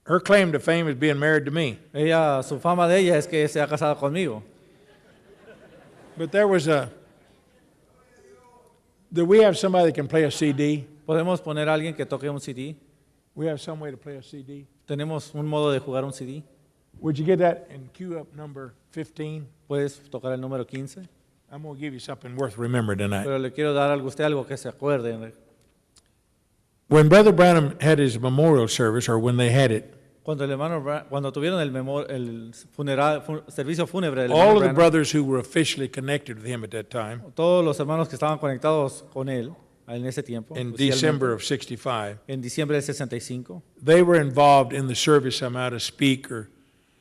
Her claim to fame is being married to me. Ella, su fama de ella es que se ha casado conmigo. But there was do we have somebody that can play a CD? ¿Podemos poner a alguien que toque un CD? We have some way to play a CD. ¿Tenemos un modo de jugar un CD? Would you get that and cue up number 15? ¿Puedes tocar el número 15? I'm going to give you something worth remembering tonight. Pero le quiero dar a usted algo que se acuerde. When Brother Branham had his memorial service, or when they had it, Cuando tuvieron el servicio fúnebre del all hermano of the Branham, brothers who were officially connected with him at that time, todos los hermanos que estaban conectados con él en ese tiempo, in oficialmente, December of 65, en diciembre del 65, they were involved in the service somehow to speak or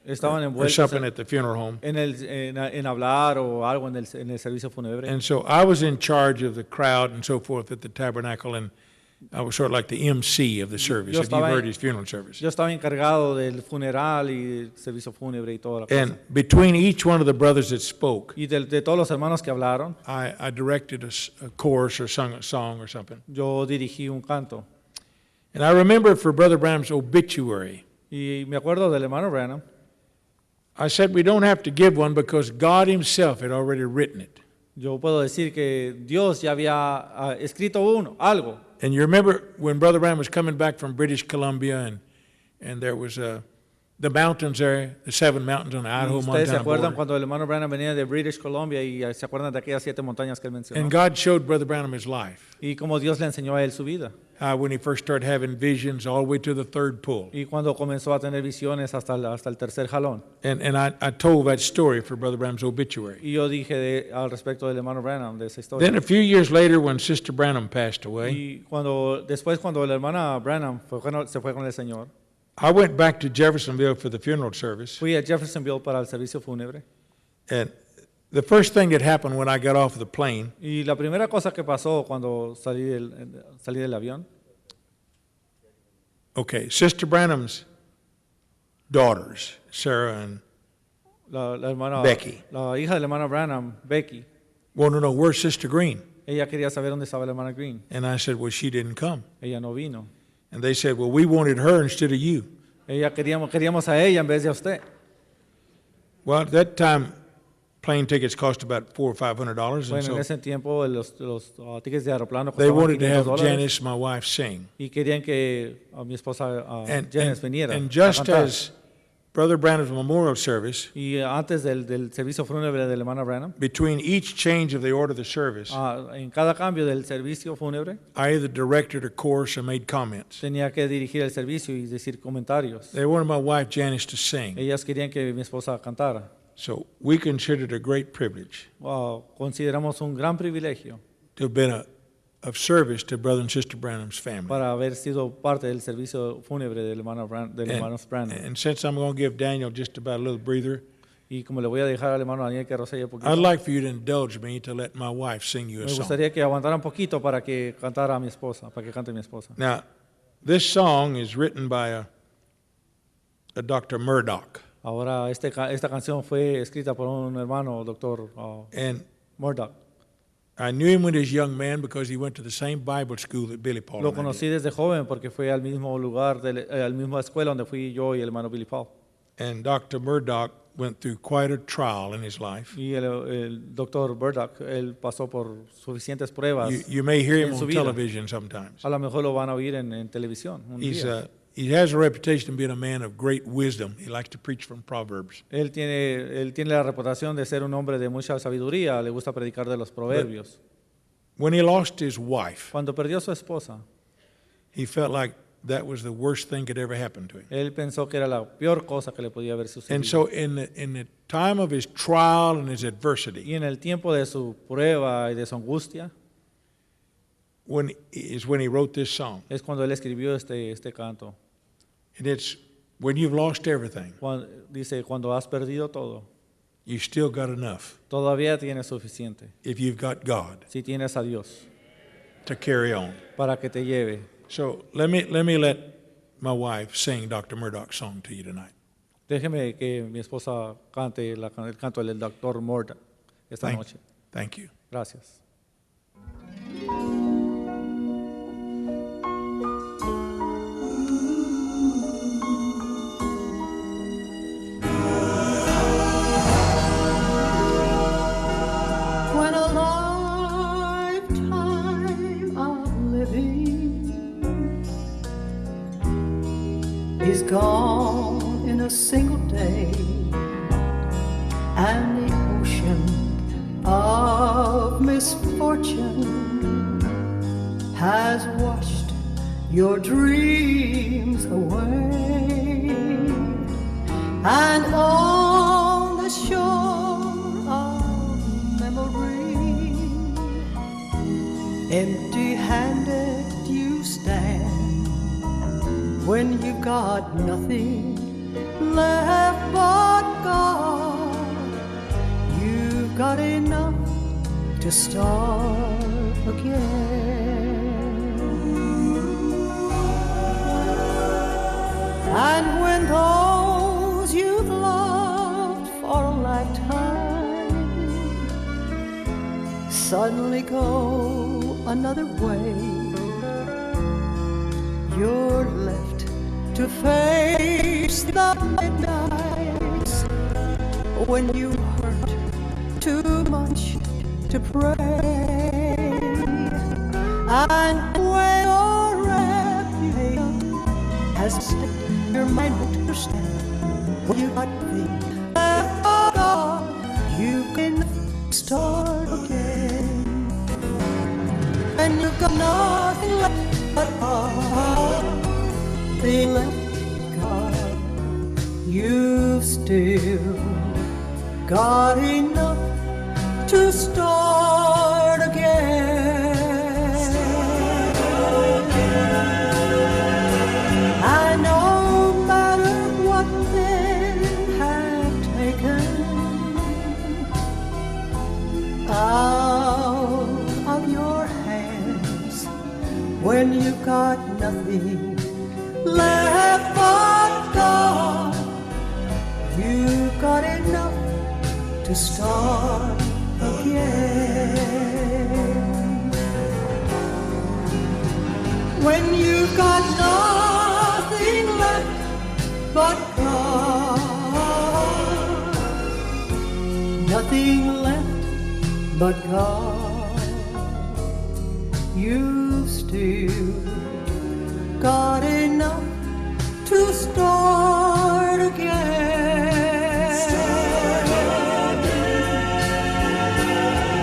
estaban envueltos something at the funeral home. en hablar o algo en el servicio fúnebre. And so I was in charge of the crowd and so forth at the tabernacle, and I was sort of like the MC of the service. Yo If you've estaba heard en- his funeral service. Yo estaba encargado del funeral y el servicio fúnebre y toda la cosa. And between each one of the brothers that spoke, Y de todos los hermanos que hablaron, I directed a chorus or sung a song or something. yo dirigí un canto. And I remember for Brother Branham's obituary, Y me acuerdo del hermano Branham. I said we don't have to give one because God himself had already written it. Yo puedo decir que Dios ya había escrito algo. And you remember when Brother Branham was coming back from British Columbia and there was the mountains there, the 7 mountains on the Y Idaho, ustedes se Montana acuerdan border. cuando el hermano Branham venía de British Columbia y se acuerdan de aquellas 7 montañas que él mencionó. And God showed Brother Branham his life. Y como Dios le enseñó a él su vida. When he first started having visions all the way to the 3rd pull. Y cuando comenzó a tener visiones hasta el tercer jalón. And I told that story for Brother Branham's obituary. Y yo dije al respecto del hermano Branham, de esa historia. Then a few years later when Sister Branham passed away, Y después cuando la hermana Branham se fue con el Señor, I went back to Jeffersonville for the funeral service. fui a Jeffersonville para el servicio fúnebre. And the first thing that happened when I got off the plane, Y la primera cosa que pasó cuando salí del avión, okay, Sister Branham's daughters, Sarah and la hermana Becky. La hija de la hermana Branham, Becky, wanted to know where's Sister Green. ella quería saber dónde estaba la hermana Green. And I said, well, she didn't come. Ella no vino. And they said, well, we wanted her instead of you. Queríamos a ella en vez de a usted. Well, at that time, plane tickets cost about $400 or $500, and Bueno, en so ese tiempo los tickets de aeroplano they costaban wanted to have $500 Janice, my wife, sing. y querían que a mi esposa And, Janice viniera and a just cantar. as Brother Branham's memorial service, Y antes del servicio fúnebre de la hermana Branham, between each change of the order of the service, en cada cambio del servicio fúnebre, I either directed a course or made comments. tenía que dirigir el servicio y decir comentarios. They wanted my wife Janice to sing. Ellas querían que mi esposa cantara. So we considered it a great privilege Consideramos un gran privilegio to have been of service to Brother and Sister Branham's family. para haber sido parte del servicio fúnebre del hermano Branham. And since I'm going to give Daniel just about a little breather, Y como le voy a dejar al hermano Daniel que rocelle un poquito, I'd like for you to indulge me to let my wife sing you a me song. gustaría que aguantara un poquito para que cantara a mi esposa, para que cante mi esposa. Now, this song is written by a Dr. Murdoch. Ahora, esta canción fue escrita por un hermano, doctor And Murdoch. I knew him when he was a young man because he went to the same Bible school that Billy Paul Lo and I conocí did. desde joven porque fue al mismo lugar, al mismo escuela donde fui yo y el hermano Billy Paul. And Dr. Murdoch went through quite a trial in his life. Y el doctor Murdoch, él pasó por suficientes pruebas. You may hear him en su on vida. television sometimes. A lo mejor lo van a oír en televisión un día. He has a reputation of being a man of great wisdom. He likes to preach from Proverbs. Él tiene la reputación de ser un hombre de mucha sabiduría, le gusta predicar de los proverbios. When he lost his wife, Cuando perdió a su esposa, he felt like that was the worst thing could ever happen to him. él pensó que era la peor cosa que le podía haber sucedido. And so in the time of his trial and his adversity, Y en el tiempo de su prueba y de su angustia, when he wrote this song. es cuando él escribió este canto. And it's when you've lost everything, Dice, cuando has perdido todo, you still got enough todavía tienes suficiente. if you've got God Si tienes a Dios to carry on. para que te lleve. So let me let my wife sing Dr. Murdoch's song to you tonight. Déjeme que mi esposa cante el canto del doctor Murdoch esta noche. Thank you. Gracias. When a lifetime of living is gone in a single day, and the ocean of misfortune has washed your dreams away, and on the shore of memory, empty-handed you stand when you got nothing left but God. You've got enough to start again. And when those you've loved for a lifetime suddenly go another way, you're left to face the midnights when you hurt too much to pray, and when your reputation has slipped your mind won't understand when you got the God, you can start again, and you've got nothing left but nothing left God. You've still got enough to start again. And no matter what men have taken out of your hands, when you've got nothing left but God, you've got enough to start again. When you've got nothing left but God, nothing left but God, you've still got enough to start again.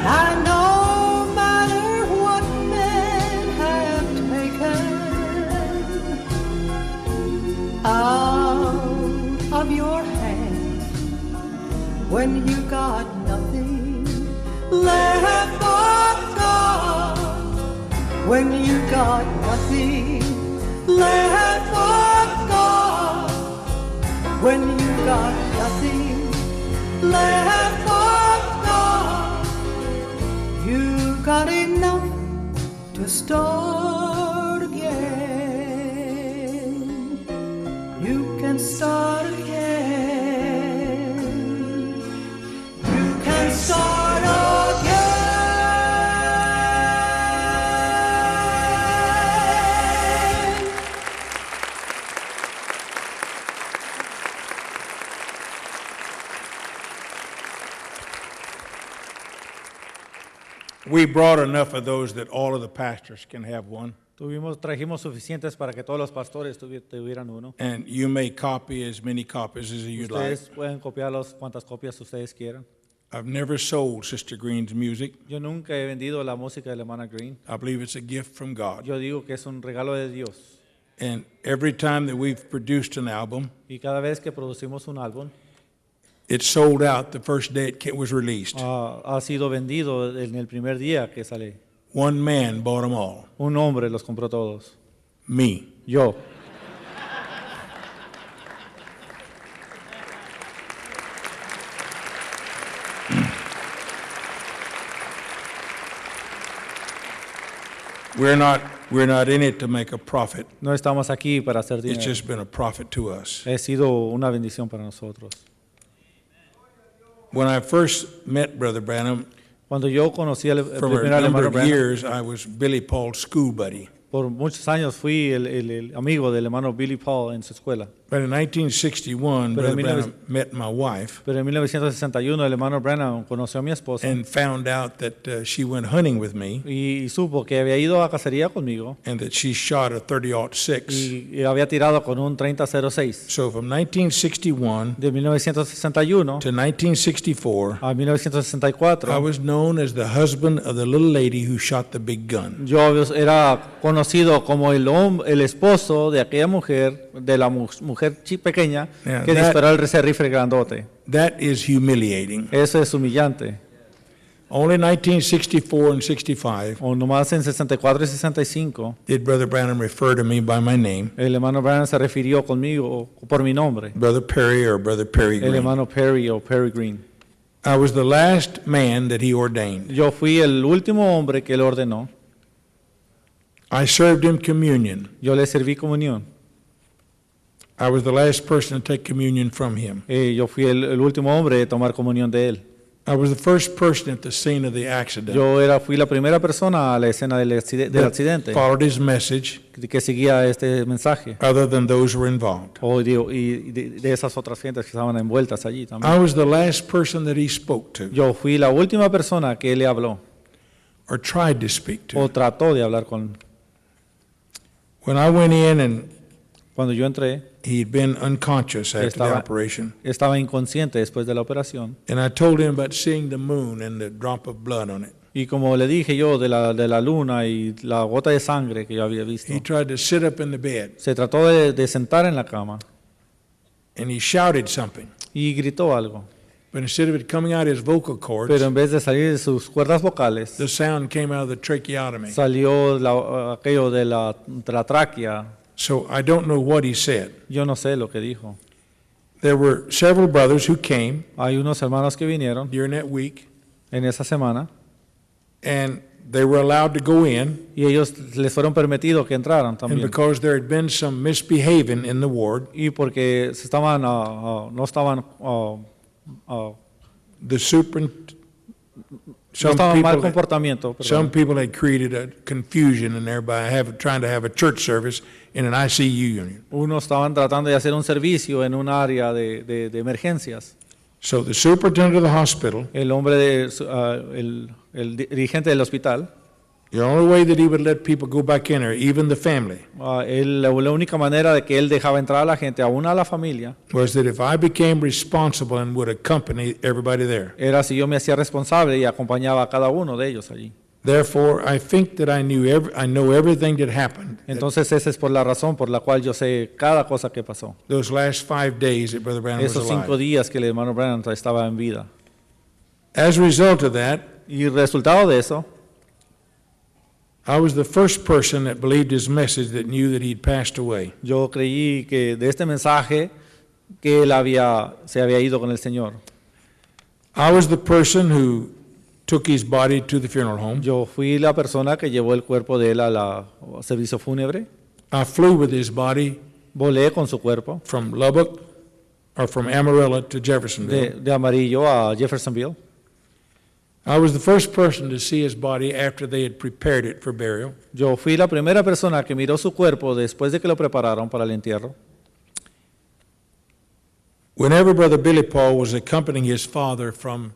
And no matter what men have taken out of your hands, when you got nothing left but God, when you got nothing left but God, when you got nothing left for God. You got enough to start again. You can start again. You can start again. We brought enough of those that all of the pastors can have one. Trajimos suficientes para que todos los pastores tuvieran uno. And you may copy as many copies as you'd like. Ustedes pueden copiarlos cuantas copias ustedes quieran. I've never sold Sister Green's music. Yo nunca he vendido la música de la hermana Green. I believe it's a gift from God. Yo digo que es un regalo de Dios. And every time that we've produced an album, Y cada vez que producimos un álbum, it sold out the first day it was released. ha sido vendido en el primer día que sale. One man bought them all. Un hombre los compró todos. Me. Yo. We're not in it to make a profit. No estamos aquí para hacer It's dinero. just been a profit to us. Ha sido una bendición para nosotros. When I first met Brother Branham, Cuando yo conocí al for primer a number hermano of Branham, years, I was Billy Paul's school buddy. por muchos años fui el amigo del hermano Billy Paul en su escuela. But in 1961, Pero en Brother Branham met my wife Pero en 1961 el hermano Branham conoció a mi esposa and found out that she went hunting with me y supo que había ido a cacería conmigo and that she shot a .30-06. y había tirado con un 30-06. So from 1961 De 1961 to 1964, a 1964 I was known as the husband of the little lady who shot the big gun. yo era conocido como el esposo de aquella mujer, de la mujer pequeña Yeah, que disparó ese rifle grandote. That is humiliating. Eso es humillante. Only in 1964 and 65 O nomás en 64 y 65 did Brother Branham refer to me by my name, el hermano Branham se refirió conmigo por mi nombre, Brother Perry or Brother Perry el Green. hermano Perry o Perry Green. I was the last man that he ordained. Yo fui el último hombre que él ordenó. I served him communion. Yo le serví comunión. I was the last person to take communion from him. Yo fui el último hombre de tomar comunión de él. I was the first person at the scene of the accident Fui la primera persona a la escena del accidente followed his message que seguía este mensaje. other than those who were involved. Y de esas otras gentes que estaban envueltas allí también. I was the last person that he spoke to Yo fui la última persona que él le habló or tried to speak o to. trató de hablar con. When I went in and Cuando yo entré, he'd been unconscious after the Estaba- operation, estaba inconsciente después de la operación. and I told him about seeing the moon and the drop of blood on it. Y como le dije yo de la luna y la gota de sangre que yo había visto, He tried to sit up in the bed se trató de sentar en la cama and he shouted something. y gritó algo. But instead of it coming out his vocal cords, Pero en vez de salir de sus cuerdas vocales, the sound came out of the tracheotomy. salió aquello de la tráquea. So I don't know what he said. Yo no sé lo que dijo. There were several brothers who came Hay unos hermanos que vinieron during that week, en esa semana and they were allowed to go in. y ellos les fueron permitidos que entraran And también. because there had been some misbehaving in the ward, Y porque no estaban the no estaban mal comportamiento, some perdón. people had created a confusion in there by trying to have a church service in an ICU unit. Unos estaban tratando de hacer un servicio en un área de emergencias. So the superintendent of the hospital, El hombre el dirigente del hospital, the only way that he would let people go back in there, even the family, la única manera de que él dejaba entrar a la gente, aún a la familia, was that if I became responsible and would accompany everybody there. era si yo me hacía responsable y acompañaba a cada uno de ellos allí. Therefore, I think that I know everything that happened Entonces esa es por la razón por la cual yo sé cada cosa que pasó. those last 5 days that Brother Branham was Esos 5 alive. días que el hermano Branham estaba en vida. As a result of that, Y resultado de eso, I was the first person that believed his message that knew that he'd passed away. yo creí que de este mensaje que él se había ido con el Señor. I was the person who took his body to the funeral home. Yo fui la persona que llevó el cuerpo de él al servicio fúnebre. I flew with his body Volé con su cuerpo from Lubbock or from Amarillo to Jeffersonville. de Amarillo a Jeffersonville. I was the first person to see his body after they had prepared it for burial. Yo fui la primera persona que miró su cuerpo después de que lo prepararon para el entierro. Whenever Brother Billy Paul was accompanying his father from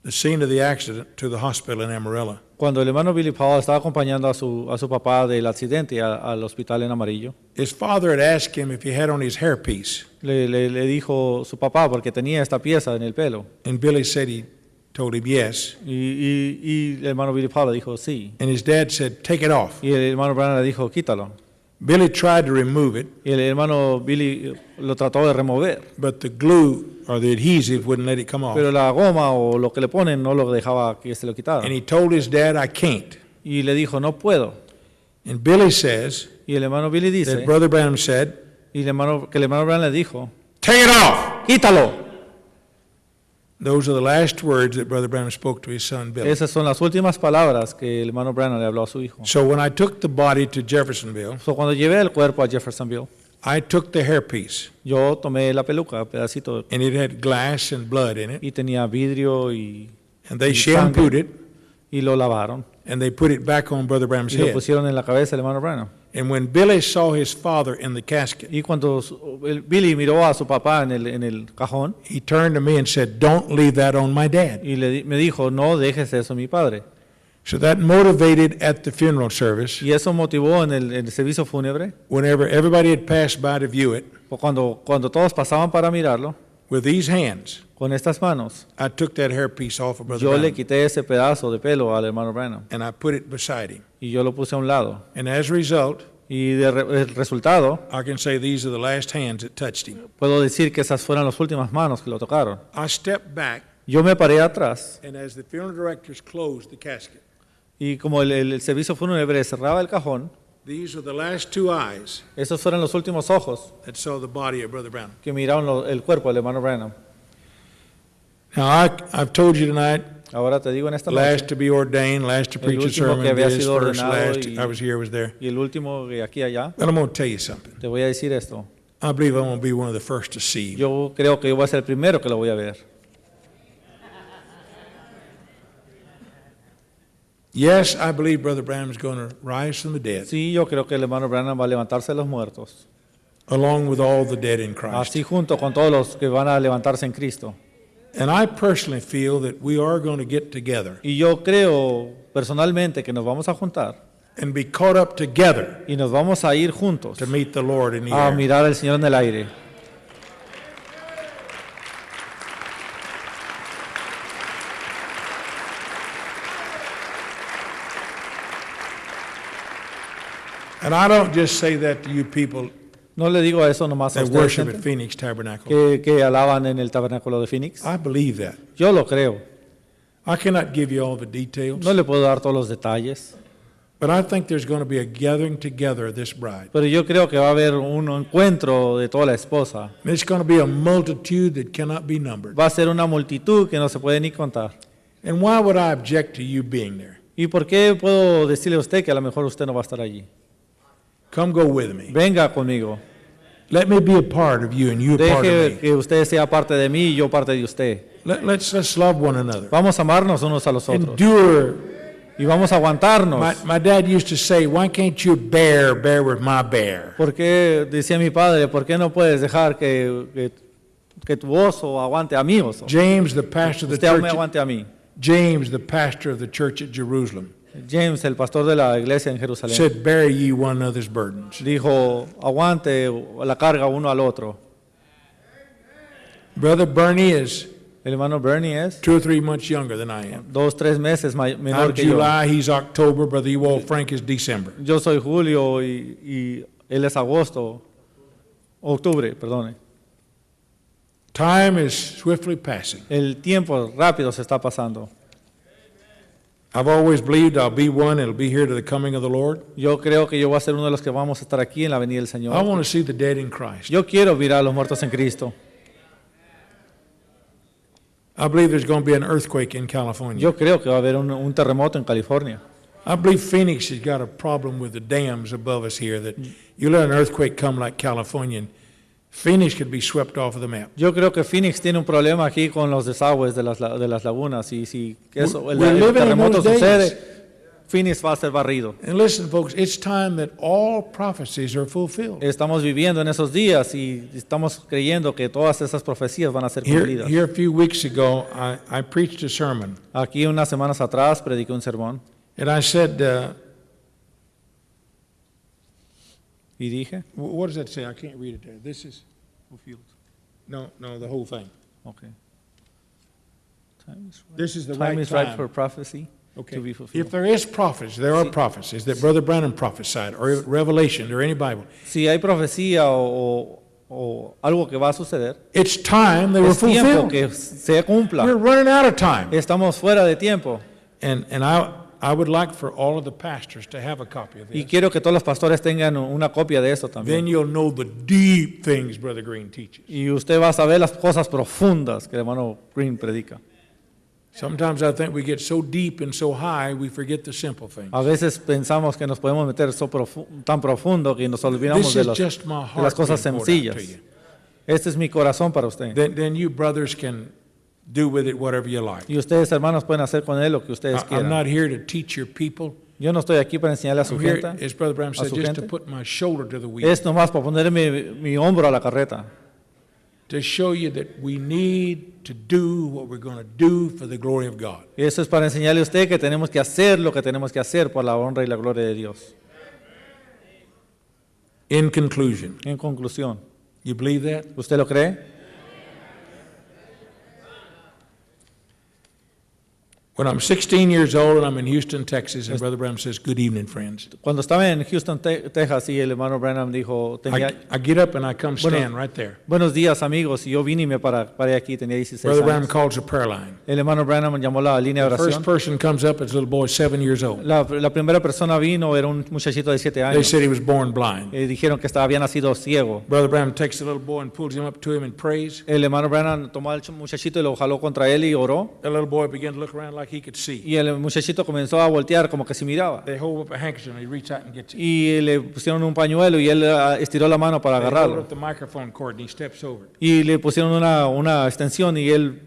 the scene of the accident to the hospital in Amarillo, Cuando el hermano Billy Paul estaba acompañando a su papá del accidente al hospital en Amarillo, his father had asked him if he had on his hairpiece, le dijo su papá porque tenía esta pieza en el pelo. and Billy said he told him yes, Y el hermano Billy Paul le dijo sí. and his dad said, take it off. Y el hermano Branham le dijo quítalo. Billy tried to remove it, Y el hermano Billy lo trató de remover. but the glue or the adhesive wouldn't let it come off. Pero la goma o lo que le ponen no lo dejaba que se lo quitara. And he told his dad, I can't. Y le dijo, no puedo. And Billy says Y el hermano Billy dice, that Brother Branham said, que el hermano Branham le dijo, take it off. quítalo. Those are the last words that Brother Branham spoke to his son Billy. Esas son las últimas palabras que el hermano Branham le habló a su hijo. So when I took the body to Jeffersonville, So, cuando llevé el cuerpo a Jeffersonville, I took the hairpiece, yo tomé la peluca, pedacito, and it had glass and blood in it, y tenía vidrio y and they y shampooed sangre, it, y lo lavaron. and they put it back on Brother Branham's Y lo head. pusieron en la cabeza del hermano Branham. And when Billy saw his father in the casket, Y cuando Billy miró a su papá en el cajón, he turned to me and said, don't leave that on my dad. y me dijo, no dejes eso a mi padre. So that motivated at the funeral service, Y eso motivó en el servicio fúnebre, whenever everybody had passed by to view it, cuando todos pasaban para mirarlo, with these hands, con estas manos, I took that hairpiece off of Brother yo le Branham, quité ese pedazo de pelo al hermano Branham and I put it beside him. y yo lo puse a un lado. And as a result, Y el resultado, I can say these are the last hands that touched him. puedo decir que esas fueron las últimas manos que lo tocaron. I stepped back, Yo me paré atrás and as the funeral directors closed the casket, y como el servicio fúnebre cerraba el cajón, these are the last two eyes esos fueron los últimos ojos that saw the body of Brother Branham. que miraron el cuerpo del hermano Branham. Now, I've told you tonight, Ahora te digo en esta last noche, to be ordained, last to preach a último que sermon, había this, sido first, ordenado last, y- I was here, was there. y el último de aquí a allá, But I'm going to tell you something. te voy a decir esto. I believe I'm going to be one of the first to see him. Yo creo que yo voy a ser el primero que lo voy a ver. Yes, I believe Brother Branham is going to rise from the dead, Sí, yo creo que el hermano Branham va a levantarse de los muertos, along with all the dead in Christ. así junto con todos los que van a levantarse en Cristo. And I personally feel that we are going to get together Y yo creo personalmente que nos vamos a juntar and be caught up together y nos vamos a ir juntos to meet the Lord in the a air. mirar al Señor en el aire. And I don't just say that to you people No le digo eso nomás a that ustedes, worship at gente, Phoenix Tabernacle. que alaban en el tabernáculo de Phoenix. I believe that. Yo lo creo. I cannot give you all the details, No le puedo dar todos los detalles, but I think there's going to be a gathering together of this bride. pero yo creo que va a haber un encuentro de toda la esposa. And it's going to be a multitude that cannot be numbered. Va a ser una multitud que no se puede ni contar. And why would I object to you being there? ¿Y por qué puedo decirle a usted que a lo mejor usted no va a estar allí? Come go with me. Venga conmigo. Let me be a part of you and you a part Deje of me. que usted sea parte de mí y yo parte de usted. Let's love one another. Vamos a amarnos unos a los otros. Endure. Y vamos a aguantarnos. My dad used to say, why can't you bear with my bear? ¿Por qué, decía mi padre, por qué no puedes dejar que tu oso aguante a mi oso? James, the pastor of the Usted aún me church, aguante a mí. James, the pastor of the church at Jerusalem, James, el pastor de la iglesia en Jerusalén, said, bear ye one another's burdens. dijo, aguante la carga uno al otro. Brother Bernie is El hermano Bernie es 2 or 3 months younger than I am. 2-3 meses menor I'm que yo. July, he's October, Brother Ewald Frank is December. Yo soy julio y él es octubre, perdone. Time is swiftly passing. El tiempo rápido se está pasando. I've always believed I'll be one, it'll be here to the coming of the Lord. Yo creo que yo voy a ser uno de los que vamos a estar aquí en la venida del I Señor. want to see the dead in Christ. Yo quiero mirar a los muertos en Cristo. I believe there's going to be an earthquake in California. Yo creo que va a haber un terremoto en California. I believe Phoenix has got a problem with the dams above us here, that you let an earthquake come like California, and Phoenix could be swept off of the map. Yo creo que Phoenix tiene un problema aquí con los desagües de las lagunas y si eso, el We're living in terremoto those days. sucede, Phoenix va a ser barrido. And listen, folks, it's time that all prophecies are fulfilled. Estamos viviendo en esos días y estamos creyendo que todas esas profecías van a ser cumplidas. Here a few weeks ago, I preached a sermon, Aquí unas semanas atrás prediqué un sermón and I said, y dije, what does that say? I can't read it there. This is, no, the whole thing. okay. This is the Time right is right time. for prophecy Okay. to be fulfilled. If there is prophecies, there are prophecies that Brother Branham prophesied, or Revelation, or any Bible. Si hay profecía o algo que va a suceder, It's time they were es tiempo fulfilled. que se cumpla. We're running out of time. Estamos fuera de tiempo. And I would like for all of the pastors to have a copy of Y this. quiero que todos los pastores tengan una copia de eso Then también. you'll know the deep things Brother Green teaches. Y usted va a saber las cosas profundas que el hermano Green predica. Sometimes I think we get so deep and so high, we forget the simple things. A veces pensamos que nos podemos meter tan profundo que nos olvidamos This de is just my las heart cosas being poured out to sencillas. you. Este es mi corazón para usted. Then you brothers can do with it whatever you like. Y ustedes, hermanos, pueden hacer con él lo que ustedes I'm quieran. not here to teach your people. Yo no estoy aquí para enseñarle a su I'm here, gente. as Brother Branham a said, su just to gente. put my shoulder to the wheel. Es nomás para ponerme mi hombro a la carreta. To show you that we need to do what we're going to do for the glory of God. Y eso es para enseñarle a usted que tenemos que hacer lo que tenemos que hacer por la honra y la gloria de Dios. In conclusion, En conclusión, you believe that? ¿usted lo cree? When I'm 16 years old and I'm in Houston, Texas, and Brother Branham says, "Good evening, friends." Cuando estaba en Houston, Texas, y el hermano Branham dijo, I get up and I come stand right there. buenos días amigos, y yo vine y me paré aquí, tenía 16 Brother Branham años. calls a prayer line. El hermano Branham llamó la línea de The first oración. person comes up, it's a little boy 7 years old. La primera persona vino, era un muchachito de 7 They años. said he was born blind. Dijeron que había nacido ciego. Brother Branham takes the little boy and pulls him up to him and prays. El hermano Branham tomó al muchachito y lo jaló contra él y oró. The little boy began to look around like he could see. Y el muchachito comenzó a voltear como que se miraba. They hold up a handkerchief and he reaches out and gets it. Y le pusieron un pañuelo y él estiró la mano para They hold agarrarlo. up the microphone cord and he steps over. Y le pusieron una extensión y él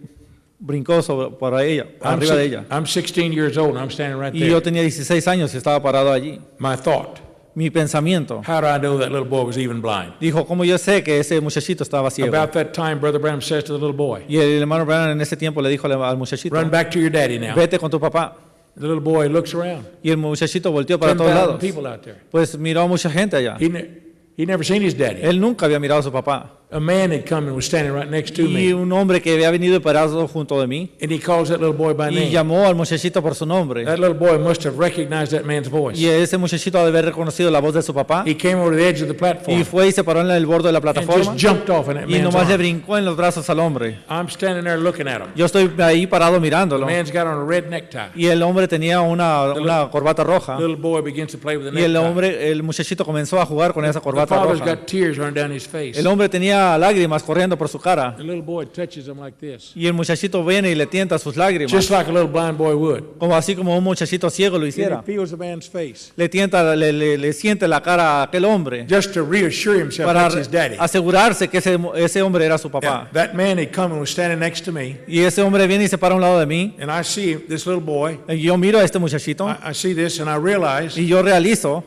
brincó para ella, arriba de ella. I'm 16 years old and I'm standing right Y yo there. tenía 16 años y estaba parado allí. My thought, Mi pensamiento how do I know that little boy was even blind? dijo, ¿cómo yo sé que ese muchachito estaba ciego? About that time, Brother Branham says to the little boy, Y el hermano Branham en ese tiempo le dijo al muchachito, "Run back to your daddy now." vete con tu papá. The little boy looks around. Y el muchachito volteó para todos 10,000 lados. people out there. Pues miró a mucha gente allá. He never seen his daddy. Él nunca había mirado a su papá. A man had come and was standing right next to Y me. un hombre que había venido y parado junto de mí. And he calls that little boy by Y name. llamó al muchachito por su nombre. That little boy must have recognized that man's voice. Y ese muchachito ha de haber reconocido la voz de su papá. He came over to the edge of the Y platform fue y se paró en el borde de la and plataforma. just jumped off in that Y man's nomás le arms. brincó en los brazos al hombre. I'm standing there looking at him. Yo estoy ahí parado The mirándolo. man's got on a red necktie. Y el hombre tenía una corbata roja. The little boy begins to play with the Y necktie. el muchachito comenzó a jugar con esa The corbata father's roja. got tears running down his face. El hombre tenía lágrimas corriendo por su cara. The little boy touches him like this, Y el muchachito viene y le tienta sus lágrimas. just like a little blind boy would. Así como un muchachito ciego lo And hiciera. he feels the man's face, Le tienta, le siente la cara a aquel hombre. just to reassure himself Para that's his daddy. asegurarse que ese hombre era su Yeah, papá. that man had come and was standing next to me, Y ese hombre viene y se para a un lado de mí. and I see this little boy. Y yo miro a este muchachito I see this, and I realize y yo realizo,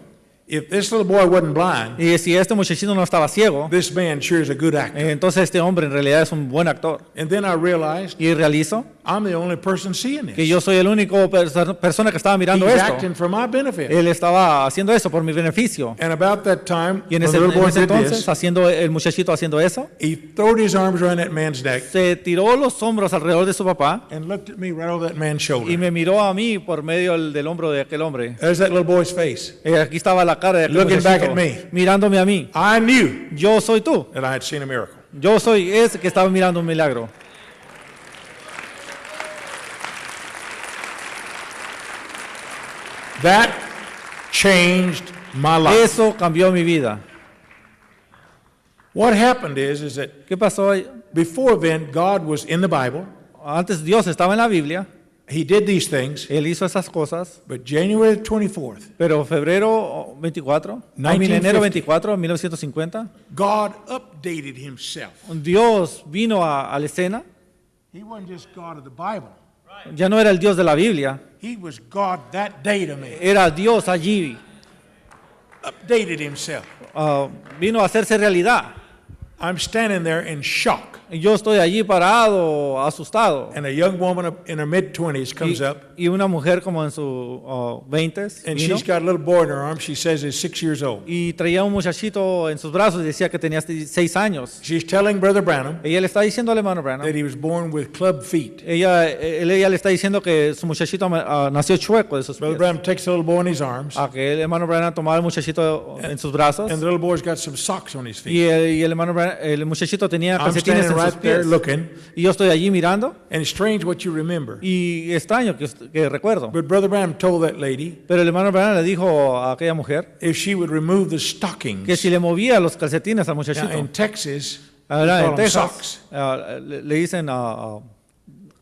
if this little boy wasn't blind, y si este muchachito no estaba ciego, this man sure is a good actor. entonces este hombre en realidad es un buen actor. And then I realized Y realizo I'm the only person seeing que this. yo soy el único persona que estaba mirando He's esto. acting for my benefit. Él estaba haciendo eso por mi beneficio. And about that time, Y en when ese, the little en boy ese did entonces, this, el muchachito haciendo eso, he throwed his arms around that man's neck se tiró los hombros alrededor de su papá and looked at me right over that man's y shoulder. me miró a mí por medio del hombro de aquel hombre. There's that little boy's face. Aquí estaba la cara de aquel Looking back muchachito, at me. mirándome a mí. I knew Yo soy tú. that I had seen a miracle. Yo soy ese que estaba mirando un milagro. That changed my life. Eso cambió mi vida. What happened is that ¿Qué pasó? before then, God was in the Bible. antes Dios estaba en la Biblia, He did these things, Él hizo esas cosas, but January 24th, pero febrero 24, enero 24, 1950, God updated himself. Dios vino a la escena. He wasn't just God of the Bible. Ya no era el Dios de la Biblia, He was God that day to me. era Dios allí. Updated himself. Vino a hacerse realidad. I'm standing there in shock. Yo estoy allí parado, asustado. And a young woman in her mid-20s comes up, Y una mujer como en sus 20s and vino, she's got a little boy in her arms. She says he's 6 years old. y traía un muchachito en sus brazos y decía que tenía 6 años. She's telling Brother Branham Ella le está diciendo al hermano that Branham, he was born with club feet. ella le está diciendo que su muchachito nació chueco de sus Brother pies. Branham takes the little boy in his arms, A que el hermano Branham tomaba al muchachito en sus brazos, and the little boy's got some socks on his feet. y el hermano Branham, el muchachito tenía I'm calcetines standing en sus right there pies. looking, Y yo estoy allí mirando, and it's strange what you remember. y extraño que recuerdo. But Brother Branham told that lady Pero el hermano Branham le dijo a aquella mujer if she would remove the que stockings. si le movía los calcetines al Now, muchachito. in Texas, Ahora, they en call them Texas socks. le dicen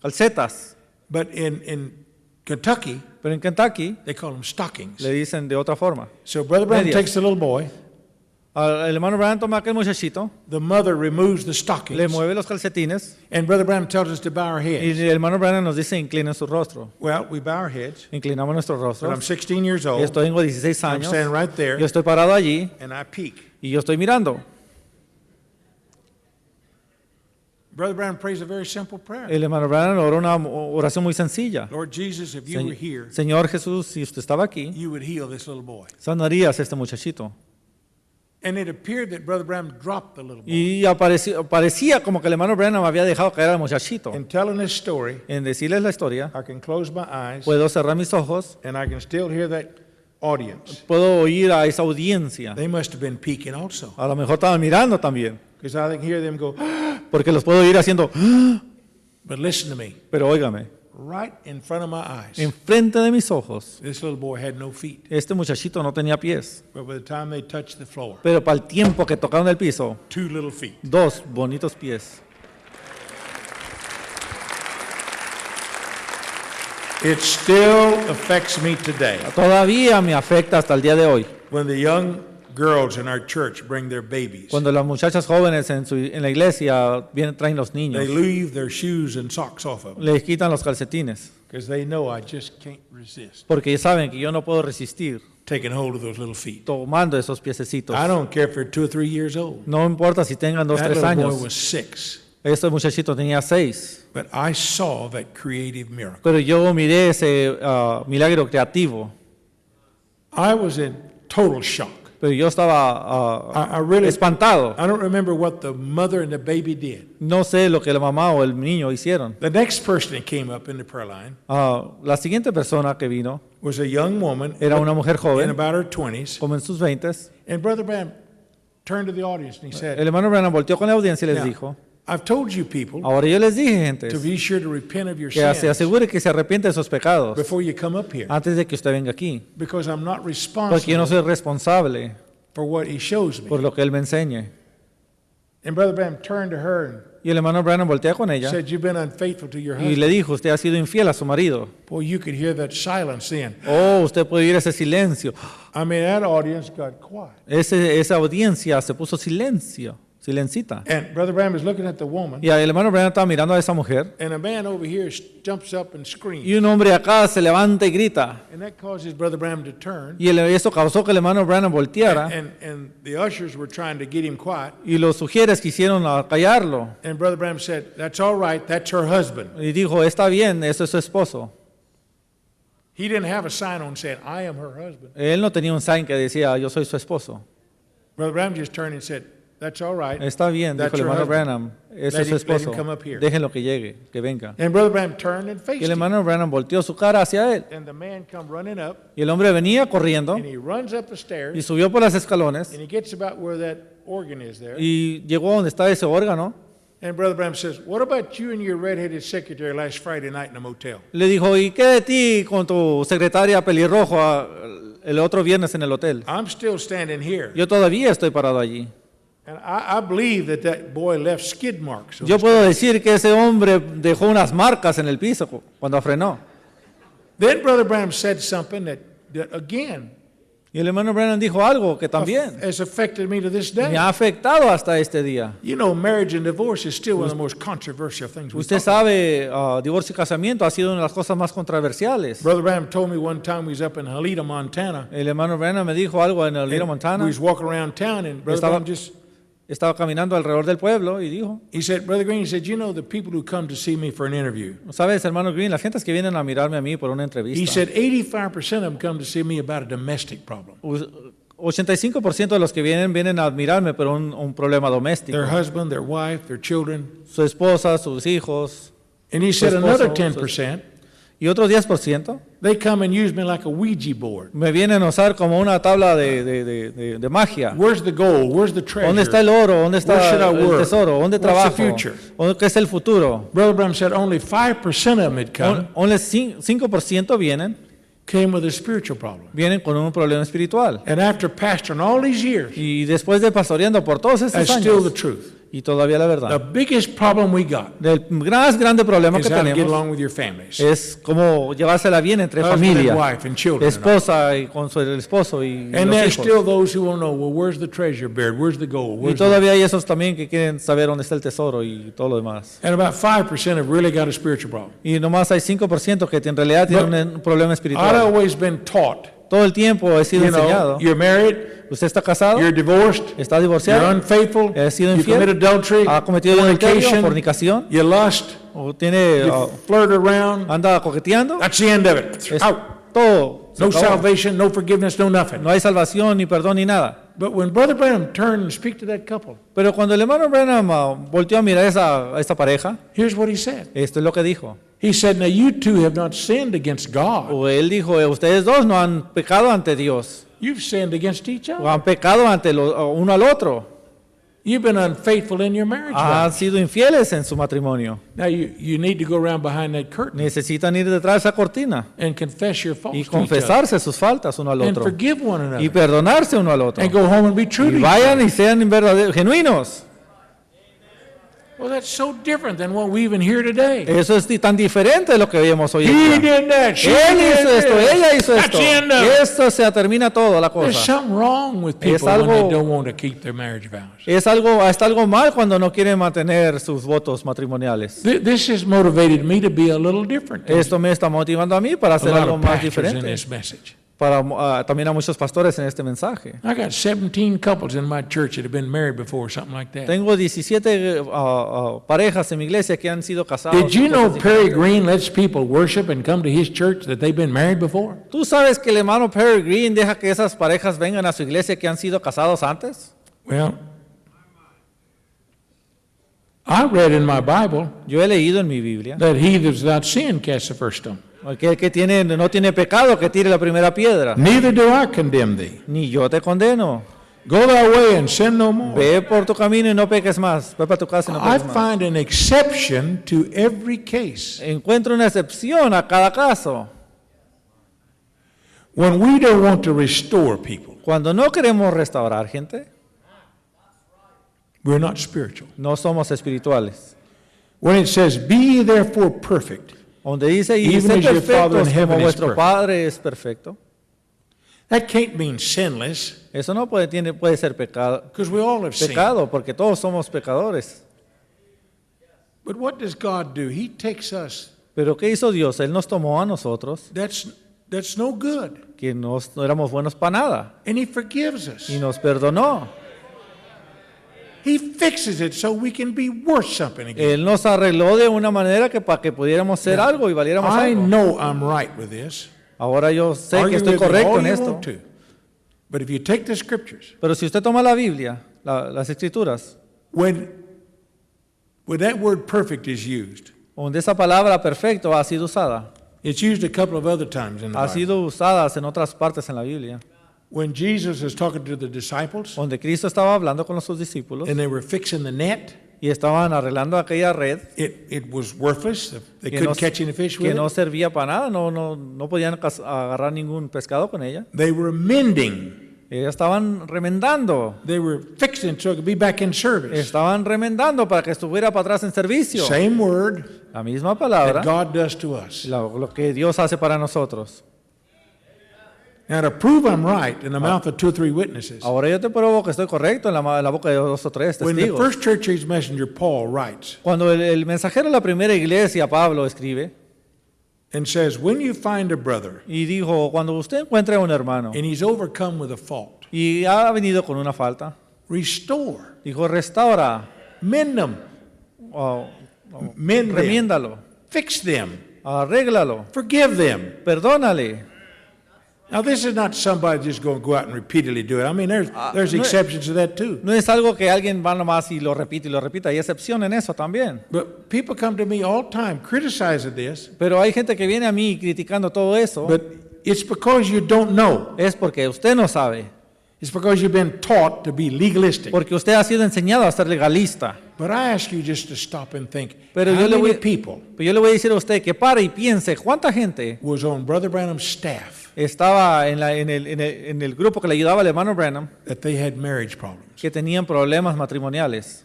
calcetas, But in Kentucky, pero en Kentucky they call them stockings. le dicen de otra forma. So Brother Branham Medias. takes the little boy. El hermano Branham toma aquel muchachito, The mother removes the le stockings. mueve los calcetines, And Brother Branham tells us to bow our y heads. el hermano Branham nos dice inclinen su rostro. Well, we bow our heads. Inclinamos nuestros But I'm rostros. 16 years Yo old. tengo 16 I'm años, standing right there, yo estoy parado allí and I peek. y yo estoy mirando. Brother Branham prays a very simple prayer. El hermano Branham oró una oración muy sencilla. Lord Jesus, if you were here, Señor Jesús, si usted estaba aquí, you would heal this little boy. sanarías a este muchachito. And it appeared that Brother Branham dropped the little boy. Y parecía como que el hermano Branham había dejado caer al muchachito. In telling this story, En decirles la historia, I can close my eyes, puedo cerrar mis ojos, and I can still hear that audience. puedo oír a esa audiencia. They must have been peeking also, A lo mejor estaban mirando también, because I can hear them go, porque los puedo oír haciendo, but listen to me. pero óigame, Right in front of my eyes, enfrente de mis ojos, this little boy had no feet. este muchachito no tenía pies, But by the time they touched the floor, pero para el tiempo que tocaron el piso, 2 little feet. 2 bonitos pies. It still affects me today Todavía me afecta hasta el día de hoy. when the young girls in our church bring their babies. Cuando las muchachas jóvenes en la iglesia traen los They niños, leave their shoes and socks off of them les quitan los calcetines, because they know I just can't resist porque saben que yo no puedo resistir taking hold of those little feet. tomando esos piececitos. I don't care if they're 2 or 3 years old. No importa si tengan 2 o That 3 little boy años. was 6, Este muchachito tenía 6, but I saw that creative miracle. pero yo miré ese milagro creativo, I was in total shock. pero yo estaba I really, espantado. I don't remember what the mother and the baby did. No sé lo que la mamá o el niño hicieron. The next person that came up in the prayer line La siguiente persona que vino was a young woman era una mujer in joven, about her 20s. como en sus 20s. And Brother Branham turned to the audience and he said, El hermano Branham volteó con la audiencia y les Now, dijo, I've told you people ahora yo les dije, gente, to be sure to repent of your que se sins asegure que se arrepiente de sus pecados before you come up here, antes de que usted venga aquí, because I'm not porque yo no responsible soy responsable for what he shows me. por lo que él me enseñe. And Brother Branham turned to her Y el hermano Branham voltea con and ella said, you've been unfaithful to your y husband. le dijo, usted ha sido infiel a su marido. Boy, you could hear that silence then. Oh, usted puede oír ese silencio. I mean, that audience got quiet. Esa audiencia se puso silencita. And Brother Branham is looking at the woman, Y el hermano Branham estaba mirando a esa mujer and a man over here jumps up and screams. y un hombre acá se levanta y grita. And that causes Brother Branham to turn. Y eso causó que el hermano Branham volteara And the ushers were trying to get him quiet. y los sugieres quisieron callarlo. And Brother Branham said, that's all right, that's her husband. Y dijo, está bien, eso es su esposo. He didn't have a sign on saying, I am her husband. Él no tenía un sign que decía, yo soy su esposo. Brother Branham just turned and said, that's all right. Está bien, dijo That's el your hermano husband. Branham, ese Let es su him- let him esposo. come up here. Déjenlo que llegue, que venga. And Brother Branham turned and Y faced el him. hermano Branham volteó su cara hacia él. And the man come running up, Y el hombre venía corriendo and he runs up the y stairs, subió por los escalones and he gets about where that organ is there. y llegó donde está ese órgano. And Brother Branham says, what about you and your red-headed secretary last Friday night in a motel? Le dijo, ¿y qué de ti con tu secretaria pelirrojo el otro viernes en el hotel? I'm still standing here. Yo todavía estoy parado allí. And I believe that boy left skid marks. Yo puedo decir que ese hombre dejó unas marcas en el piso cuando frenó. Then Brother Branham said something that again Y el hermano Branham dijo algo que también has affected me to this me day. ha afectado hasta este día. You know, marriage and divorce is still one of the most controversial things we Usted talk about. sabe, divorcio y casamiento ha sido una de las cosas más controversiales. Brother Branham told me one time we was up in Helena, Montana. El hermano Branham me dijo algo en Helena, We Montana. was walking around town, and Brother Estaba- Branham just, Estaba caminando alrededor del pueblo y dijo, he said, Brother Green, he said, you know, the people who come to see me for an interview, ¿sabes, hermano Green? Las gentes que vienen a mirarme a mí por una he entrevista, said 85% of them come to see me about a domestic problem. 85% de los que vienen a admirarme por un problema doméstico. Their husband, their wife, their children. Su esposa, sus hijos. And he Su said esposo, another su- 10%, Y otro 10% they come and use me like a Ouija board. me vienen a usar como una tabla de magia. Where's the gold? Where's the treasure? ¿Dónde está el oro? ¿Dónde está Where should I el work? tesoro? ¿Dónde What's the trabajo? future? ¿Qué es el futuro? Brother Branham said only 5% of them had come, Only 5% came with a spiritual problem. vienen con un problema espiritual. And after pastoring all these years, Y después de pastoreando por todos estos that's still the años, truth. y todavía la The verdad, biggest problem we got el más grande problema is que how to get tenemos along with your families. es cómo llevársela bien entre Husband familia, and wife and children. and all. esposa y con el esposo y And los there's hijos. still those who won't know, well, where's the treasure buried? Where's the gold? Y Where's the... todavía hay esos también que quieren saber dónde está el tesoro y todo lo demás. And about 5% have really got a spiritual problem. Y nomás hay 5% que en realidad tienen un problema I've espiritual. always been taught, Todo el tiempo he sido you know, enseñado. you're married, Usted está casado, you're divorced, está you're divorciado, unfaithful, ha sido you commit infiel, adultery, ha cometido adulterio, fornication, fornicación, you lust, o tiene, you flirt around. anda coqueteando. That's the end of it. Es Out. todo. Se No acabó. salvation, no forgiveness, no nothing. No hay salvación, ni perdón, ni nada. But when Brother Branham turned and speak to that couple, Pero cuando el hermano Branham volteó a mirar a esta pareja, here's what he said. esto es lo que dijo. He said, now you two have not sinned against God. O él dijo, ustedes dos no han pecado ante Dios, You've sinned against each o other. han pecado ante uno al otro. You've been unfaithful in your marriage Han vows. sido infieles en su matrimonio. Now you need to go around behind that curtain Necesitan ir detrás de esa cortina and confess your y faults to each other. confesarse sus faltas uno al And otro forgive one y another. perdonarse uno al otro. And go home and be true to Y each vayan other. y sean verdaderos, genuinos. Well, that's so different than what we even hear today. Eso es tan diferente de lo que veíamos hoy en He día. did that. She Él did hizo esto, this. ella hizo That's esto. the end of it. Esto se termina todo la There's cosa. something wrong with people algo- when they don't want to keep their marriage vows. Está algo mal cuando no quieren mantener sus votos matrimoniales. This has motivated me to be a little different than Esto me está motivando a mí para a hacer lot algo of más pastors in diferente. this message. Para también a muchos pastores en este mensaje. I got 17 couples in my church that have been married before, something like that. Tengo 17 parejas en mi iglesia que han sido casados. Did you y know cosas Perry diferentes. Green lets people worship and come to his church that they've been married before? ¿Tú sabes que el hermano Perry Green deja que esas parejas vengan a su iglesia que han sido casados antes? Well, I read in my Bible Yo he leído en mi Biblia that he that's without sin cast the first stone. que el que no tiene pecado que tire la primera piedra. Neither do I condemn thee. Ni yo te condeno. Go thy way and sin no more. Ve por tu camino y no peques más. Ve para tu casa y no I peques más. find an exception to every case. Encuentro una excepción a cada caso. When we don't want to restore people, Cuando no queremos restaurar gente, we're not spiritual. no somos espirituales. When it says, be ye therefore perfect, Donde dice, y Even sé as your Father in perfectos heaven como is vuestro perfect. Padre es perfecto. that can't mean sinless, Eso no puede ser because we all have sinned. pecado, porque todos somos pecadores. But what does God do? He takes us, Pero ¿qué hizo Dios? Él nos tomó a nosotros, that's no good, que no éramos buenos para nada, and He forgives us. y nos perdonó. He fixes it so we can be worth something again. Él nos arregló de una manera que para que pudiéramos ser algo y valiéramos I algo. know I'm right with this. Ahora yo sé Argue que estoy with me correcto all en you esto. want to. But if you take the scriptures, Pero si usted toma la Biblia, las escrituras, when that word perfect is used, donde esa palabra perfecto ha sido usada, it's used a couple of other times in the ha Bible. sido usada en otras partes en la Biblia, When Jesus is talking to the disciples donde Cristo estaba hablando con sus discípulos and they were fixing the net, y estaban arreglando aquella red it was worthless. They que couldn't no, catch any fish que with no it. servía para nada, no podían agarrar ningún pescado con ella. They were mending Ellos estaban remendando. They were fixing so it could be back in service. Estaban remendando para que estuviera para atrás en servicio. Same word La misma palabra, that God does to us. lo que Dios hace para nosotros. Now to prove I'm right in the mouth of 2 or 3 witnesses. Ahora yo te pruebo que estoy correcto en la boca de 2 o 3 When the testigos. first church age messenger Paul writes Cuando el mensajero de la primera iglesia, Pablo, escribe and says, when you find a brother y dijo, cuando usted encuentre a un hermano and he's overcome with a fault, y ha venido con una falta, restore, dijo, restaura, mend them, mend them, remiéndalo, fix them, arréglalo, forgive them. perdónale. Now this is not somebody just going to go out and repeatedly do it. I mean, there's no- exceptions to that too. No es algo que alguien va nomás y lo repite y lo repita. Hay excepción en eso también. But people come to me all the time criticizing this, Pero hay gente que viene a mí criticando todo eso. but it's because you don't know. Es porque usted no sabe. It's because you've been taught to be legalistic. Porque usted ha sido enseñado a ser legalista. But I ask you just to stop and think, Pero how yo le many voy, people pero yo le voy a decir a usted que pare y piense cuánta gente was on Brother Branham's staff estaba en el grupo que le ayudaba al hermano Branham that they had marriage problems? que tenían problemas matrimoniales.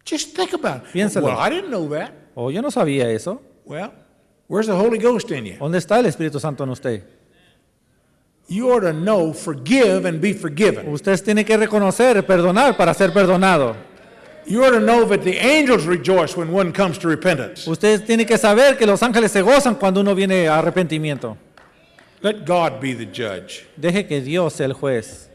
Just think about it. Piénsalo. Well, I didn't know that. Oh, yo no sabía eso. Well, where's the Holy Ghost in you? ¿Dónde está el Espíritu Santo en usted? You ought to know, forgive and be forgiven. Usted tiene que reconocer, perdonar para ser perdonado. You ought to know that the angels rejoice when one comes to repentance. Usted tiene que saber que los ángeles se gozan cuando uno viene a arrepentimiento. Let God be the judge. Deje que Dios sea el juez.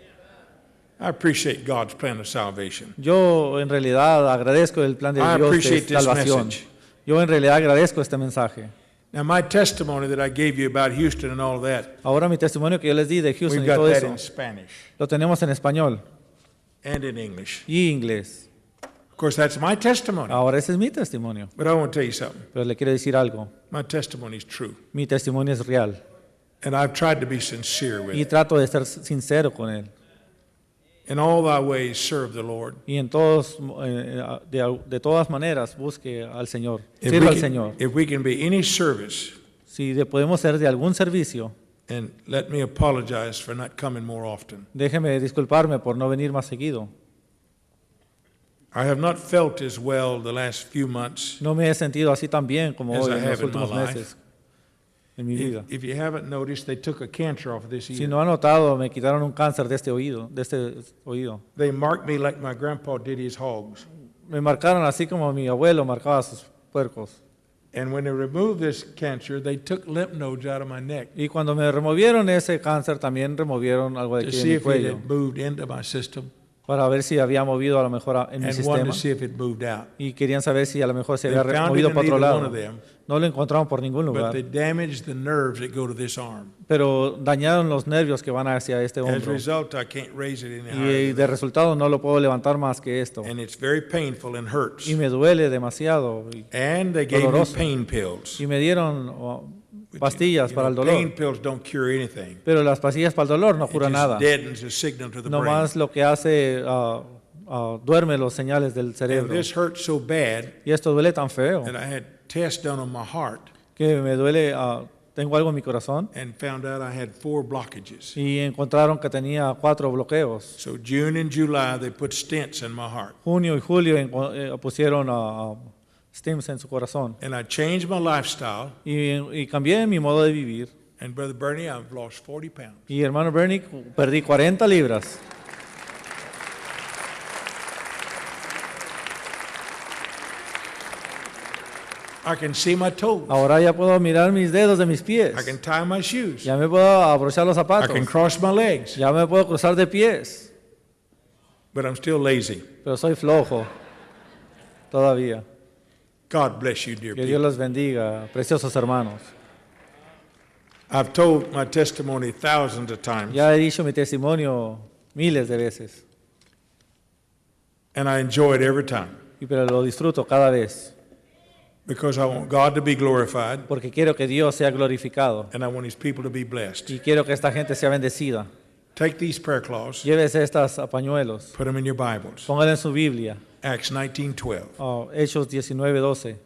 I appreciate God's plan of salvation. Yo en realidad agradezco el plan de I Dios de appreciate this salvación. message. Yo en realidad agradezco este mensaje. Now, my testimony that I gave you about Houston and all that, Ahora mi testimonio que yo les di de Houston we've y got todo that eso, in Spanish lo tenemos en español and in English. y inglés. Of course, that's my testimony. Ahora ese es mi testimonio. But I want to tell you something. Pero le quiero decir algo. My testimony is true. Mi testimonio es real And I've tried to be sincere with y it. trato de ser sincero con él. In all thy ways, serve the Lord. Y en todos, de todas maneras, busque al Señor. If Sirva al we, Señor. if we can be any service, Si podemos ser de algún servicio, and let me apologize for not coming more often. déjeme disculparme por no venir más seguido. I have not felt as well the last few months. No me he sentido así tan bien como As hoy I en los have in my últimos life. meses en mi vida. If you haven't noticed, they took a cancer off of this Si ear. no ha notado, me quitaron un cáncer de este oído. They marked me like my grandpa did his hogs. Me marcaron así como mi abuelo marcaba a sus puercos. And when they removed this cancer, they took lymph nodes out of my neck Y cuando me removieron ese cáncer, también removieron algo de to aquí de see mi if it cuello had moved into my system para ver si había movido a lo mejor en mi and wanted sistema. to see if it moved out. Y querían saber si a lo mejor se They había found movido it in para otro neither one lado. of them, No lo encontraron por ningún but lugar, they damaged the nerves that go to this arm. pero dañaron los nervios que van hacia este As a hombro. result, I can't raise it any Y higher. de resultado no lo puedo levantar más que esto. And it's very painful and hurts. Y me duele demasiado. And they gave me Doloroso. pain pills. Y me dieron pastillas You para el know, dolor. pain pills don't cure anything. Pero las pastillas para el dolor no It curan just nada. deadens the signal to the brain. Nomás lo que hace, duerme los señales del And cerebro. this hurt so bad Y esto duele tan feo that I had tests done on my heart que me duele, tengo algo en mi corazón. and found out I had 4 blockages. Y encontraron que tenía 4 bloqueos. So June and July, they put stents in my heart. Junio y julio pusieron stems en su corazón. And I changed my lifestyle. Y cambié mi modo de vivir. And Brother Bernie, I've lost 40 pounds. Y hermano Bernie, perdí 40 libras. I can see my toes. Ahora ya puedo mirar mis dedos de mis pies. I can tie my shoes. Ya me puedo abrochar los I zapatos. can cross my legs. Ya me puedo cruzar de pies. But I'm still lazy. Pero soy flojo todavía. God bless you, dear Que Dios people. los bendiga, preciosos hermanos. I've told my testimony thousands of times. Ya he dicho mi testimonio miles de veces. And I enjoy it every time. Pero lo disfruto cada vez. Because I want God to be glorified. Porque quiero que Dios sea glorificado. And I want His people to be blessed. Y quiero que esta gente sea bendecida. Take these prayer claws. Llévese estos pañuelos. Put them in your Bibles. Póngala en su Biblia. Acts 19:12. Hechos 19:12.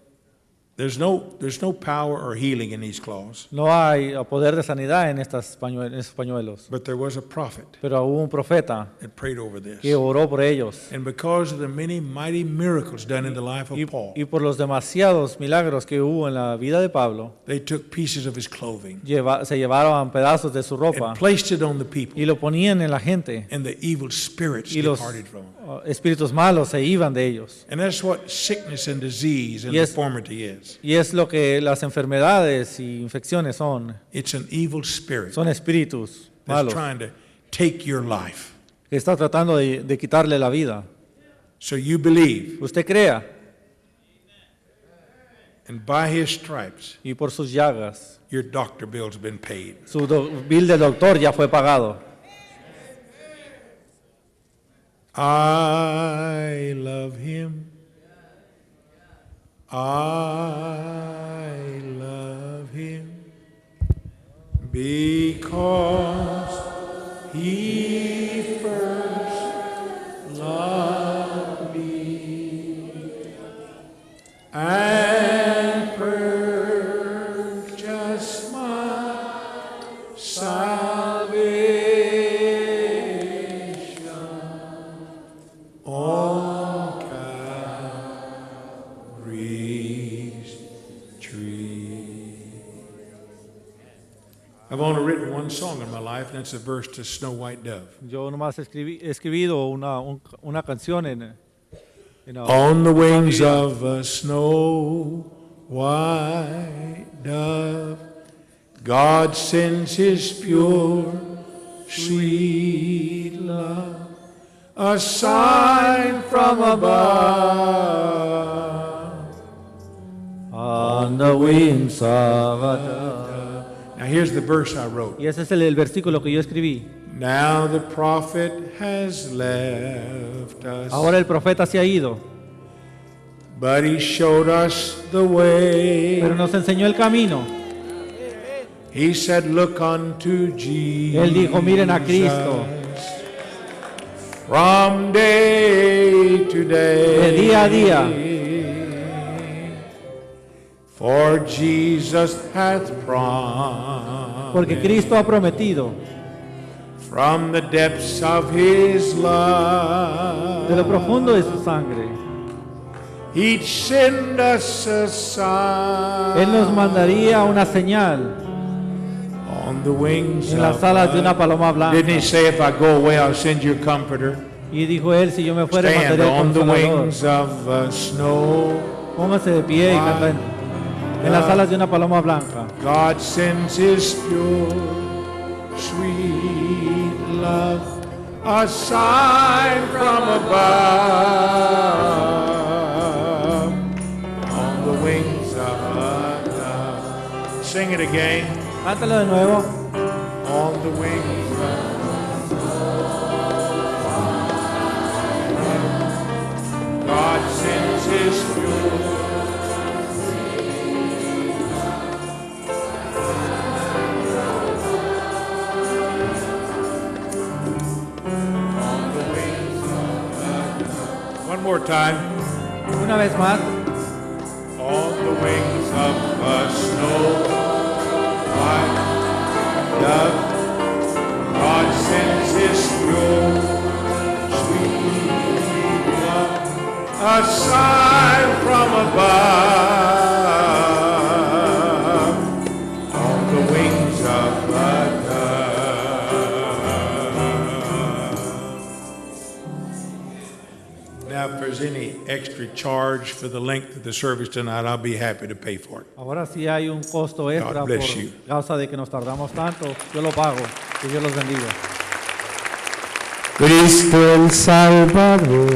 There's no power or healing in these claws, No hay poder de sanidad en estos pañuelos. but there was a prophet Pero hubo un profeta that prayed over que this. oró por ellos. And because of the many mighty miracles done in the life of Paul, Y por los demasiados milagros que hubo en la vida de Pablo, they took pieces of his clothing se llevaron pedazos de su ropa and placed it on the people, y lo ponían en la gente. and the evil spirits Y los departed from them. espíritus malos se iban de ellos. And that's what sickness and disease and Yes. deformity is. Y es lo que las enfermedades y infecciones son. It's an evil spirit Son espíritus that's malos trying to take your life. que está tratando de quitarle la vida. So you believe, Usted crea, and by his stripes, y por sus llagas, your doctor bill's been paid. su bill del doctor ya fue pagado. I love him. I love him because he first loved me and purchased my salvation on Calvary's tree. I've only written one song in my life, and it's a verse to Snow White Dove. Yo nomás he escribido una canción On the wings of a snow white dove, God sends his pure, sweet love, a sign from above. On the wings of a dove. Now here's the verse I wrote. Y ese es el versículo que yo escribí. Now the prophet has left us, Ahora el profeta se ha ido, but he showed us the way. pero nos enseñó el camino. He said, look unto Jesus. Él dijo, miren a Cristo. From day to day. De día a día. For Jesus hath promised. Porque Cristo ha prometido, From the depths of his love. de lo profundo de su sangre, He'd send us a sign. Él nos mandaría una señal On the wings en las of alas de una paloma Didn't he blanca. say, if I go away, I'll send you a comforter? Y dijo él, si yo me fuera, Stand mandaré el on the consolador. wings of snow. Póngase de pie y canta en las alas de una paloma blanca. God sends his pure, sweet love, a sign from above. On the wings of a dove. Sing it again. Cántalo de nuevo. On the wings of God sends his pure. On the wings of a dove. One more time. Una vez más. On the wings of a snow white dove, God sends his pure, sweet love, a sign from above. On the wings of a dove. Now, if there's any extra charge for the length of the service tonight, I'll be happy to pay for it. Ahora sí hay un costo extra por bless you. causa de que nos tardamos tanto. Yo lo pago. Que Dios los bendiga. Cristo el Salvador.